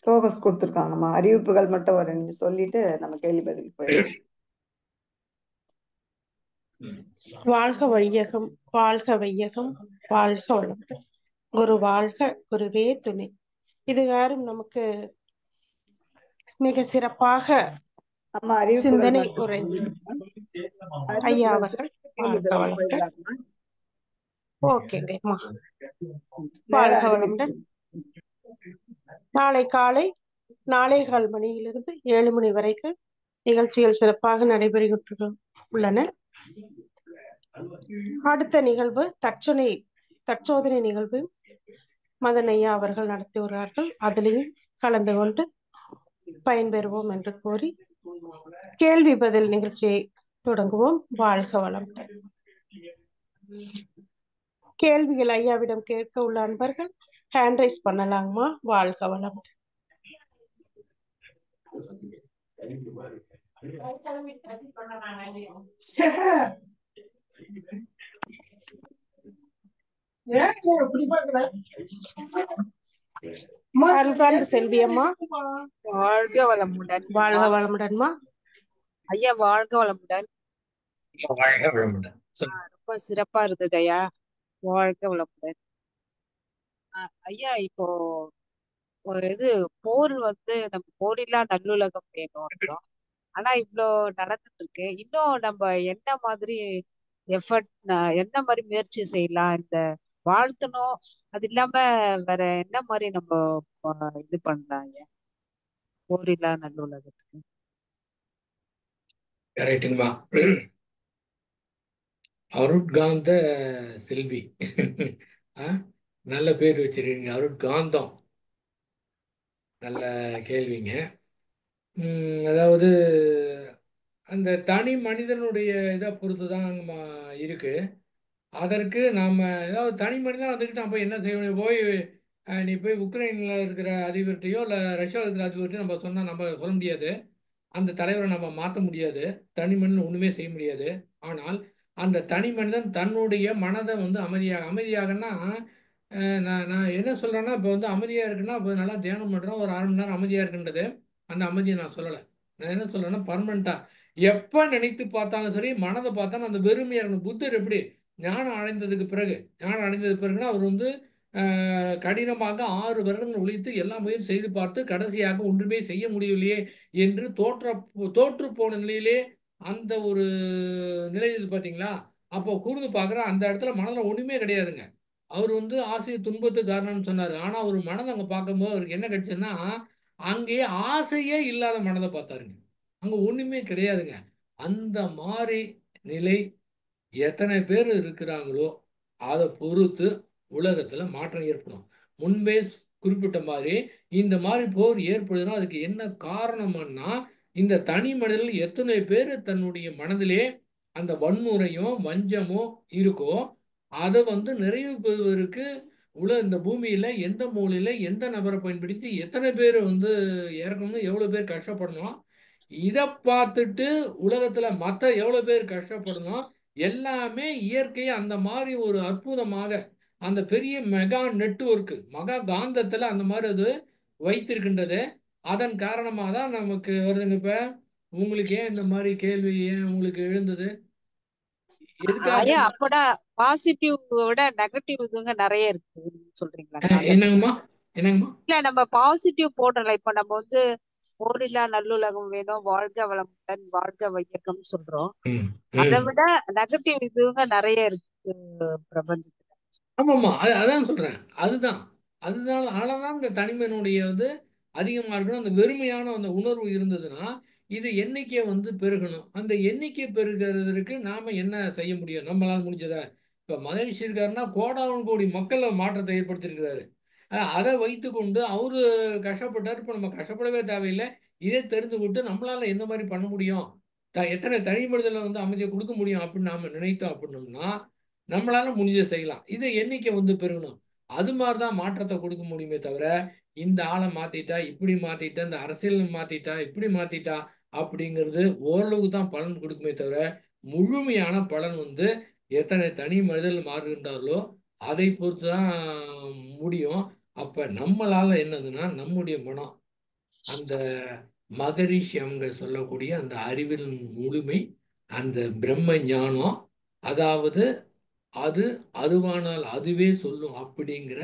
கோகஸ் கொடுத்துருக்காங்கம்மா. அறிவிப்புகள் மட்டும் ஒரு சொல்லிட்டு நம்ம கேள்வி பதில் போயிடலாம். வாழ்க வையகம், வாழ்க வையகம், வாழ்க வளமுடன். குரு வாழ்க, குருவே துணை. இதுகாரும் நமக்கு மிக சிறப்பாக அம்மா அறிவிப்புகள் சிந்தனை மட்டும் உரை ஐயா அவர்கள் வாழ்க கோயம்புத்தூர் வளமுடன். போயிடலாமா? ஓகேங்கம்மா. நேரம் வாழ்க அதிகரிச்சு. வளமுடன். நாளை காலை 4:15 மணியிலிருந்து 7 மணி வரைக்கும் நிகழ்ச்சிகள் சிறப்பாக நடைபெறுகின்ற உள்ளன. அடுத்த நிகழ்வு தற்சோதனை நிகழ்வு மதன் ஐயா அவர்கள் நடத்தி வருவார்கள். அதிலையும் கலந்து கொண்டு பயன்பெறுவோம் என்று கூறி கேள்வி பதில் நிகழ்ச்சியை தொடங்குவோம். வாழ்க வளமுடன். கேள்விகள் ஐயாவிடம் கேட்க உள்ள அன்பர்கள் ஹேண்ட் ரைஸ் பண்ணலாங்கம்மா. வாழ்க வளமுடன். அன்பார்ந்த செல்வி அம்மா வாழ்க வளமுடன். வாழ்க வளமுடன்மா. ஐயா வாழ்க வளமுடன். வாழ்க வளமுடன். ரொம்ப சிறப்பா இருந்தது ஐயா. வாழ்க வளமுடன். ஐயா இப்போ ஒரு போர் நம்ம போரில்லா நல்லுலகம் வேணும். ஆனா இவ்வளோ நடந்துட்டு இருக்கு. இன்னும் நம்ம என்ன மாதிரி என்ன மாதிரி முயற்சி செய்யலாம்? இந்த வாழ்த்தணும், அது இல்லாம வேற என்ன மாதிரி நம்ம இது பண்ணலாம் ஐயா போரில்லா நல்லுலகத்துக்கு? கரெக்டுங்கம்மா. அருட்காந்த செல்வி. நல்ல பேர் வச்சிருக்கீங்க, அருட்காந்தம். நல்ல கேள்விங்க. அதாவது அந்த தனி மனிதனுடைய இதை பொறுத்து தான் இருக்கு. அதற்கு நாம் ஏதாவது தனி மனிதன் வந்துக்கிட்டு நம்ம என்ன செய்யணும்? நீ போய் உக்ரைனில் இருக்கிற அதிபர்கிட்டையோ இல்லை ரஷ்யாவில் இருக்கிற அதிபர்கிட்டையோ நம்ம சொன்னால் நம்ம சொல்ல முடியாது. அந்த தலைவரை நம்ம மாற்ற முடியாது. தனி மனிதன் ஒன்றுமே செய்ய முடியாது. ஆனால் அந்த தனி மனிதன் தன்னுடைய மனதை அமைதியாகனா நான் என்ன சொல்கிறேன்னா, இப்போ அமைதியாக இருக்குன்னா இப்போ நல்லா தியானம் பண்ணுறேன், ஒரு 1/2 மணி நேரம் அமைதியாக இருக்குன்றது அந்த அமைதியை நான் சொல்லலை. நான் என்ன சொல்கிறேன்னா, பர்மனெண்ட்டாக எப்போ நினைத்து பார்த்தாலும் சரி, மனதை பார்த்தாலும் அந்த வெறுமையாக இருக்கணும். புத்தர் எப்படி ஞானம் அடைந்தது பிறகுனா அவர் கடினமாக 6 வருடங்கள் உழைத்து எல்லா முயற்சி செய்து பார்த்து கடைசியாக ஒன்றுமே செய்ய முடியவில்லையே என்று தோற்று போன நிலையிலே அந்த ஒரு நிலை இது பார்த்தீங்களா? அப்போ கூர்ந்து பார்க்குற அந்த இடத்துல மனதில் ஒன்றுமே கிடையாதுங்க. அவர் ஆசையை துன்பத்து காரணம்னு சொன்னார். ஆனால் அவர் மனதை அங்கே பார்க்கும்போது அவருக்கு என்ன கிடைச்சதுன்னா, அங்கேயே ஆசையே இல்லாத மனதை பார்த்தாருங்க. அங்கே ஒன்றுமே கிடையாதுங்க. அந்த மாதிரி நிலை எத்தனை பேர் இருக்கிறாங்களோ அதை பொறுத்து உலகத்தில் மாற்றம் ஏற்படும். முன்பே குறிப்பிட்ட மாதிரி இந்த மாதிரி போர் ஏற்படுதுன்னா அதுக்கு என்ன காரணம்னா, இந்த தனி மனிதர்கள் எத்தனை பேர் தன்னுடைய மனதிலே அந்த வன்முறையும் வஞ்சமும் இருக்கோ அதை நிறைவு பெறுவதற்கு இந்த பூமியில எந்த மூலையில எந்த நபரை பயன்படுத்தி எத்தனை பேர் இறக்கணும், எவ்வளவு பேர் கஷ்டப்படணும், இதை பார்த்துட்டு உலகத்துல மற்ற எவ்வளவு பேர் கஷ்டப்படணும், எல்லாமே இயற்கை அந்த மாதிரி ஒரு அற்புதமாக அந்த பெரிய மெகா நெட்வொர்க் மகா காந்தத்துல அந்த மாதிரி அது வைத்திருக்கின்றது. அதன் காரணமாக தான் நமக்கு வருதுங்க. இப்ப உங்களுக்கு ஏன் இந்த மாதிரி கேள்வி ஏன் உங்களுக்கு எழுந்தது? ஐயா அப்படா பாசிட்டிவ் விட நெகட்டிவ் இதுங்க நிறைய இருக்கு சொல்றீங்களா? என்னங்கம்மா? இல்ல நம்ம பாசிட்டிவ் போடுறோம்ல. இப்ப நம்ம போரில்லா நல்லுலகம் வேணும், வாழ்க வளமுடன், வாழ்க வையகம் சொல்றோம். அதை விட நெகட்டிவ் இதுங்க நிறைய இருக்கு பிரபஞ்சத்துல. ஆமாம்மா, அதான் சொல்றேன். அதனாலதான் இந்த தனிமனுடைய அதிகமா இருக்கணும். அந்த வெறுமையான அந்த உணர்வு இருந்ததுன்னா இது எண்ணிக்கை பெருகணும். அந்த எண்ணிக்கை பெருகிறதுக்கு நாம என்ன செய்ய முடியும்? நம்மளால முடிஞ்சத இப்ப மகரிஷி இருக்காருன்னா கோடான கோடி மக்கள் மாற்றத்தை ஏற்படுத்தியிருக்கிறாரு. அதை வைத்து கொண்டு அவரு கஷ்டப்பட்டார். இப்போ நம்ம கஷ்டப்படவே தேவையில்லை. இதே தெரிந்து கொண்டு நம்மளால எந்த மாதிரி பண்ண முடியும், எத்தனை தனி மனிதனை அமைதியை கொடுக்க முடியும் அப்படின்னு நாம நினைத்தோம் அப்படின்னோம்னா நம்மளால முடிஞ்ச செய்யலாம். இதை எண்ணிக்கை பெருகணும். அது மாதிரிதான் மாற்றத்தை கொடுக்க முடியுமே தவிர இந்த ஆளை மாத்திட்டா இப்படி மாத்திட்டா, இந்த அரசியல் மாத்திட்டா இப்படி மாத்திட்டா அப்படிங்கிறது ஓரளவுக்கு தான் பலன் கொடுக்குமே தவிர முழுமையான பலன் எத்தனை தனி மனிதர்கள் மாறுகின்றார்களோ அதை பொறுத்து தான் முடியும். அப்ப நம்மளால என்னதுன்னா நம்முடைய மனம் அந்த மகரிஷி அவங்க சொல்லக்கூடிய அந்த அறிவின் முழுமை, அந்த பிரம்ம ஞானம், அதாவது அதுவானால் அதுவே சொல்லும் அப்படிங்கிற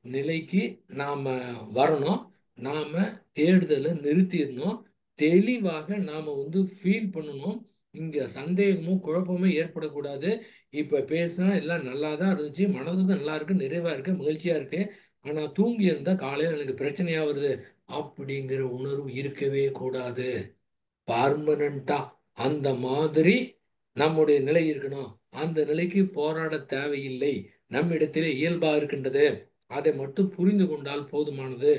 நிலைக்கு நாம வரணும். நாம தேடுதலை நிறுத்திடணும். தெளிவாக நாம ஃபீல் பண்ணணும். இங்க சந்தேகமும் குழப்பமும் ஏற்படக்கூடாது. இப்ப பேசினா எல்லாம் நல்லா தான் இருந்துச்சு, மனதுக்கு நல்லா இருக்கு, நிறைவா இருக்கு, மகிழ்ச்சியா இருக்கு. ஆனா தூங்கி இருந்தா காலையில எனக்கு பிரச்சனையா வருது அப்படிங்கிற உணர்வு இருக்கவே கூடாது. பர்மனண்டா அந்த மாதிரி நம்முடைய நிலை இருக்கணும். அந்த நிலைக்கு போராட தேவையில்லை. நம்மிடத்திலே இயல்பா இருக்கின்றது. அதை மட்டும் புரிந்து கொண்டால் போதுமானது.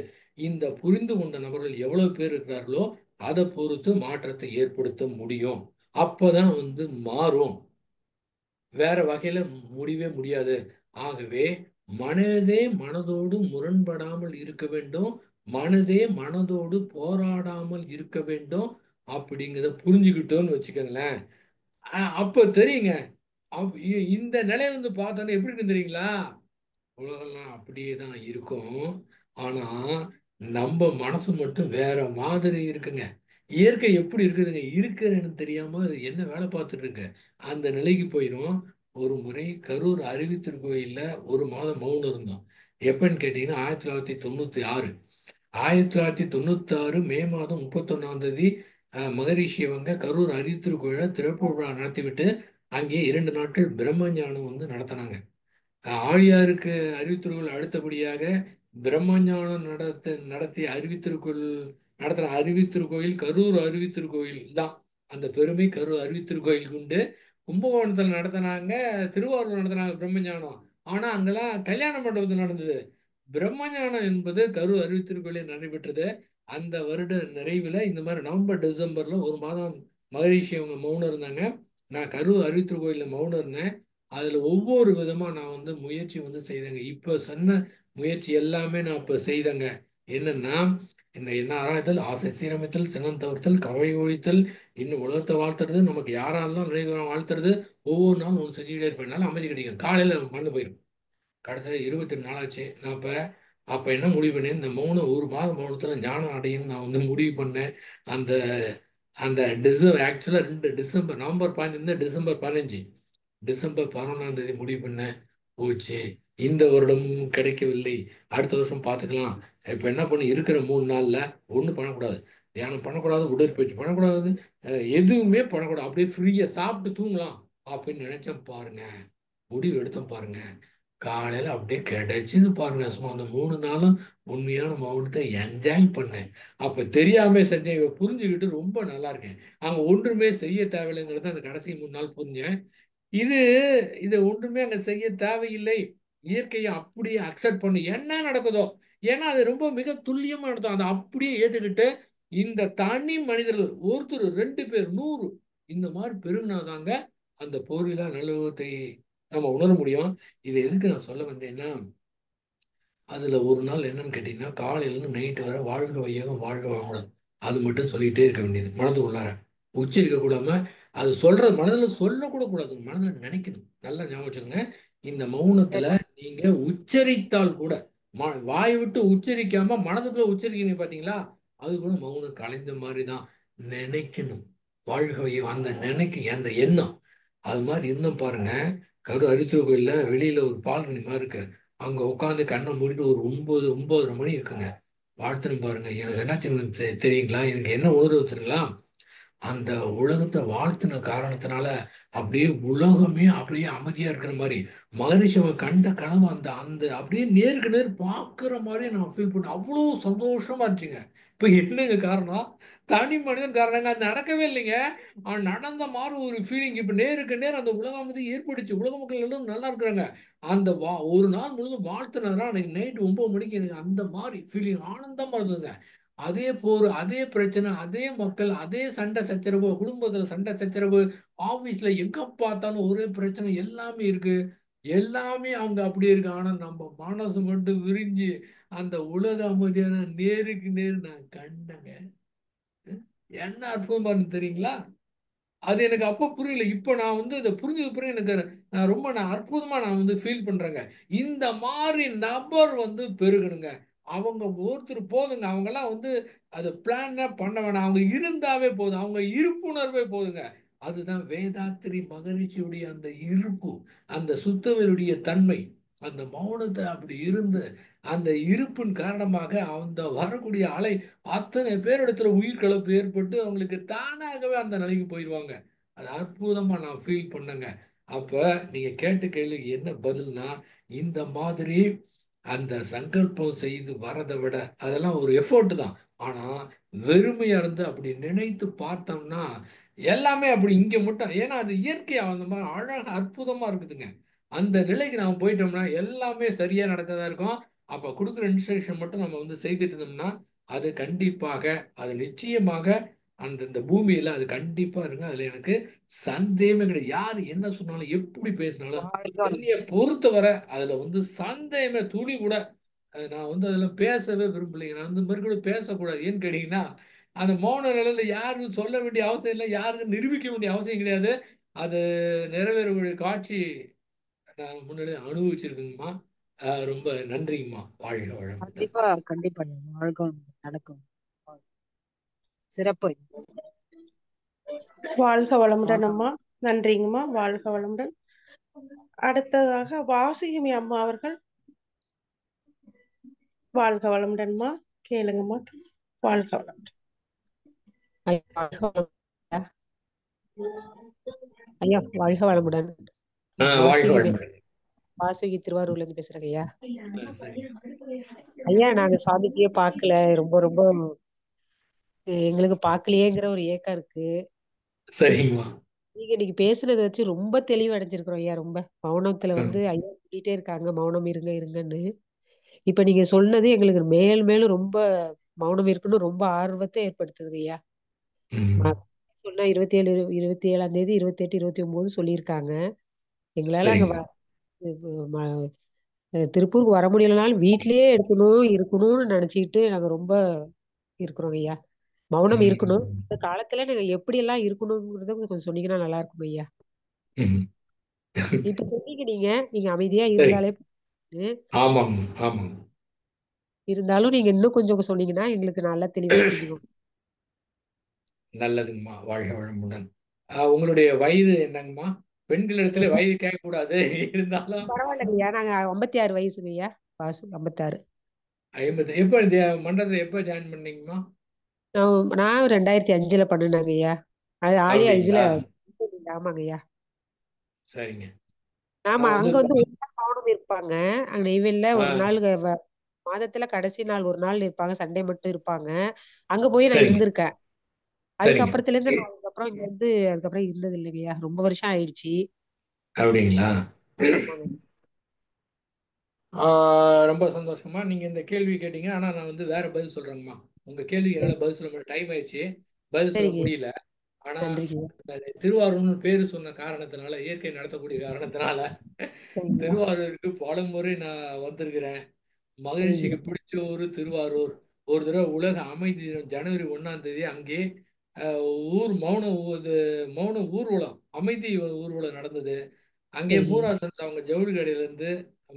இந்த புரிந்து கொண்ட நபர்கள் எவ்வளவு பேர் இருக்கிறார்களோ அதை பொறுத்து மாற்றத்தை ஏற்படுத்த முடியும். அப்பதான் மாறும். வேற வகையில முடியவே முடியாது. ஆகவே மனதே மனதோடு முரண்படாமல் இருக்க வேண்டும். மனதே மனதோடு போராடாமல் இருக்க வேண்டும். அப்படிங்கிறத புரிஞ்சுக்கிட்டோன்னு வச்சுக்கோங்களேன். அப்ப தெரியுங்க. இந்த நிலை பார்த்தோன்னே எப்படி இருக்கு தெரியுங்களா? உலகெல்லாம் அப்படியே தான் இருக்கும். ஆனா நம்ம மனசு மட்டும் வேற மாதிரி இருக்குங்க. இயற்கை எப்படி இருக்குதுங்க? இருக்கிறேன்னு தெரியாம அது என்ன வேலை பார்த்துட்டு இருக்கு. அந்த நிலைக்கு போயிடும். ஒரு முறை கரூர் அறிவித்திருக்கோயில்ல ஒரு மாதம் மௌனம் இருந்தோம். எப்பன்னு கேட்டீங்கன்னா 1996. 1996 மே மாதம் 31ஆம் தேதி மகரிஷி அவங்க கரூர் அறிவித்திருக்கோயில திறப்பு விழா நடத்திவிட்டு அங்கே 2 நாட்கள் பிரம்ம ஞானம் நடத்தினாங்க. ஆழியாருக்கு அறிவித்திருக்கோள் அடுத்தபடியாக பிரம்மஞானம் நடத்திய நடத்தின அறிவித்திருக்கோயில் கரூர் அறிவித்திருக்கோயில் தான். அந்த பெருமை கரூர் அறிவித்திருக்கோயிலுக்கு உண்டு. கும்பகோணத்தில் நடத்தினாங்க, திருவாரூர் நடத்தினாங்க பிரம்மஞானம். ஆனா அங்கெல்லாம் கல்யாண மண்டபத்தில் நடந்தது. பிரம்மஞானம் என்பது கரூர் அறிவித்திருக்கோயிலில் நடைபெற்றது. அந்த வருட நிறைவில் இந்த மாதிரி நவம்பர் டிசம்பர்ல ஒரு மாதம் மகரிஷி அவங்க மௌனம் இருந்தாங்க. நான் கரூர் அறிவித்திருக்கோயிலில் மௌனம் இருந்தேன். அதுல ஒவ்வொரு விதமா நான் முயற்சி செய்தேங்க. இப்ப சொன்ன முயற்சி எல்லாமே நான் இப்ப செய்தேங்க. என்னன்னா என்ன ஆராய்தல், ஆசை சீரமைத்தல், சினம் தவிர்த்தல், கவலை ஒழித்தல், இன்னும் உலகத்தை வாழ்த்துறது, நமக்கு யாரெல்லாம் நினைவு வாழ்த்துறது, ஒவ்வொரு நாளும் ஒன்று செஞ்சுக்கிட்டே இருப்பேனால அமைதி கிடைக்கும். காலையில மறந்து போயிடும். கடைசியாக 22 நாள் ஆச்சு. நான் அப்போ என்ன முடிவு பண்ணேன், இந்த மௌனம் ஒரு மாத மௌனத்தில் ஞானம் அடையும் நான் முடிவு பண்ணேன். அந்த அந்த ஆக்சுவலாக 2 டிசம்பர், நவம்பர் 15 டிசம்பர் 15, டிசம்பர் 11ஆம் தேதி முடிவு பண்ணேன். போச்சு, இந்த வருடமும் கிடைக்கவில்லை, அடுத்த வருஷம் பார்த்துக்கலாம். இப்போ என்ன பண்ணி இருக்கிற 3 நாளில் ஒன்றும் பண்ணக்கூடாது, தியானம் பண்ணக்கூடாது, உடற்பயிற்சி பண்ணக்கூடாது, எதுவுமே பண்ணக்கூடாது, அப்படியே ஃப்ரீயாக சாப்பிட்டு தூங்கலாம் அப்படின்னு நினைச்சேன். பாருங்க, முடிவு எடுத்தோம் பாருங்க. காலையில் அப்படியே கிடைச்சிது பாருங்க. சும்மா அந்த 3 நாளும் உண்மையான மௌனத்தை என்ஜாய் பண்ணேன். அப்போ தெரியாம செஞ்சேன். இவ புரிஞ்சுக்கிட்டு ரொம்ப நல்லா இருக்கேன். அங்கே ஒன்றுமே செய்ய தேவையில்லைங்கிறத அந்த கடைசி 3 நாள் புரிஞ்சேன். இது இதை ஒன்றுமே அங்கே செய்ய தேவையில்லை. இயற்கையை அப்படியே அக்செப்ட் பண்ணி என்ன நடக்குதோ, ஏன்னா அது ரொம்ப மிக துல்லியமா நடத்தும். அதை அப்படியே ஏற்றுக்கிட்டு இந்த தனி மனிதர்கள் ஒருத்தர் 2 பேர் 100 இந்த மாதிரி பெருகினாதாங்க அந்த போரிலா நல்லுறத்தை நம்ம உணர முடியும். இதை எதுக்கு நான் சொல்ல வந்தேன்னா, அதுல ஒரு நாள் என்னன்னு கேட்டீங்கன்னா, காலையிலேருந்து நைட்டு வரை வாழ்க வையகம் வாழ்க வளமுடன் அது மட்டும் சொல்லிக்கிட்டே இருக்க வேண்டியது. மனது உள்ளார உச்சரிக்க கூடாம, அது சொல்றது மனதில் சொல்லக்கூட கூடாது, மனதில் நினைக்கணும். நல்லா ஞாபகம் வச்சுக்கோங்க. இந்த மௌனத்துல நீங்க உச்சரித்தால் கூட, வாய் விட்டு உச்சரிக்காம மனதுக்குள்ள உச்சரிக்கணும் பார்த்தீங்களா, அது கூட மௌனம் கலைந்த மாதிரி தான். நினைக்கணும் வாழ்க வையம், அந்த அந்த எண்ணம் அது மாதிரி இருந்தோம் பாருங்க. கரு அரித்திரு கோயில்ல வெளியில ஒரு பால்கனி மாதிரி இருக்கு. அங்க உட்காந்து கண்ணை மூடிட்டு ஒரு 9-9:30 மணி இருக்குங்க. வாழ்த்துன்னு பாருங்க. எனக்கு என்னாச்சு தெரியுங்களா? எனக்கு என்ன உணர்வு தெரியுங்களா? அந்த உலகத்தை வாழ்த்தின காரணத்தினால அப்படியே உலகமே அப்படியே அமைதியா இருக்கிற மாதிரி, மகரிஷி கண்ட கனவு அந்த அந்த அப்படியே நேருக்கு நேர் பார்க்குற மாதிரி நான் ஃபீல் பண்ணேன். அவ்வளோ சந்தோஷமா இருந்துச்சுங்க. இப்போ என்னங்க காரணம்? தனி மனிதன் காரணங்க, அது நடக்கவே இல்லைங்க. நடந்த மாதிரி ஒரு ஃபீலிங் இப்போ நேருக்கு நேர் அந்த உலகம் ஏற்படுச்சு. உலக மக்கள் எல்லாம் நல்லா இருக்கிறாங்க. அந்த ஒரு நாள் முழுவதும் வாழ்த்துனாரா, அன்னைக்கு நைட்டு 9 மணிக்கு எனக்கு அந்த மாதிரி ஃபீலிங் ஆனந்தமா இருந்ததுங்க. அதே போர், அதே பிரச்சனை, அதே மக்கள், அதே சண்டை சச்சரவு, குடும்பத்துல சண்டை சச்சரவு, ஆபீஸ்ல எங்க பார்த்தாலும் ஒரே பிரச்சனை, எல்லாமே இருக்கு. எல்லாமே அவங்க அப்படியே இருக்கு. ஆனா நம்ம மனசு மட்டும் விரிஞ்சு அந்த உலக அமைதியான நேருக்கு நேர் நான் கண்டங்க. என்ன அற்புதமா இருந்து தெரியுங்களா? அது எனக்கு அப்போ புரியல. இப்போ நான் இதை புரிஞ்சது பிறகு எனக்கு நான் அற்புதமா நான் ஃபீல் பண்றேங்க. இந்த மாதிரி நபர் பெருகணுங்க. அவங்க ஒருத்தர் போதுங்க. அவங்கெல்லாம் அது பிளான் பண்ண வேணாம். அவங்க இருந்தாவே போதும். அவங்க இருப்புணர்வே போதுங்க. அதுதான் வேதாத்திரி மகரிஷியுடைய அந்த இருப்பு, அந்த சுத்தவருடைய தன்மை, அந்த மௌனத்தை அப்படி இருந்து அந்த இருப்பின் காரணமாக அந்த வரக்கூடிய அலை அத்தனை பேரிடத்துல உயிர் கலப்பு ஏற்பட்டு அவங்களுக்கு தானாகவே அந்த நிலைக்கு போயிடுவாங்க. அது அற்புதமா நான் ஃபீல் பண்ணேங்க. அப்ப நீங்க கேட்ட கேள்விக்கு என்ன பதில்னா, இந்த மாதிரி அந்த சங்கல்பம் செய்து வரதை விட அதெல்லாம் ஒரு எஃபோர்ட் தான். ஆனா வெறுமையா இருந்து அப்படி நினைத்து பார்த்தோம்னா எல்லாமே அப்படி இங்க மட்டும், ஏன்னா அது இயற்கையா அந்த மாதிரி அழகா அற்புதமா இருக்குதுங்க. அந்த நிலைக்கு நாம போயிட்டோம்னா எல்லாமே சரியா நடக்கதா இருக்கும். அப்ப கொடுக்குற இன்ஸ்ட்ரக்ஷன் மட்டும் நம்ம வந்து செய்துட்டு இருந்தோம்னா அது கண்டிப்பாக, அது நிச்சயமாக இந்த பூமியில அது கண்டிப்பா இருக்கு. அதுல எனக்கு சந்தேகமே கிடையாது. யார் என்ன சொன்னாலும் எப்படி பேசினாலும் வாழ்க என்னைய வளமுடன். பொறுத்தவரை அதுல வந்து சந்தேகமே துளி கூட நான் வந்து அதுல பேசவே விரும்பலைங்க. நான் வந்து மாதிரி கூட பேசக்கூடாது. ஏன்னு கேட்டீங்கன்னா அந்த மௌன நிலையில யாருக்கும் சொல்ல வேண்டிய அவசியம் இல்லை, யாருக்கும் நிரூபிக்க வேண்டிய அவசியம் கிடையாது. அது நிறைவேறக்கூடிய காட்சி நான் முன்னாடி அனுபவிச்சிருக்கேங்கம்மா. ரொம்ப நன்றிங்கம்மா. வாழ்க வளமுடன். கண்டிப்பா கண்டிப்பா ஐயா. வாழ்க வளமுடன். நடக்கும். சிறப்பு. வாழ்க வளமுடன் அம்மா. நன்றிங்கம்மா. வாழ்க வளமுடன். அடுத்ததாக வாசுகி அம்மா அவர்கள். வாழ்க வளமுடன்மா. கேளுங்கம்மா. வாழ்க வளமுடன். ஐயா, வாழ்க வளமுடன். ஐயா, வாழ்க வளமுடன். வாழ்க வாசுகி வளமுடன். வாசுகி திருவாரூர்ல இருந்து பேசுறேங்க ஐயா. சரி ஐயா, நாங்க சாமிஜியே பார்க்கல. ரொம்ப ரொம்ப எங்களுக்கு பார்க்கலையேங்கிற ஒரு ஏக்கம் இருக்கு. சரிங்கம்மா. நீங்க இன்னைக்கு பேசுனதை வச்சு ரொம்ப தெளிவடைஞ்சிருக்கிறோம் ஐயா. ரொம்ப மௌனத்துல வந்து ஐயா சொல்லிட்டே இருக்காங்க மௌனம் இருங்க இருங்கன்னு. இப்ப நீங்க சொன்னது எங்களுக்கு மேலும் மேலும் ரொம்ப மௌனம் இருக்கணும் ரொம்ப ஆர்வத்தை ஏற்படுத்துதுங்க ஐயா. சொன்னா 27ஆம் தேதி 28, 29 சொல்லியிருக்காங்க. எங்களால அங்க சரிங்கம்மா. திருப்பூருக்கு வர முடியலனாலும் வீட்லயே இருக்கணும்னு நினைச்சுக்கிட்டு நாங்க ரொம்ப இருக்கிறோம் ஐயா. மௌனம் இருக்கணும். இந்த காலத்துல நாங்க எப்படி எல்லாம் இருக்கணுங்கிறத கொஞ்சம் சொன்னீங்கன்னா நல்லா இருக்கும் ஐயா. இப்ப சொன்னீங்க நீங்க அமைதியா சரி. இருந்தாலே ஆமாங்க ஆமாங்க. இருந்தாலும் நீங்க இன்னும் கொஞ்சம் சொன்னீங்கன்னா எங்களுக்கு நல்லா தெளிவா புரிஞ்சுக்கும். நல்லதுங்கம்மா. வாழ்க வளமுடன். உங்களுடைய வயது என்னங்கம்மா? பெண்களிடத்துல வயது கேட்கக்கூடாது. இருந்தாலும் பரவாயில்லைங்க ஐயா. நாங்க 56 வயசுங்க ஐயா. 56. 50 எப்போ மண்டலத்தில் எப்போ ஜாயின் பண்ணீங்கம்மா? நான் 2005ல பண்ணினாங்க ஐயா. அது ஆழியா இதுல அப்படிங்களா? ஆமாங்க ஐயா. சரிங்க. ஆமா நான் வந்து அங்க வந்து ஒரு நாள் மௌனம் இருப்பாங்க. அங்க நெய்வேலில ஆ, ஒரு நாள் மாதத்துல கடைசி நாள் ஒரு நாள் இருப்பாங்க. சண்டே மட்டும் இருப்பாங்க. அங்க போய் நான் சரிங்க இருந்திருக்கேன். சரிங்க. அதுக்கப்புறத்துல இருந்து நான் அதுக்கப்புறம் இங்க வந்து அதுக்கப்புறம் இருந்தது இல்லைங்கய்யா. ரொம்ப வருஷம் ஆயிடுச்சு. அப்படிங்களா? ஆமாங்க. ரொம்ப சந்தோஷமா நீங்கள் இந்த கேள்வி கேட்டீங்க. ஆனால் நான் வந்து வேற பதில் சொல்கிறேங்கம்மா. உங்கள் கேள்விக்கு என்னால் பதில் சொல்ல முடியல, டைம் ஆயிடுச்சு, பதில் சொல்ல சரிங்க. முடியல. ஆனால் நன்றிங்க. திருவாரூர்னு பேர் சொன்ன காரணத்தினால, இயற்கை நடத்தக்கூடிய காரணத்தினால சரிங்கய்யா. திருவாரூருக்கு பல முறை நான் வந்திருக்கிறேன். மகிழ்ச்சிக்கு சரிங்கய்யா. பிடிச்ச ஊர் திருவாரூர். ஒரு தடவை உலக அமைதி தினம் ஜனவரி 1ஆம் தேதி அங்கே அஹ், ஊர் மௌன ஊர்வலம், அமைதி ஊர்வலம் நடந்தது. அங்கே சரிங்கய்யா. மூராசன்ஸ் அவங்க ஜவுளி கடையிலேருந்து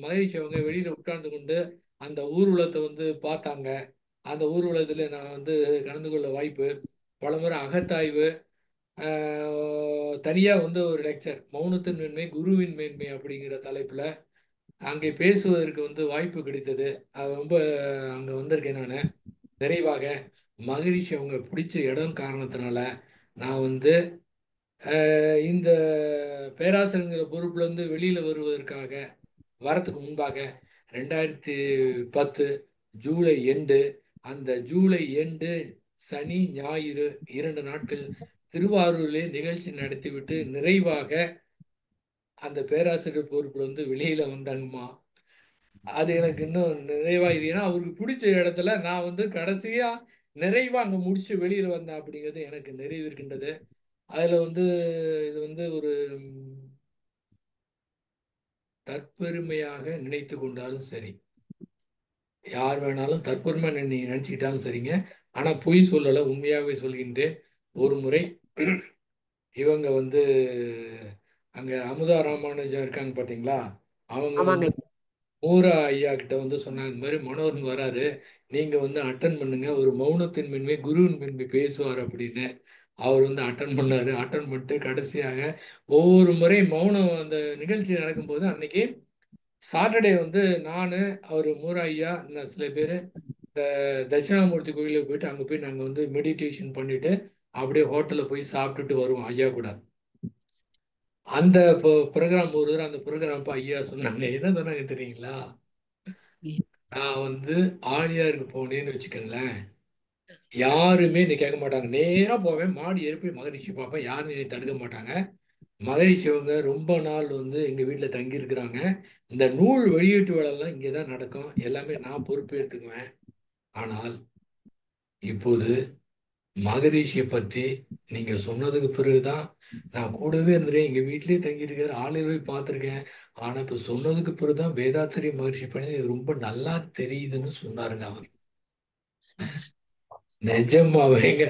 மகிழ்ச்சி அவங்க வெளியில் உட்கார்ந்து கொண்டு அந்த ஊர்வலத்தை வந்து பார்த்தாங்க. அந்த ஊர்வலத்தில் நான் வந்து கலந்து கொள்ள வாய்ப்பு, பலமுறை அகத்தாய்வு, தனியாக வந்து ஒரு லெக்சர் மௌனத்தின் மேன்மை குருவின் மேன்மை அப்படிங்கிற தலைப்பில் அங்கே பேசுவதற்கு வந்து வாய்ப்பு கிடைத்தது. அது ரொம்ப அங்கே வந்திருக்கேன் நான். நிறைவாக மகிழ்ச்சி அவங்க பிடிச்ச இடம் காரணத்தினால நான் வந்து இந்த பேராசிரியங்கிற பொறுப்புலேருந்து வெளியில் வருவதற்காக வரத்துக்கு முன்பாக 2010 ஜூலை எண்டு, அந்த ஜூலை எண்டு சனி ஞாயிறு 2 நாட்கள் திருவாரூரிலே நிகழ்ச்சி நடத்திவிட்டு நிறைவாக அந்த பேராசிரியர் பொறுப்புல வந்து வெளியில வந்தாங்கம்மா. அது எனக்கு இன்னும் நிறைவா இருக்கு. ஏன்னா அவருக்கு பிடிச்ச இடத்துல நான் வந்து கடைசியா நிறைவா அங்க முடிச்சுட்டு வெளியில வந்தேன் அப்படிங்கிறது எனக்கு நிறைவு இருக்கின்றது. அதுல வந்து இது வந்து ஒரு தற்பெருமையாக நினைத்து கொண்டாலும் சரி, யார் வேணாலும் தற்பெருமை நீங்க நினைச்சுக்கிட்டாலும் சரிங்க. ஆனா பொய் சொல்லலை, உண்மையாகவே சொல்கின்றேன். ஒரு முறை இவங்க வந்து அங்க அமுதா ராமானுஜம் இருக்காங்க பாத்தீங்களா, அவங்க ஆமாங்க. வந்து மூரா ஐயா கிட்ட வந்து சொன்னாங்க, இந்த மாதிரி மனோகரன் வராரு, நீங்க வந்து அட்டன் பண்ணுங்க, ஒரு மௌனத்தின் மென்மை குருவின் மென்மை பேசுவார் அப்படின்னு. அவர் வந்து அட்டன் பண்ணாரு. அட்டன் பண்ணிட்டு கடைசியாக ஒவ்வொரு முறை மௌனம் அந்த நிகழ்ச்சி நடக்கும்போது அன்னைக்கு சாட்டர்டே வந்து நான், அவர் மூரா ஐயா, இன்னும் சில பேர் இந்த தட்சிணாமூர்த்தி கோயிலுக்கு போயிட்டு அங்கே போய் நாங்கள் வந்து மெடிடேஷன் பண்ணிட்டு அப்படியே ஹோட்டலில் போய் சாப்பிட்டுட்டு வருவோம் ஐயா கூட. அந்த ப்ரோக்ராம் ஒரு தடவை அந்த ப்ரோக்ராம் ஐயா சொன்னாங்க. என்ன சொன்னாங்க தெரியுங்களா? நான் வந்து ஆழியாருக்கு போனேன்னு வச்சுக்கோங்களேன், யாருமே என்னை கேட்க மாட்டாங்க. நேரா போவேன், மாடி ஏறி போய் மகரிஷி பார்ப்பேன். யாரும் என்னை தடுக்க மாட்டாங்க. மகரிஷி அவங்க ரொம்ப நாள் வந்து எங்க வீட்டில் தங்கி இருக்கிறாங்க. இந்த நூல் வெளியீட்டு வேலைலாம் இங்கே தான் நடக்கும். எல்லாமே நான் பொறுப்பு எடுத்துக்குவேன். ஆனால் இப்போது மகரிஷியை பற்றி நீங்க சொன்னதுக்கு பிறகுதான் நான் கூடவே இருந்துட்டேன். எங்க வீட்டிலேயே தங்கியிருக்காரு, ஆளுநர் போய் பார்த்துருக்கேன். ஆனா இப்ப சொன்னதுக்கு பிறகுதான் வேதாத்திரி மகரிஷி பண்ணி ரொம்ப நல்லா தெரியுதுன்னு சொன்னாருங்க அவர். நிஜமாவேங்க.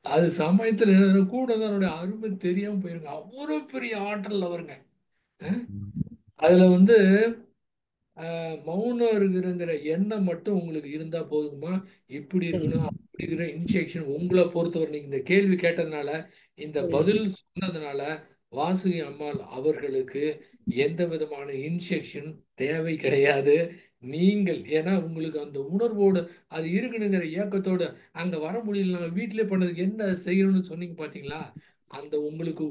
அது சமயத்துல எனக்கு கூட தான் என்னுடைய அருமை தெரியாம போயிருங்க. அவ்வளோ பெரிய ஆற்றல் அவருங்க. அஹ் அதுல வந்து மௌனம் இருக்குங்கிற எண்ணம் மட்டும் உங்களுக்கு இருந்தா போதுமா? இப்படி இருக்கணும் அப்படி இருக்கிற இன்ஸ்ட்ரக்ஷன் உங்களை பொறுத்தவரை நீங்க இந்த கேள்வி கேட்டதுனால இந்த பதில் சொன்னதுனால வாசுகி அம்மாள் அவர்களுக்கு எந்த விதமான இன்ஸ்ட்ரக்ஷன் தேவை கிடையாது. நீங்கள் ஏன்னா உங்களுக்கு அந்த உணர்வோடு அது இருக்கணுங்கிற இயக்கத்தோடு அங்க வர முடியல, நாங்கள் வீட்டிலே பண்ணதுக்கு என்ன செய்யணும்னு சொன்னீங்க பார்த்தீங்களா? அந்த உங்களுக்கு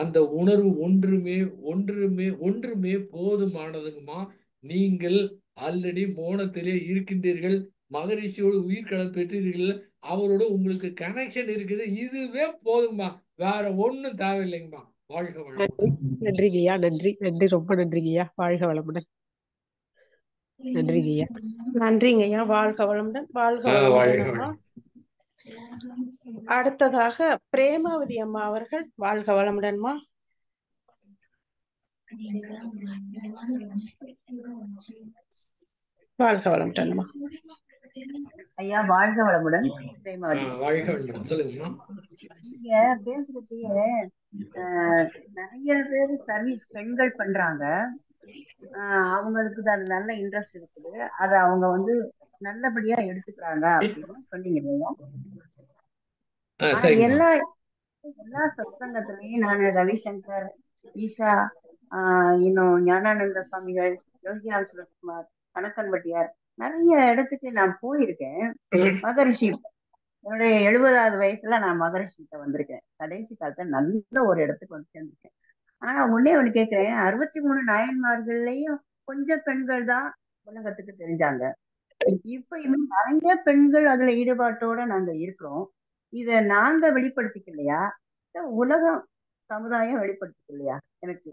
அந்த உணர்வு ஒன்றுமே ஒன்றுமே ஒன்றுமே போதுமானதுங்கம்மா. நீங்கள் ஆல்ரெடி மோனத்திலே இருக்கின்றீர்கள், மகரிஷியோடு உயிர்க்கலம் பெற்றீர்கள், அவரோட உங்களுக்கு கனெக்ஷன் இருக்குது. இதுவே போதுங்கம்மா, வேற ஒன்றும் தேவையில்லைங்கம்மா. வாழ்க நன்றி வளமுடன். நன்றிங்கய்யா. நன்றி நன்றி, ரொம்ப நன்றிங்கய்யா. வாழ்க வளமுடன். நன்றிங்கய்யா. நன்றிங்க ஐயா. வாழ்க வளமுடன். வாழ்க வாழ்க வளமுடன் அம்மா. வளமுடன். அடுத்ததாக பிரேமாவதி அம்மா அவர்கள். வாழ்க வளமுடன்மா. வாழ்க வளமுடன்மா. ஐயா வாழ்க வளமுடன். பிரேமாவதி. வாழ்க வளமுடன். சொல்லுங்கம்மா. நீங்க பேசுறதையே நிறைய பேர் சர்வீஸ் பெண்கள் பண்றாங்க. அவங்களுக்கு அது நல்ல இன்ட்ரெஸ்ட் இருக்குது, அதை அவங்க வந்து நல்லபடியா எடுத்துக்கிறாங்க அப்படின்னு சொன்னீங்க இல்லையா? ஆனா சரிங்கம்மா. எல்லா எல்லா சத்சங்கத்திலையும் நான் ரவிசங்கர், ஈஷா, இன்னும் ஞானானந்த சுவாமிகள், யோகியான் சுரத்குமார், கணக்கன் வட்டியார், நிறைய இடத்துக்கு நான் போயிருக்கேன். மகரிஷி என்னுடைய 70வது வயசுல நான் மகரிஷி கிட்ட வந்திருக்கேன். கடைசி காலத்துல நல்ல ஒரு இடத்துக்கு வந்து சேர்ந்திருக்கேன். ஆனா ஒண்ணே ஒண்ணு கேட்கிறேன், 63 நாயன்மார்கள்லயும் கொஞ்சம் பெண்கள் தான் உலகத்துக்கு தெரிஞ்சாங்க. இப்ப இன்னும் நிறைய பெண்கள் அதுல ஈடுபாட்டோட நாங்க இருக்கிறோம். இத நாங்க வெளிப்படுத்திக்கலையா, உலகம் சமுதாயம் வெளிப்படுத்திக்கலையா? எனக்கு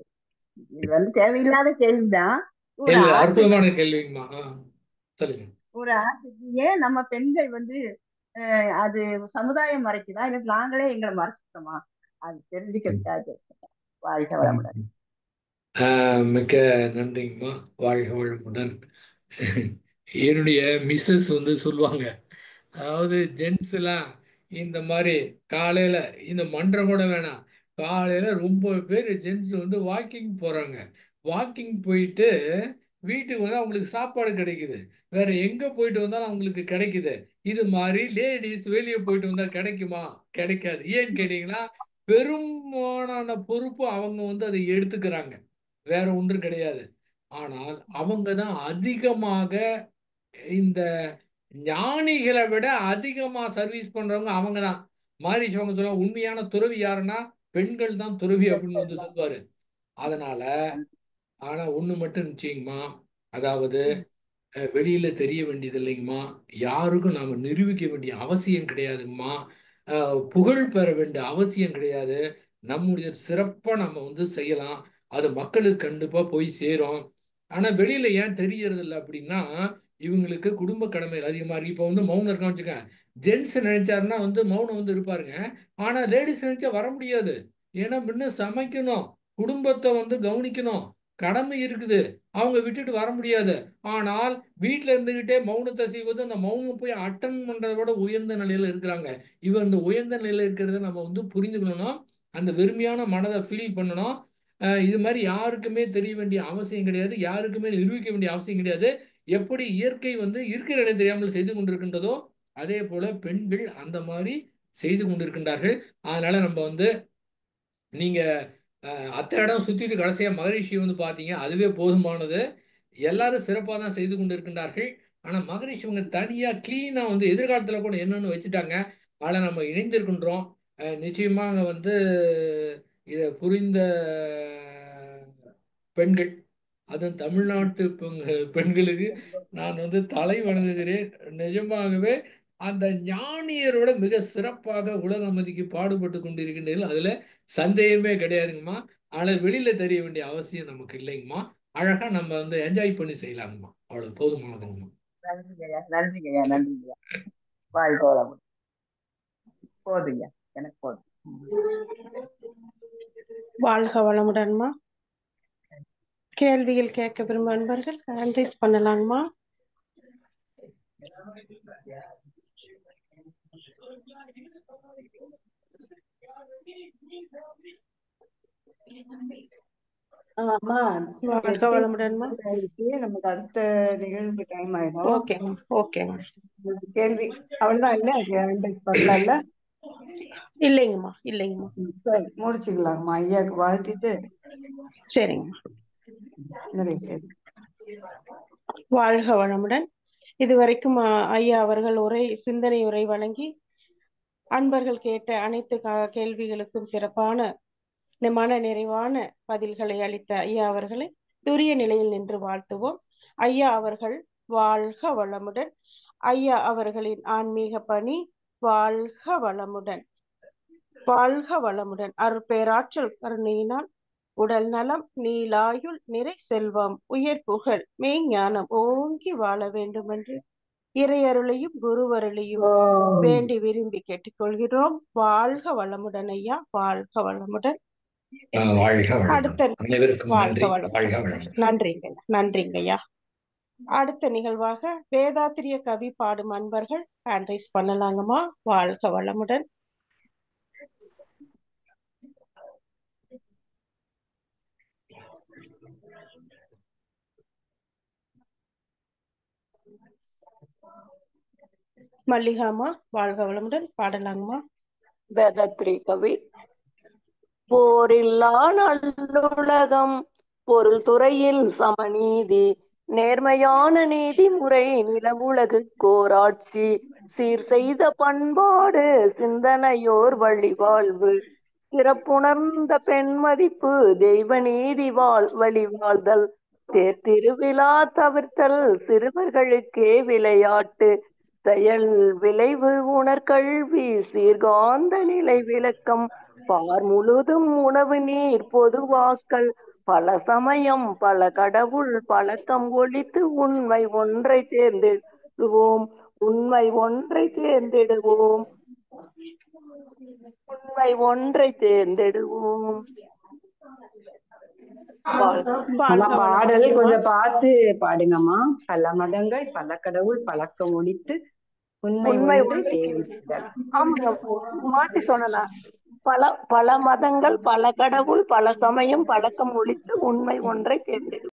இது வந்து தேவையில்லாத கேள்விதான். ஒரு அற்புதமான கேள்விங்கம்மா. சொல்லுங்க. ஒரு ஆசைக்கு ஏன் நம்ம பெண்கள் வந்து அது சமுதாயம் மறைக்குதா, இல்ல நாங்களே எங்களை மறைச்சிட்டோமா? அது தெரிஞ்சுக்கிறதுக்காக. வாழ்க வளமுடன். மிக்க நன்றிங்கம்மா. வாழ்க வளமுடன். என்னுடைய மிஸ்ஸஸ் வந்து சொல்லுவாங்க, அதாவது ஜென்ஸ் எல்லாம் இந்த மாதிரி காலையில இந்த மன்றம் கூட வேணாம், காலையில ரொம்ப பேர் ஜென்ஸ் வந்து வாக்கிங் போறாங்க. வாக்கிங் போயிட்டு வீட்டுக்கு வந்து அவங்களுக்கு சாப்பாடு கிடைக்குது, வேற எங்க போயிட்டு வந்தாலும் அவங்களுக்கு கிடைக்குது. இது மாதிரி லேடிஸ் வெளியே போயிட்டு வந்தா கிடைக்குமா? கிடைக்காது. ஏன்னு கேட்டீங்கன்னா பெரும்பாலான பொறுப்பு அவங்க வந்து அதை எடுத்துக்கிறாங்க, வேற ஒன்றும் கிடையாது. ஆனால் அவங்க தான் அதிகமாக இந்த ஞானிகளை விட அதிகமா சர்வீஸ் பண்றவங்க அவங்க தான். மாரிஷ் அவங்க சொல்லுவாங்க, உண்மையான துறவி யாருன்னா பெண்கள் தான் துறவி அப்படின்னு வந்து சொல்லுவாரு. அதனால ஆனா ஒண்ணு மட்டும் நிச்சயங்கம்மா, அதாவது வெளியில தெரிய வேண்டியது இல்லைங்கம்மா, யாருக்கும் நாம நிரூபிக்க வேண்டிய அவசியம் கிடையாதுங்கம்மா, புகழ் பெற வேண்டிய அவசியம் கிடையாது. நம்முடைய சிறப்பா நம்ம வந்து செய்யலாம், அது மக்களுக்கு கண்டிப்பா போய் சேரும். ஆனா வெளியில ஏன் தெரியறது இல்லை அப்படின்னா, இவங்களுக்கு குடும்ப கடமைகள் அதிகமா இருக்கு. இப்போ வந்து மௌனம் இருக்கான்னு வச்சுக்கேன், ஜென்ஸ் நினைச்சாருன்னா வந்து மௌனம் வந்து இருப்பாருங்க. ஆனா லேடிஸ் நினைச்சா வர முடியாது. ஏன்னா முன்ன சமைக்கணும், குடும்பத்தை வந்து கவனிக்கணும், கடமை இருக்குது, அவங்க விட்டுட்டு வர முடியாது. ஆனால் வீட்டில் இருந்துகிட்டே மௌனத்தை செய்வது, அந்த மௌனம் போய் அட்டன் பண்றதை விட உயர்ந்த நிலையில இருக்கிறாங்க. இவன் இந்த உயர்ந்த நிலையில இருக்கிறத நம்ம வந்து புரிஞ்சுக்கணும், அந்த வெறுமையான மனதை ஃபீல் பண்ணணும். இது மாதிரி யாருக்குமே தெரிய வேண்டிய அவசியம் கிடையாது, யாருக்குமே நிரூபிக்க வேண்டிய அவசியம் கிடையாது. எப்படி இயற்கை வந்து இருக்கிற இடம் தெரியாமல் செய்து கொண்டிருக்கின்றதோ அதே போல பெண்கள் அந்த மாதிரி செய்து கொண்டிருக்கின்றார்கள். அதனால நம்ம வந்து நீங்க அத்தனை இடம் சுத்திட்டு கடைசியா மகரிஷி வந்து பார்த்தீங்க, அதுவே போதுமானது. எல்லாரும் சிறப்பாக தான் செய்து கொண்டிருக்கின்றார்கள். ஆனால் மகரிஷி இவங்க தனியாக கிளீனாக வந்து எதிர்காலத்தில் கூட என்னென்னு வச்சுட்டாங்க. அதில் நம்ம இணைந்திருக்கின்றோம். நிச்சயமாக வந்து இதை புரிந்த பெண்கள், அதுவும் தமிழ்நாட்டு பெண்களுக்கு நான் தலை வணங்குகிறேன். நிஜமாகவே அந்த ஞானியரோட மிக சிறப்பாக உலக அமைதிக்கு பாடுபட்டு கொண்டிருக்கின்றீர்கள். அதுல சந்தேகமே கிடையாதுங்கம்மா. ஆனா வெளியில தெரிய வேண்டிய அவசியம் நமக்கு இல்லைங்கம்மா. அழகா நம்ம என்ஜாய் பண்ணி செய்யலாங்கம்மா. அவ்வளவு போதுமானதுங்கம்மா. நன்றிங்கய்யா, நன்றிங்கய்யா, நன்றிங்கய்யா. வாழ்க வளமுடன். போதுங்க, எனக்கு போதும். வாழ்க வளமுடன்மா. கேள்விகள் கேட்க விரும்ப அன்பர்கள் ஹேண்ட் ரைஸ் பண்ணலாங்கம்மா. அம்மா வாழ்க வளமுடன்மா. நமக்கு அடுத்த நிகழ்வுக்கு டைம் ஆயிடும். ஓகேங்க, ஓகேங்க. கேள்வி அவ்வளவுதான் இல்ல, பண்ணல இல்ல? இல்லைங்கம்மா, இல்லைங்கம்மா. சரி, முடிச்சுக்கலாங்கம்மா. ஐயாக்கு வாழ்த்திட்டு சரிங்கம்மா. சரி. வாழ்க வளமுடன். இதுவரைக்கும் ஐயா அவர்கள் சிந்தனை உரை வழங்கி அன்பர்கள் கேட்ட அனைத்து கேள்விகளுக்கும் சிறப்பான மன நிறைவான பதில்களை அளித்த ஐயா அவர்களை துரிய நிலையில் நின்று வாழ்த்துவோம். ஐயா அவர்கள் வாழ்க வளமுடன். ஐயா அவர்களின் ஆன்மீக பணி வாழ்க வளமுடன், வாழ்க வளமுடன். அருட்பேராற்றல் கருணையினால் உடல் நலம், நீலாயுள், நிறை செல்வம், உயர் புகழ், மெய்ஞானம் ஓங்கி வாழ வேண்டும் என்று இறையருளையும் குருவருளையும் வேண்டி விரும்பி கேட்டுக்கொள்கிறோம். வாழ்க வளமுடன் ஐயா, வாழ்க வளமுடன். அடுத்த நன்றிங்க, நன்றிங்க ஐயா. அடுத்த நிகழ்வாக வேதாத்திரிய கவி பாடும் அன்பர்கள் ஹேண்ட் ரைஸ் பண்ணலாங்கம்மா. வாழ்க வளமுடன். மல்லிகாமா, வாழ்க வளமுடன், பாடலாங்கம்மா. வேதாத்திரி கவி. போரில்லா நல்லுலகம், பொருள் துறையில் சமநீதி, நேர்மையான நீதிமுறை, நிலவுலகு கோராட்சி, சீர் செய்த பண்பாடு, சிந்தனையோர் வழிவாழ்வு, சிறப்புணர்ந்த பெண் மதிப்பு, தெய்வ நீதி வழிவாழ்தல், தேர்திருவிழா தவிர்த்தல், சிறுவர்களுக்கே விளையாட்டு, செயல் விளைவு உணர்கல்வி, சீர்காந்த நிலை விளக்கம், பார் முழுதும் உணவு நீர் பொதுவாக்கல், பல சமயம் பல கடவுள் பழக்கம் ஒழித்து உண்மை ஒன்றை தேர்ந்தெடுவோம், உண்மை ஒன்றை தேர்ந்தெடுவோம், உண்மை ஒன்றை தேர்ந்தெடுவோம். பாடல் கொஞ்சம் பார்த்து பாடுங்கம்மா. பல மதங்கள் பல கடவுள் பழக்கம் ஒழித்து உண்மை ஒன்றை தேர்ந்தெடுத்தல். ஆமாங்க, மாற்றி சொன்னா பல மதங்கள் பல கடவுள் பல சமயம் பழக்கம் ஒழித்து உண்மை ஒன்றை தேர்ந்தெடுக்கும்.